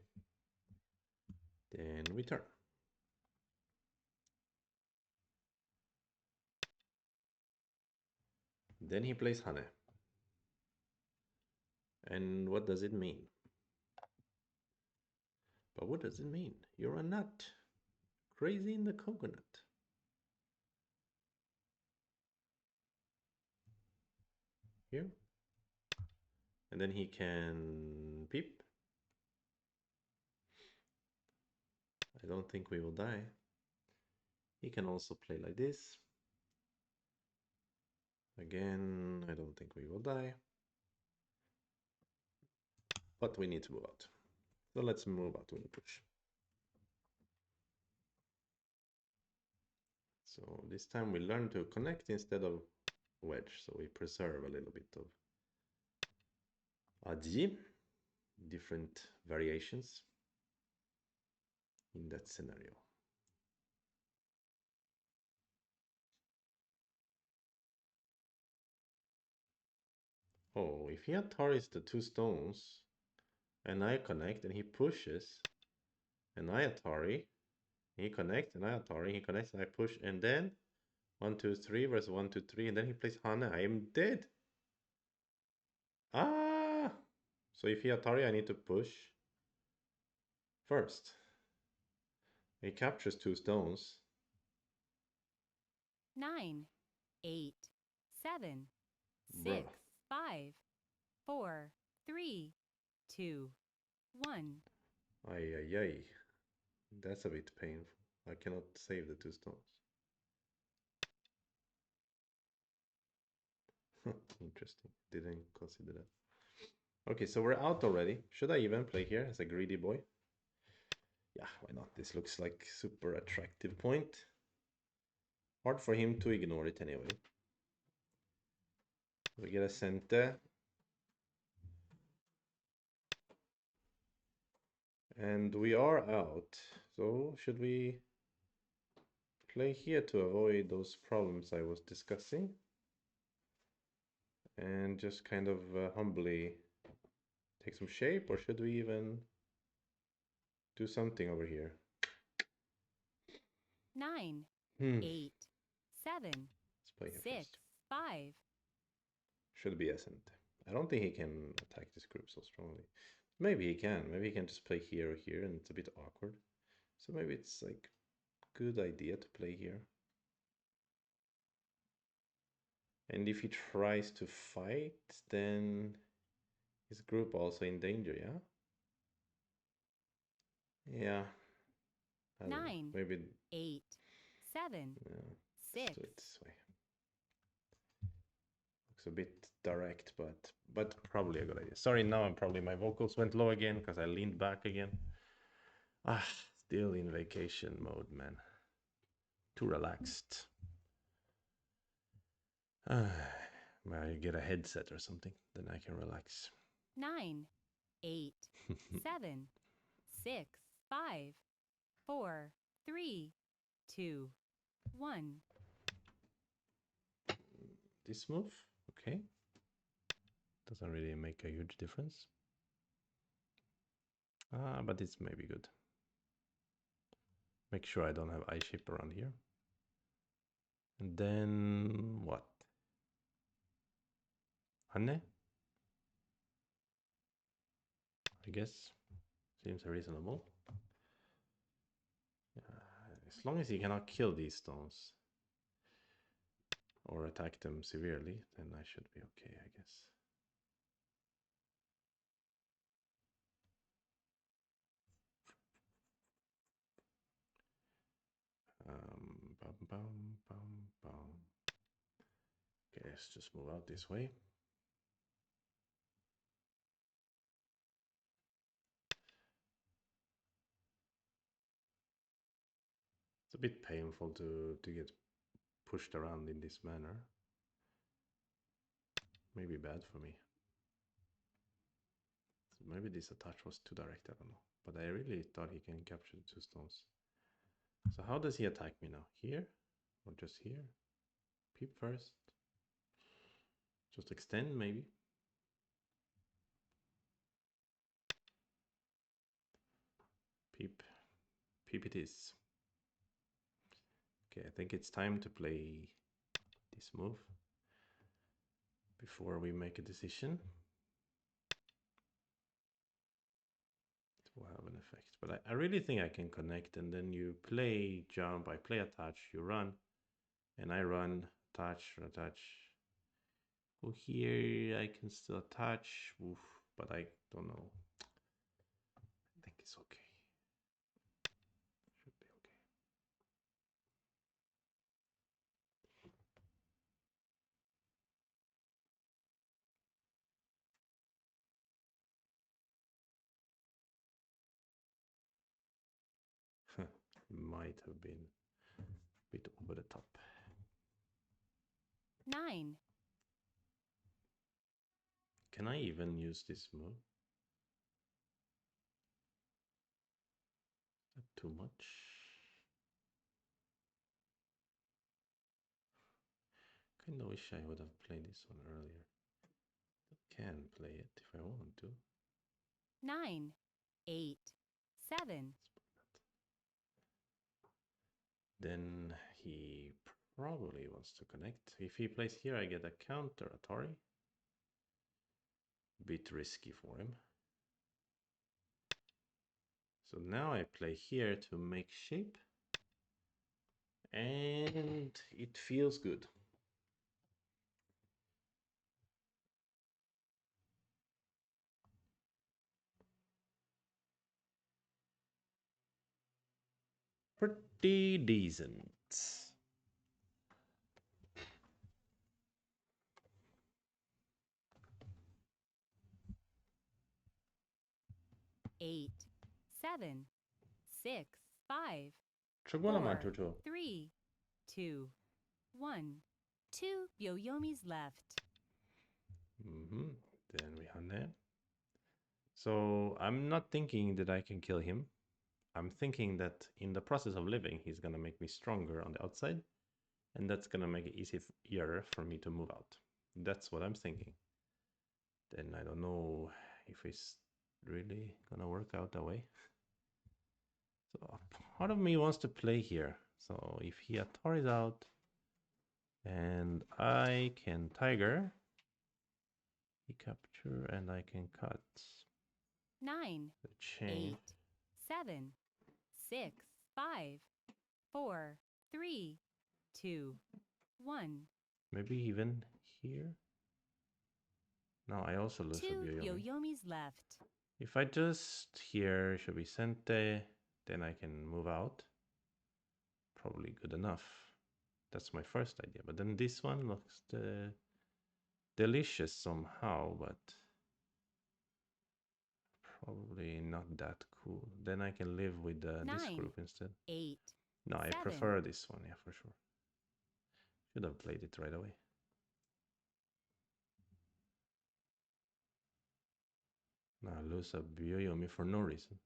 Then we turn. Then he plays Hane. And what does it mean? But what does it mean? You're a nut. Crazy in the coconut. Here. And then he can peep. I don't think we will die. He can also play like this. Again, I don't think we will die. But we need to move out. So let's move out with a push. So this time we learn to connect instead of wedge. So we preserve a little bit of Aji, different variations in that scenario. Oh, if he Ataris the two stones and I connect and he pushes and I Atari, he connects and I Atari, he connects and I push and then 1, 2, 3 versus 1, 2, 3 and then he plays Hana, I am dead. Ah! So if he Atari, I need to push first. He captures two stones. 9, 8, 7, Bruh. 6, 5, 4, 3, 2, 1. Ay, ay, ay. That's a bit painful. I cannot save the two stones. Interesting. Didn't consider that. Okay, so we're out already. Should I even play here as a greedy boy? Yeah, why not? This looks like super attractive point. Hard for him to ignore it anyway. We get a center. And we are out. So should we play here to avoid those problems I was discussing? And just kind of humbly take some shape, or should we even do something over here? 9, Hmm. 8, 7, Let's play here 6, first. 5. Should be Ascent. I don't think he can attack this group so strongly. Maybe he can. Maybe he can just play here or here, and it's a bit awkward. So maybe it's like good idea to play here. And if he tries to fight, then his group also in danger, yeah? Yeah. I don't know. 9, Maybe 8, 7, yeah, let's 6. do it this way. Looks a bit direct, but probably a good idea. Sorry, now I'm probably my vocals went low again because I leaned back again. Ah, still in vacation mode, man. Too relaxed. I get a headset or something, then I can relax. 9, 8, 7, 6, 5, 4, 3, 2, 1. This move, okay. Doesn't really make a huge difference. But it's maybe good. Make sure I don't have eye shape around here. And then what? Hanne? I guess. Seems reasonable. As long as he cannot kill these stones or attack them severely, then I should be okay, I guess. Bum, bum, bum, bum. Okay, let's just move out this way. It's a bit painful to get pushed around in this manner. Maybe bad for me. So maybe this attach was too direct, I don't know. But I really thought he can capture the two stones. So how does he attack me now? Here? Or just here? Peep first. Just extend, maybe. Peep. Peep it is. Okay, I think it's time to play this move before we make a decision. It will have an effect. But I really think I can connect, and then you play jump, I play a touch, you run, and I run, touch, touch. Go here, I can still touch, oof, but I don't know. I think it's okay. Should be okay. Might have been a bit over the top. 9, Can I even use this move? Not too much. Kind of wish I would have played this one earlier. Can play it if I want to. 9, 8, 7, Then he probably wants to connect. If he plays here, I get a counter Atari. Bit risky for him. So now I play here to make shape. And it feels good. Pretty decent. 8, 7, 6, 5, Chogwana 4, Manchocho. 3, 2, 1. 2 Yoyomis left. Then we have that. So I'm not thinking that I can kill him. I'm thinking that in the process of living, he's gonna make me stronger on the outside, and that's gonna make it easier for me to move out. That's what I'm thinking. Then I don't know if it's really gonna work out that way. So part of me wants to play here. So if he Atari's out and I can Tiger, he capture and I can cut 9, the chain. 8, 7, 6, 5, 4, 3, 2, 1. Maybe even here. No, I also lose 2 a Byoyomi. Yoyomis left. If I just here should be Sente, then I can move out. Probably good enough. That's my first idea. But then this one looks delicious somehow, but probably not that cool. Then I can live with this 9, group instead. 8, No, I 7. prefer this one, yeah, for sure. Should have played it right away. Now I lose a Byoyomi for no reason.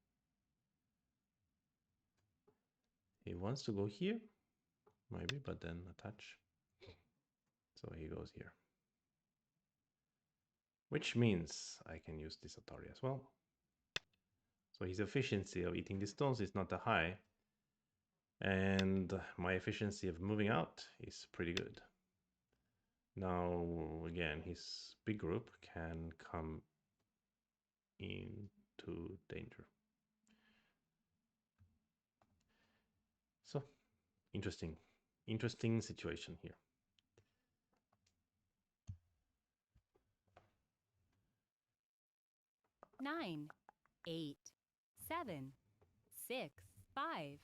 He wants to go here, maybe, but then attach. So he goes here. Which means I can use this Atari as well. So his efficiency of eating the stones is not that high. And my efficiency of moving out is pretty good. Now, again, his big group can come into danger. So, interesting situation here. 9, 8, 7, 6, 5,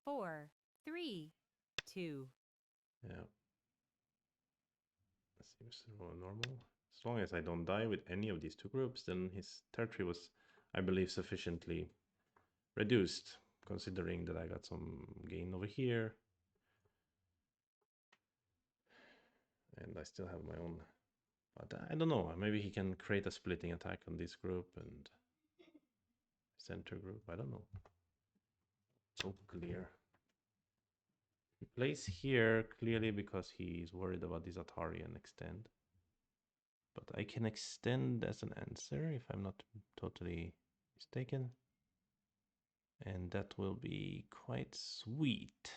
4, 3, 2. Yeah. Seems normal. As long as I don't die with any of these two groups, then his territory was, I believe, sufficiently reduced, considering that I got some gain over here. And I still have my own. But I don't know, maybe he can create a splitting attack on this group and center group, I don't know. So clear. He plays here clearly because he's worried about this Atari and extend. But I can extend as an answer if I'm not totally mistaken. And that will be quite sweet.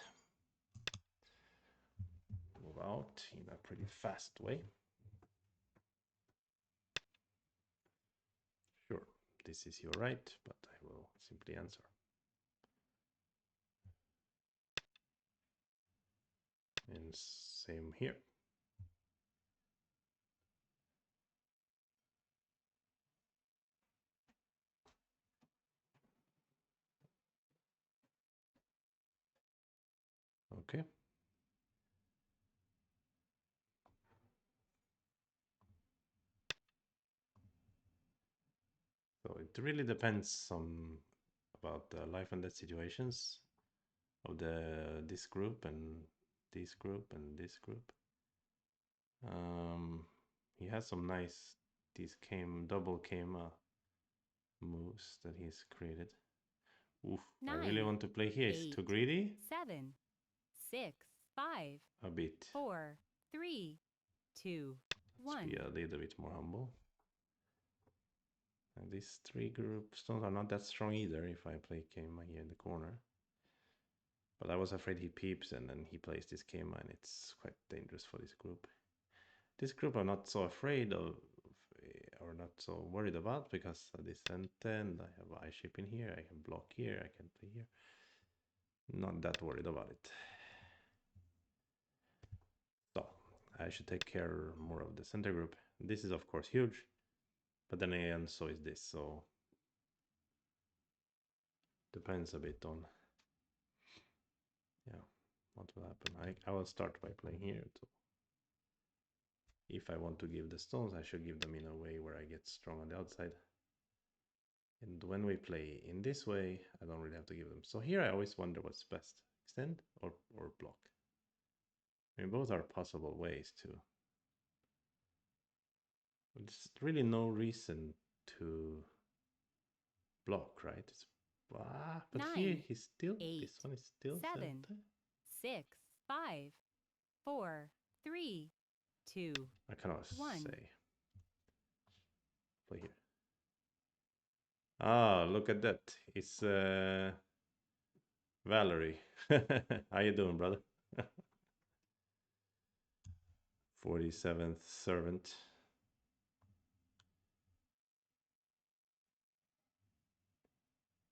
Move out in a pretty fast way. Sure, this is your right, but I will simply answer. And same here. Okay. So it really depends on about the life and death situations of this group and this group and this group. He has some nice these double came moves that he's created. Oof, I really 9, want to play here. It's 8, too greedy. 7, 6, 5, A bit. 4, 3, 2, Let's 1. be a little bit more humble. And these three group stones are not that strong either if I play Kema here in the corner. But I was afraid he peeps and then he plays this Kema and it's quite dangerous for this group. This group I'm not so afraid of or not so worried about because this and I have I ship in here, I can block here, I can play here. Not that worried about it. So I should take care more of the center group. This is of course huge, but then again so is this, so depends a bit on yeah what will happen. I will start by playing here. So if I want to give the stones, I should give them in a way where I get strong on the outside. And when we play in this way, I don't really have to give them. So here I always wonder what's best, extend or block. I mean, both are possible ways to. There's really no reason to block, right? But here 9, he's still, 8, this one is still 7, center. 6, 5, 4, 3, 2, I cannot 1. say. Play here. Ah, look at that. It's Valerie. How you doing, brother? 47th servant.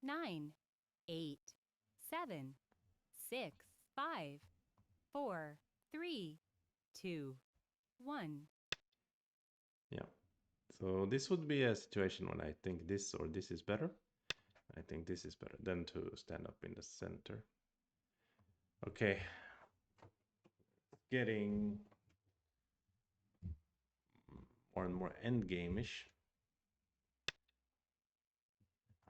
9, 8, 7, 6, 5, 4, 3, 2, 1. Yeah. So this would be a situation when I think this or this is better. I think this is better than to stand up in the center. Okay. Getting more and more endgame-ish.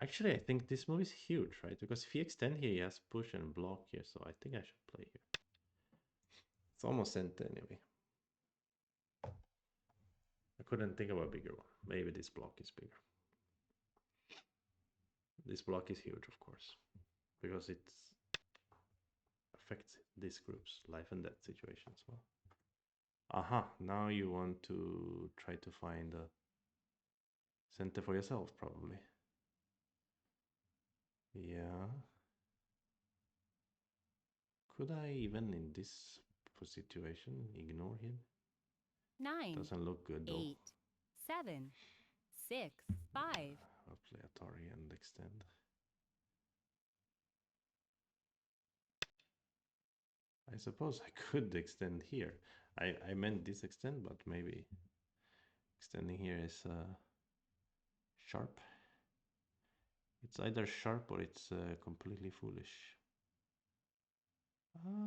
Actually, I think this move is huge, right? Because if he extend here, he has push and block here, so I think I should play here. It's almost center anyway. I couldn't think of a bigger one. Maybe this block is bigger. This block is huge, of course, because it affects this group's life and death situation as well. Aha, now you want to try to find a center for yourself, probably. Yeah. Could I even in this situation ignore him? 9, Doesn't look good though. 8, 7, 6, 5. I'll play Atari and extend. I suppose I could extend here. I meant this extend, but maybe extending here is sharp. It's either sharp or it's completely foolish.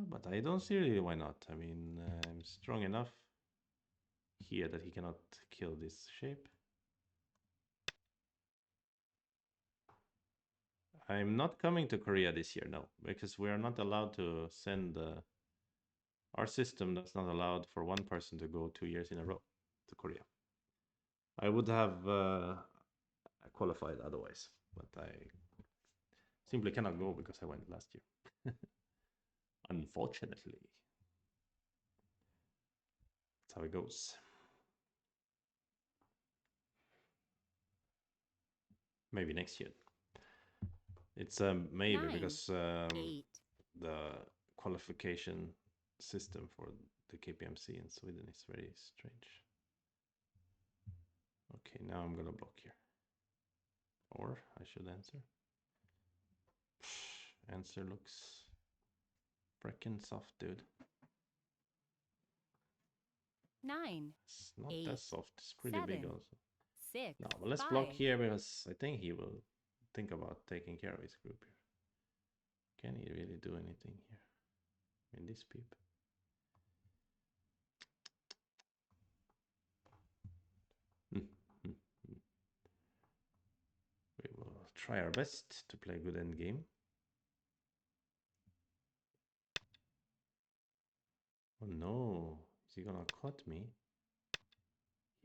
But I don't see really why not. I mean, I'm strong enough here that he cannot kill this shape. I'm not coming to Korea this year, no, because we are not allowed to send. Our system does not allow for one person to go 2 years in a row to Korea. I would have qualified otherwise, but I simply cannot go because I went last year. Unfortunately, that's how it goes. Maybe next year. It's maybe 9, because 8, the qualification system for the KPMC in Sweden is very strange. Okay, now I'm gonna block here. Or I should answer. Answer looks freaking soft, dude. 9, It's not 8, that soft. It's pretty big 7, also. 6, No, but let's 5. block here because I think he will think about taking care of his group here. Can he really do anything here? I mean, this peep. We will try our best to play good end game. Oh no, is he gonna cut me?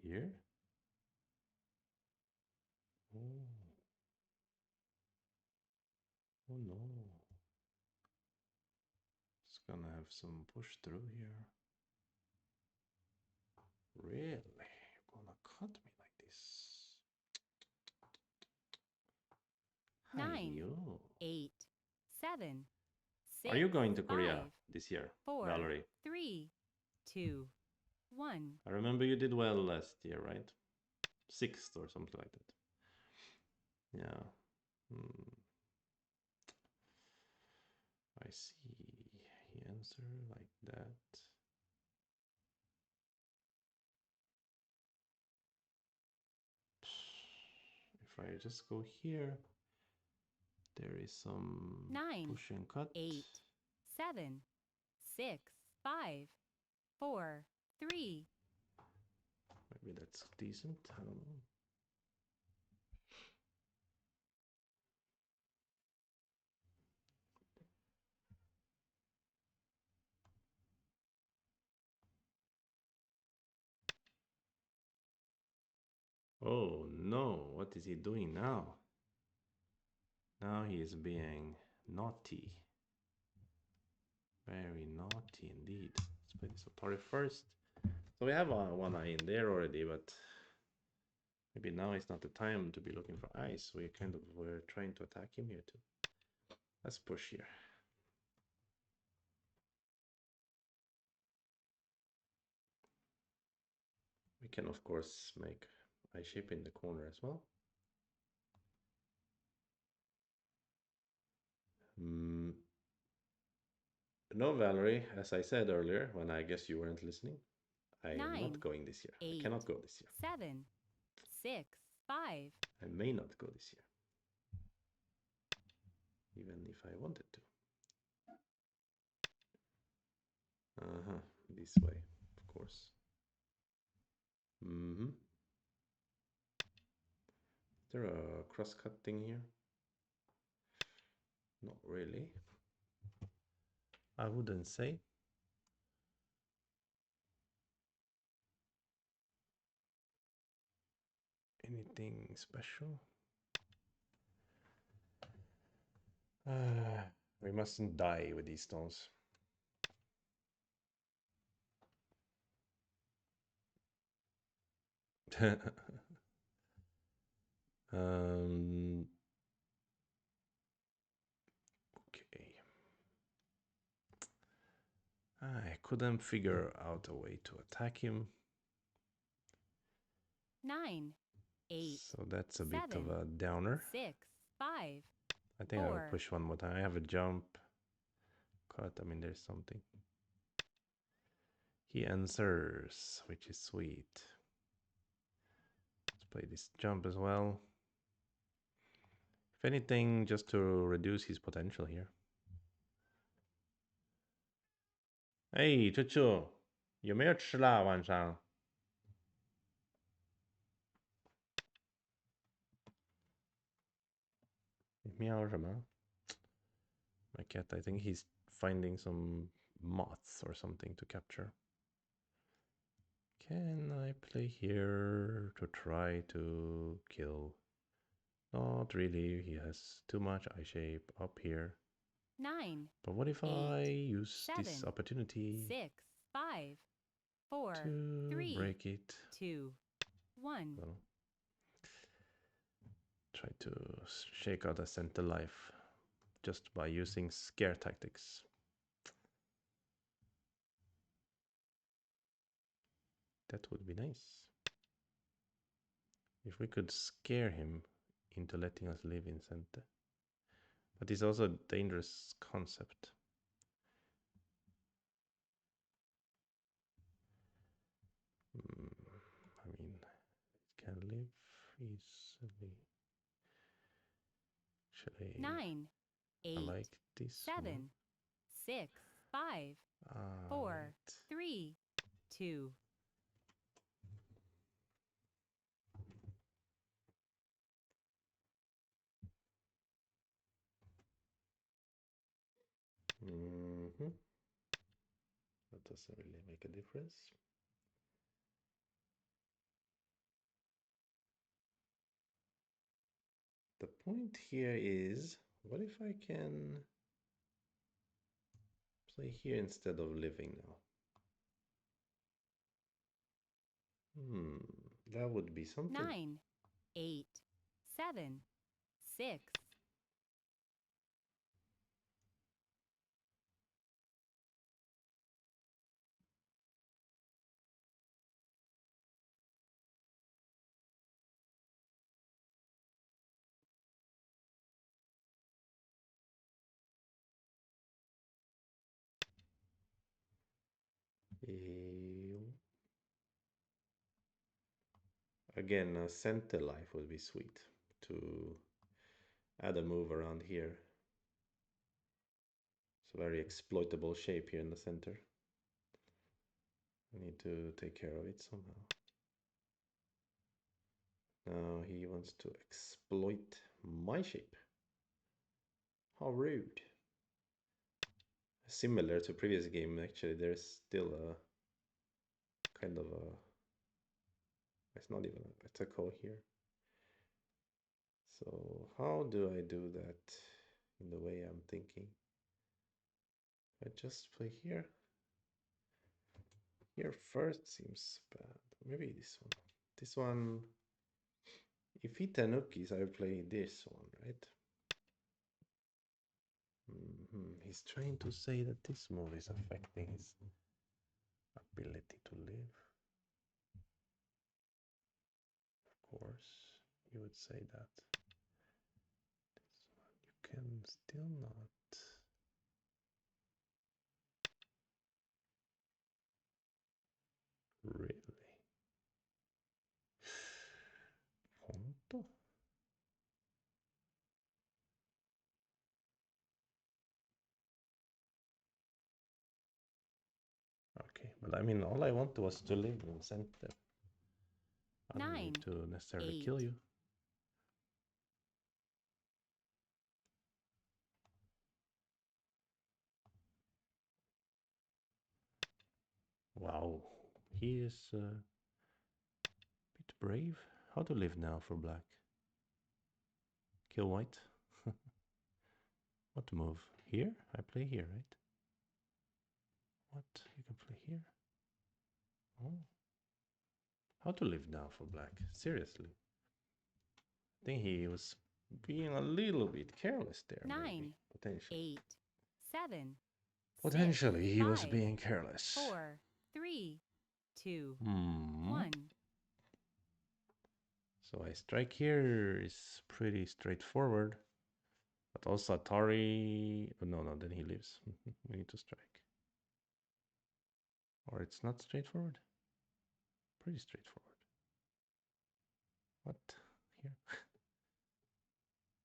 Here? Oh. Oh no. It's gonna have some push through here. Really? You're gonna cut me like this? 9, Hi-yo. 8, 7, Are you 6, going to Korea 5, this year, 4, Valerie? 3, 2, 1. I remember you did well last year, right? 6th or something like that. Yeah. I see. He answered like that. If I just go here, there is some 9, push and cut. 8, 7, 6, 5, 4, 3. Maybe that's decent. I don't know. Oh no, what is he doing now? Now he is being naughty. Very naughty indeed. Let's play this Atari first. So we have one eye in there already, but maybe now is not the time to be looking for eyes. We're trying to attack him here too. Let's push here. We can of course make eye shape in the corner as well. No, Valerie, as I said earlier, when I guess you weren't listening, I am 9, not going this year. 8, I cannot go this year. 7, 6, 5. I may not go this year, even if I wanted to. This way, of course. Is there a cross-cut thing here? Not really. I wouldn't say. Anything special? We mustn't die with these stones. Okay. I couldn't figure out a way to attack him. 9, 8. So that's a 7, bit of a downer. 6, 5. I think I will push one more time. I have a jump. Cut. I mean, there's something. He answers, which is sweet. Let's play this jump as well. If anything, just to reduce his potential here. Hey, 球球，有没有吃啦？晚上？你喵什么？ My cat, I think he's finding some moths or something to capture. Can I play here to try to kill? Not really. He has too much eye shape up here. 9. But what if 8, I use 7, this opportunity 6, 5, 4, to 3, break it? 2, 1. Well, try to shake out a center life just by using scare tactics. That would be nice. If we could scare him into letting us live in center. But it's also a dangerous concept. I mean, it can live easily. Actually, 9, I 8, like this 7, one. 6, 5, 4, 3, 2. That doesn't really make a difference. The point here is, what if I can play here instead of living now? That would be something. 9, 8, 7, 6. Again, a center life would be sweet to add a move around here. It's a very exploitable shape here in the center. I need to take care of it somehow. Now he wants to exploit my shape. How rude. Similar to previous game, actually, there's still a kind of a... It's not even a call here. So how do I do that in the way I'm thinking? I just play here. Here first seems bad. Maybe this one. This one, if he tanukis, I play this one, right? He's trying to say that this move is affecting his ability to live. Of course, you would say that. This one, you can still not. Really? Ponto? Okay, but I mean, all I want was to live in center. I don't 9, need to necessarily 8. kill you. Wow, he is a bit brave. How to live now for black? Kill white. What move? Here? I play here, right? What? You can play here? Oh. How to live now for black? Seriously. I think he was being a little bit careless there, 9, maybe. Potentially. 8, 7, Potentially, 6, he was 5, being careless. 4, 3, 2, Hmm. 1. So I strike here is pretty straightforward. But also Atari... Oh, no, then he leaves. We need to strike. Or it's not straightforward. Pretty straightforward. What? Here?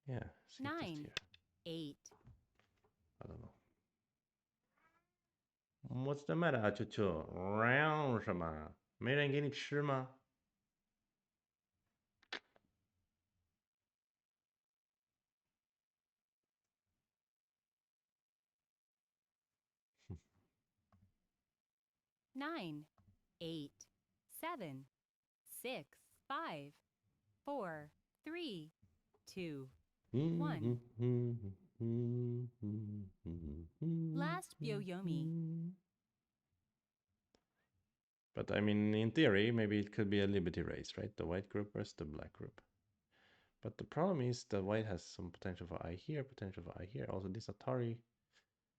Yeah, see, 9, just here. 8. I don't know. What's the matter, Achucho? 什么？没人给你吃吗？9, 8, 7, 6, 5, 4, 3, 2, 1. Last Byoyomi. But I mean, in theory, maybe it could be a liberty race, right? The white group versus the black group. But the problem is that white has some potential for I here, potential for I here. Also this Atari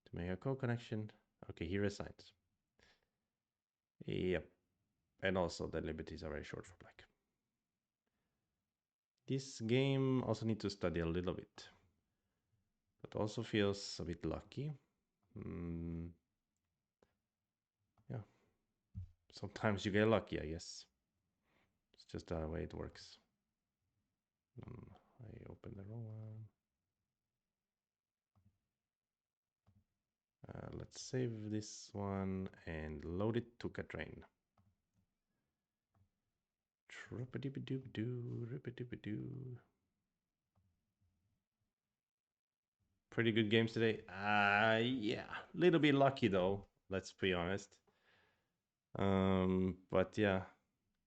to make a co-connection. Okay, he resigns. Yep. And also the liberties are very short for black. This game also need to study a little bit. But also feels a bit lucky. Yeah. Sometimes you get lucky, I guess. It's just the way it works. I opened the wrong one. Let's save this one and load it to Katrain. Pretty good games today. Yeah, little bit lucky though. Let's be honest. But yeah,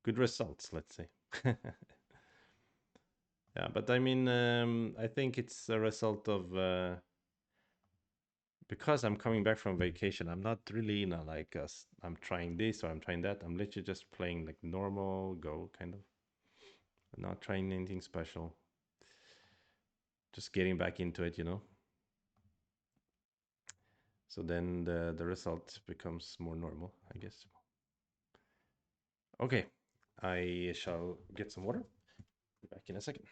good results. Let's say. Yeah, but I mean, I think it's a result of because I'm coming back from vacation. I'm not really, like I'm trying this or I'm trying that. I'm literally just playing like normal Go kind of. Not trying anything special. Just getting back into it. So then the result becomes more normal, I guess. Okay, I shall get some water. Be back in a second.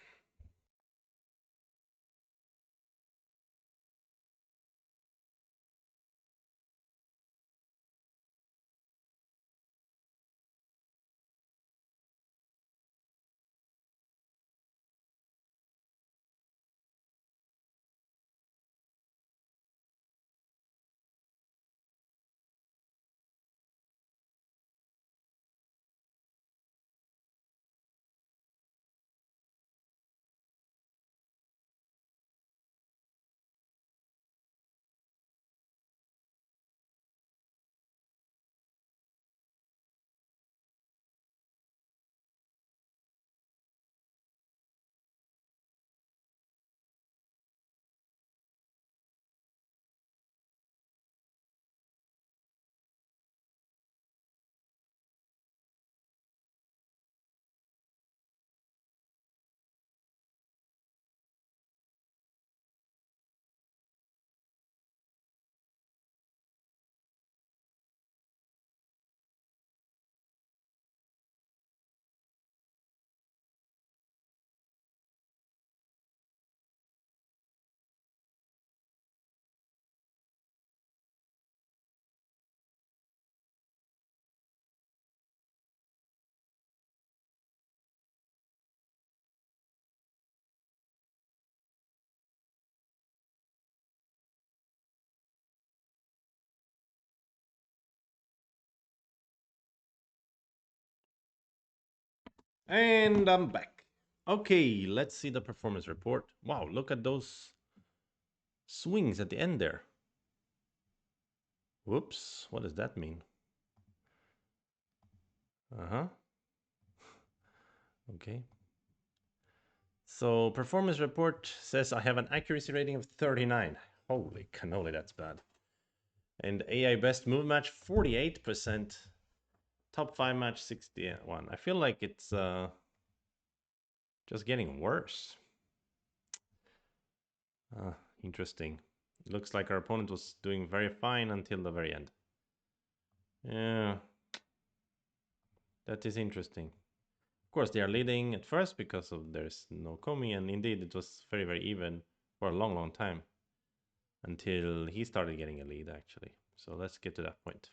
And I'm back. Okay, let's see the performance report. Wow, look at those swings at the end there. Whoops, what does that mean? Uh-huh. Okay. So performance report says I have an accuracy rating of 39. Holy cannoli, that's bad. And AI best move match 48%. Top 5 match 61. I feel like it's just getting worse. Interesting. It looks like our opponent was doing very fine until the very end. Yeah, that is interesting. Of course, they are leading at first because of there's no Komi, and indeed it was very, very even for a long, long time until he started getting a lead, actually. So let's get to that point.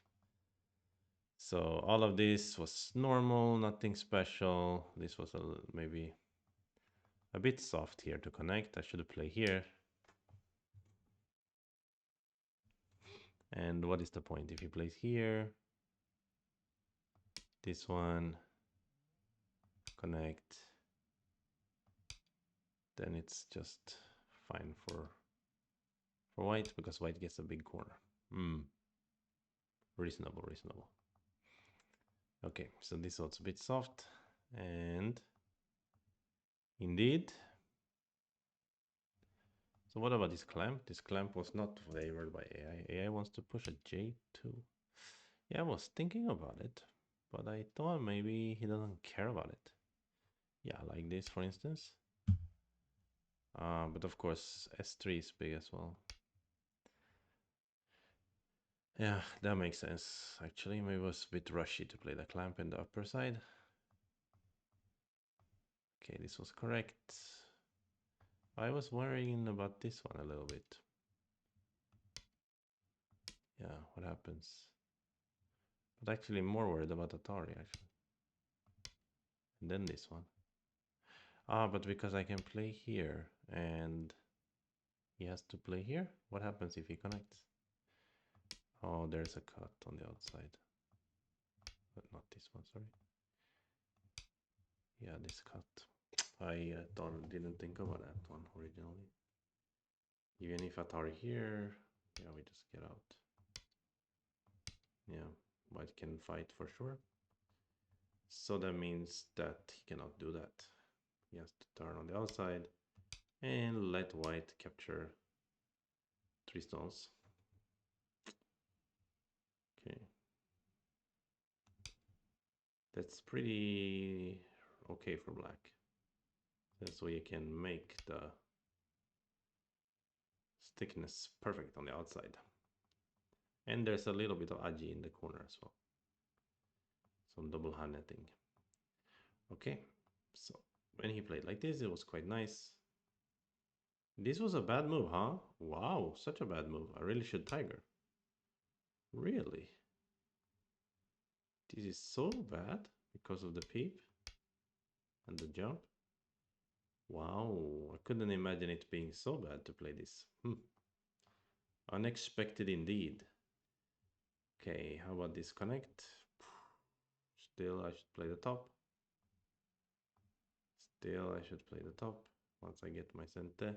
So all of this was normal, nothing special. This was maybe a bit soft here to connect. I should have played here. And what is the point? If he plays here, this one, connect, then it's just fine for white because white gets a big corner. Reasonable, reasonable. Okay, so this was a bit soft, and indeed. So what about this clamp? This clamp was not favored by AI. AI wants to push a J2. Yeah, I was thinking about it, but I thought maybe he doesn't care about it. Yeah, like this, for instance. But of course, S3 is big as well. Yeah, that makes sense. Actually, maybe it was a bit rushy to play the clamp in the upper side. Okay, this was correct. I was worrying about this one a little bit. Yeah, what happens? But actually more worried about Atari, actually. And then this one. Ah, but because I can play here and he has to play here, what happens if he connects? Oh, there's a cut on the outside. But not this one, sorry. Yeah, this cut. I didn't think about that one originally. Even if Atari here, yeah, we just get out. Yeah, white can fight for sure. So that means that he cannot do that. He has to turn on the outside and let white capture 3 stones. Okay. That's pretty okay for black. So you can make the thickness perfect on the outside. And there's a little bit of aji in the corner as well. Some double hand netting. Okay, so when he played like this, it was quite nice. This was a bad move, huh? Wow, such a bad move. I really should tiger. Really? This is so bad because of the peep and the jump. Wow, I couldn't imagine it being so bad to play this. Unexpected indeed. Okay, how about disconnect? Still, I should play the top. Still, I should play the top once I get my cente.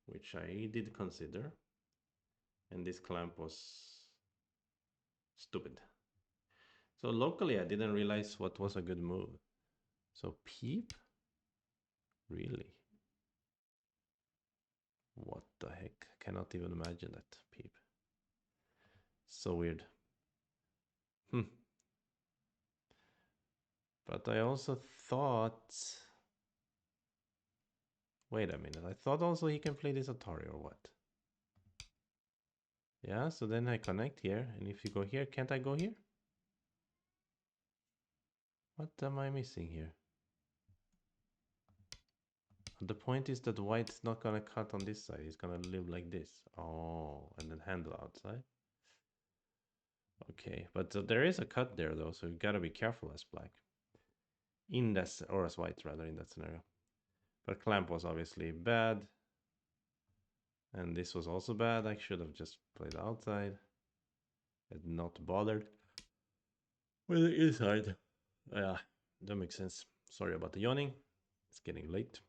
Which I did consider. And this clamp was stupid. So locally, I didn't realize what was a good move. So peep? Really? What the heck? Cannot even imagine that peep. So weird. Hmm. But I also thought... Wait a minute. I thought also he can play this Atari or what? Yeah, so then I connect here. And if you go here, can't I go here? What am I missing here? The point is that white's not gonna cut on this side. He's gonna live like this. Oh, and then handle outside. Okay, but there is a cut there though, so you gotta be careful as black. In that, or as white rather, in that scenario. But clamp was obviously bad. And this was also bad. I should have just played outside and not bothered with the inside. Yeah, that makes sense. Sorry about the yawning. It's getting late.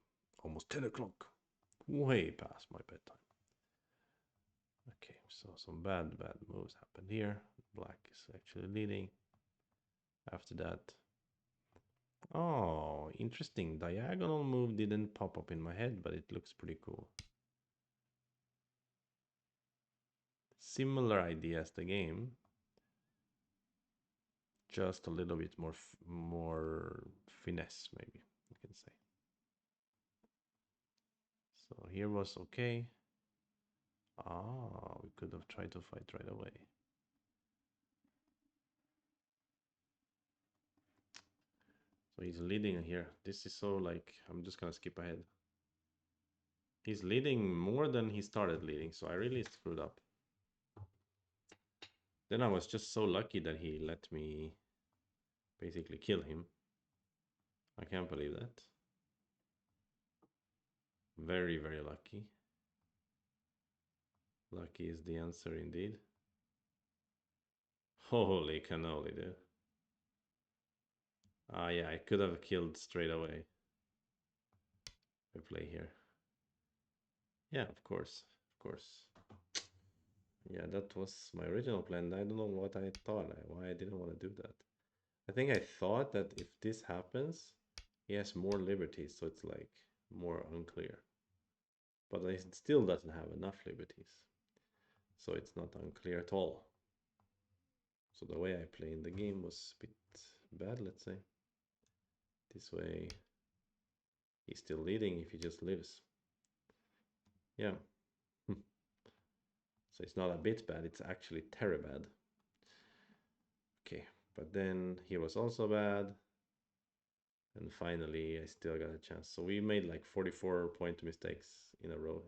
Almost 10 o'clock. Way past my bedtime. Okay, so some bad moves happened here. Black is actually leading. After that, oh, interesting. Diagonal move didn't pop up in my head, but it looks pretty cool. Similar idea as the game, just a little bit more finesse, maybe you can say. So here was okay. Ah, we could have tried to fight right away. So he's leading here. This is so like, I'm just gonna skip ahead. He's leading more than he started leading, so I really screwed up. Then I was just so lucky that he let me basically kill him. I can't believe that. Very, very lucky. Lucky is the answer indeed. Holy cannoli, dude. Ah, yeah, I could have killed straight away. I play here. Yeah, of course. Of course. Yeah, that was my original plan. I don't know what I thought, why I didn't want to do that. I think I thought that if this happens, he has more liberties, so it's like more unclear. But he still doesn't have enough liberties, so it's not unclear at all. So the way I play in the game was a bit bad, let's say. This way, he's still leading if he just lives. Yeah. So it's not a bit bad, it's actually terrible bad. Okay, but then he was also bad. And finally, I still got a chance. So we made like 44-point mistakes in a row.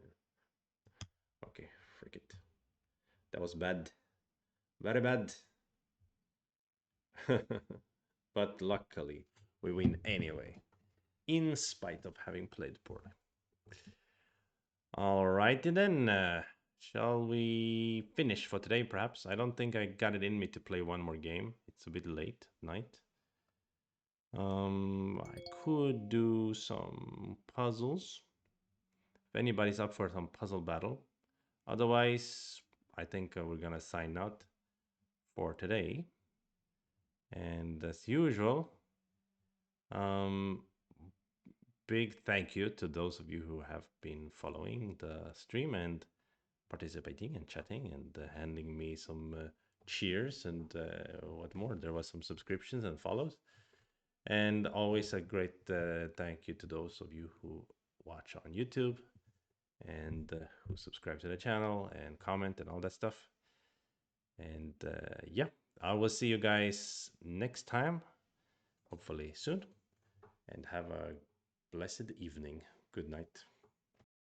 Okay, frick it. That was bad. Very bad. But luckily, we win anyway, in spite of having played poorly. Alrighty then. Shall we finish for today, perhaps? I don't think I got it in me to play one more game. It's a bit late at night. I could do some puzzles. If anybody's up for some puzzle battle. Otherwise, I think we're gonna sign out for today. And as usual, um, big thank you to those of you who have been following the stream and participating and chatting and handing me some cheers and what more. There was some subscriptions and follows. And always a great thank you to those of you who watch on YouTube and who subscribe to the channel and comment and all that stuff. And yeah, I will see you guys next time, hopefully soon. And have a blessed evening. Good night.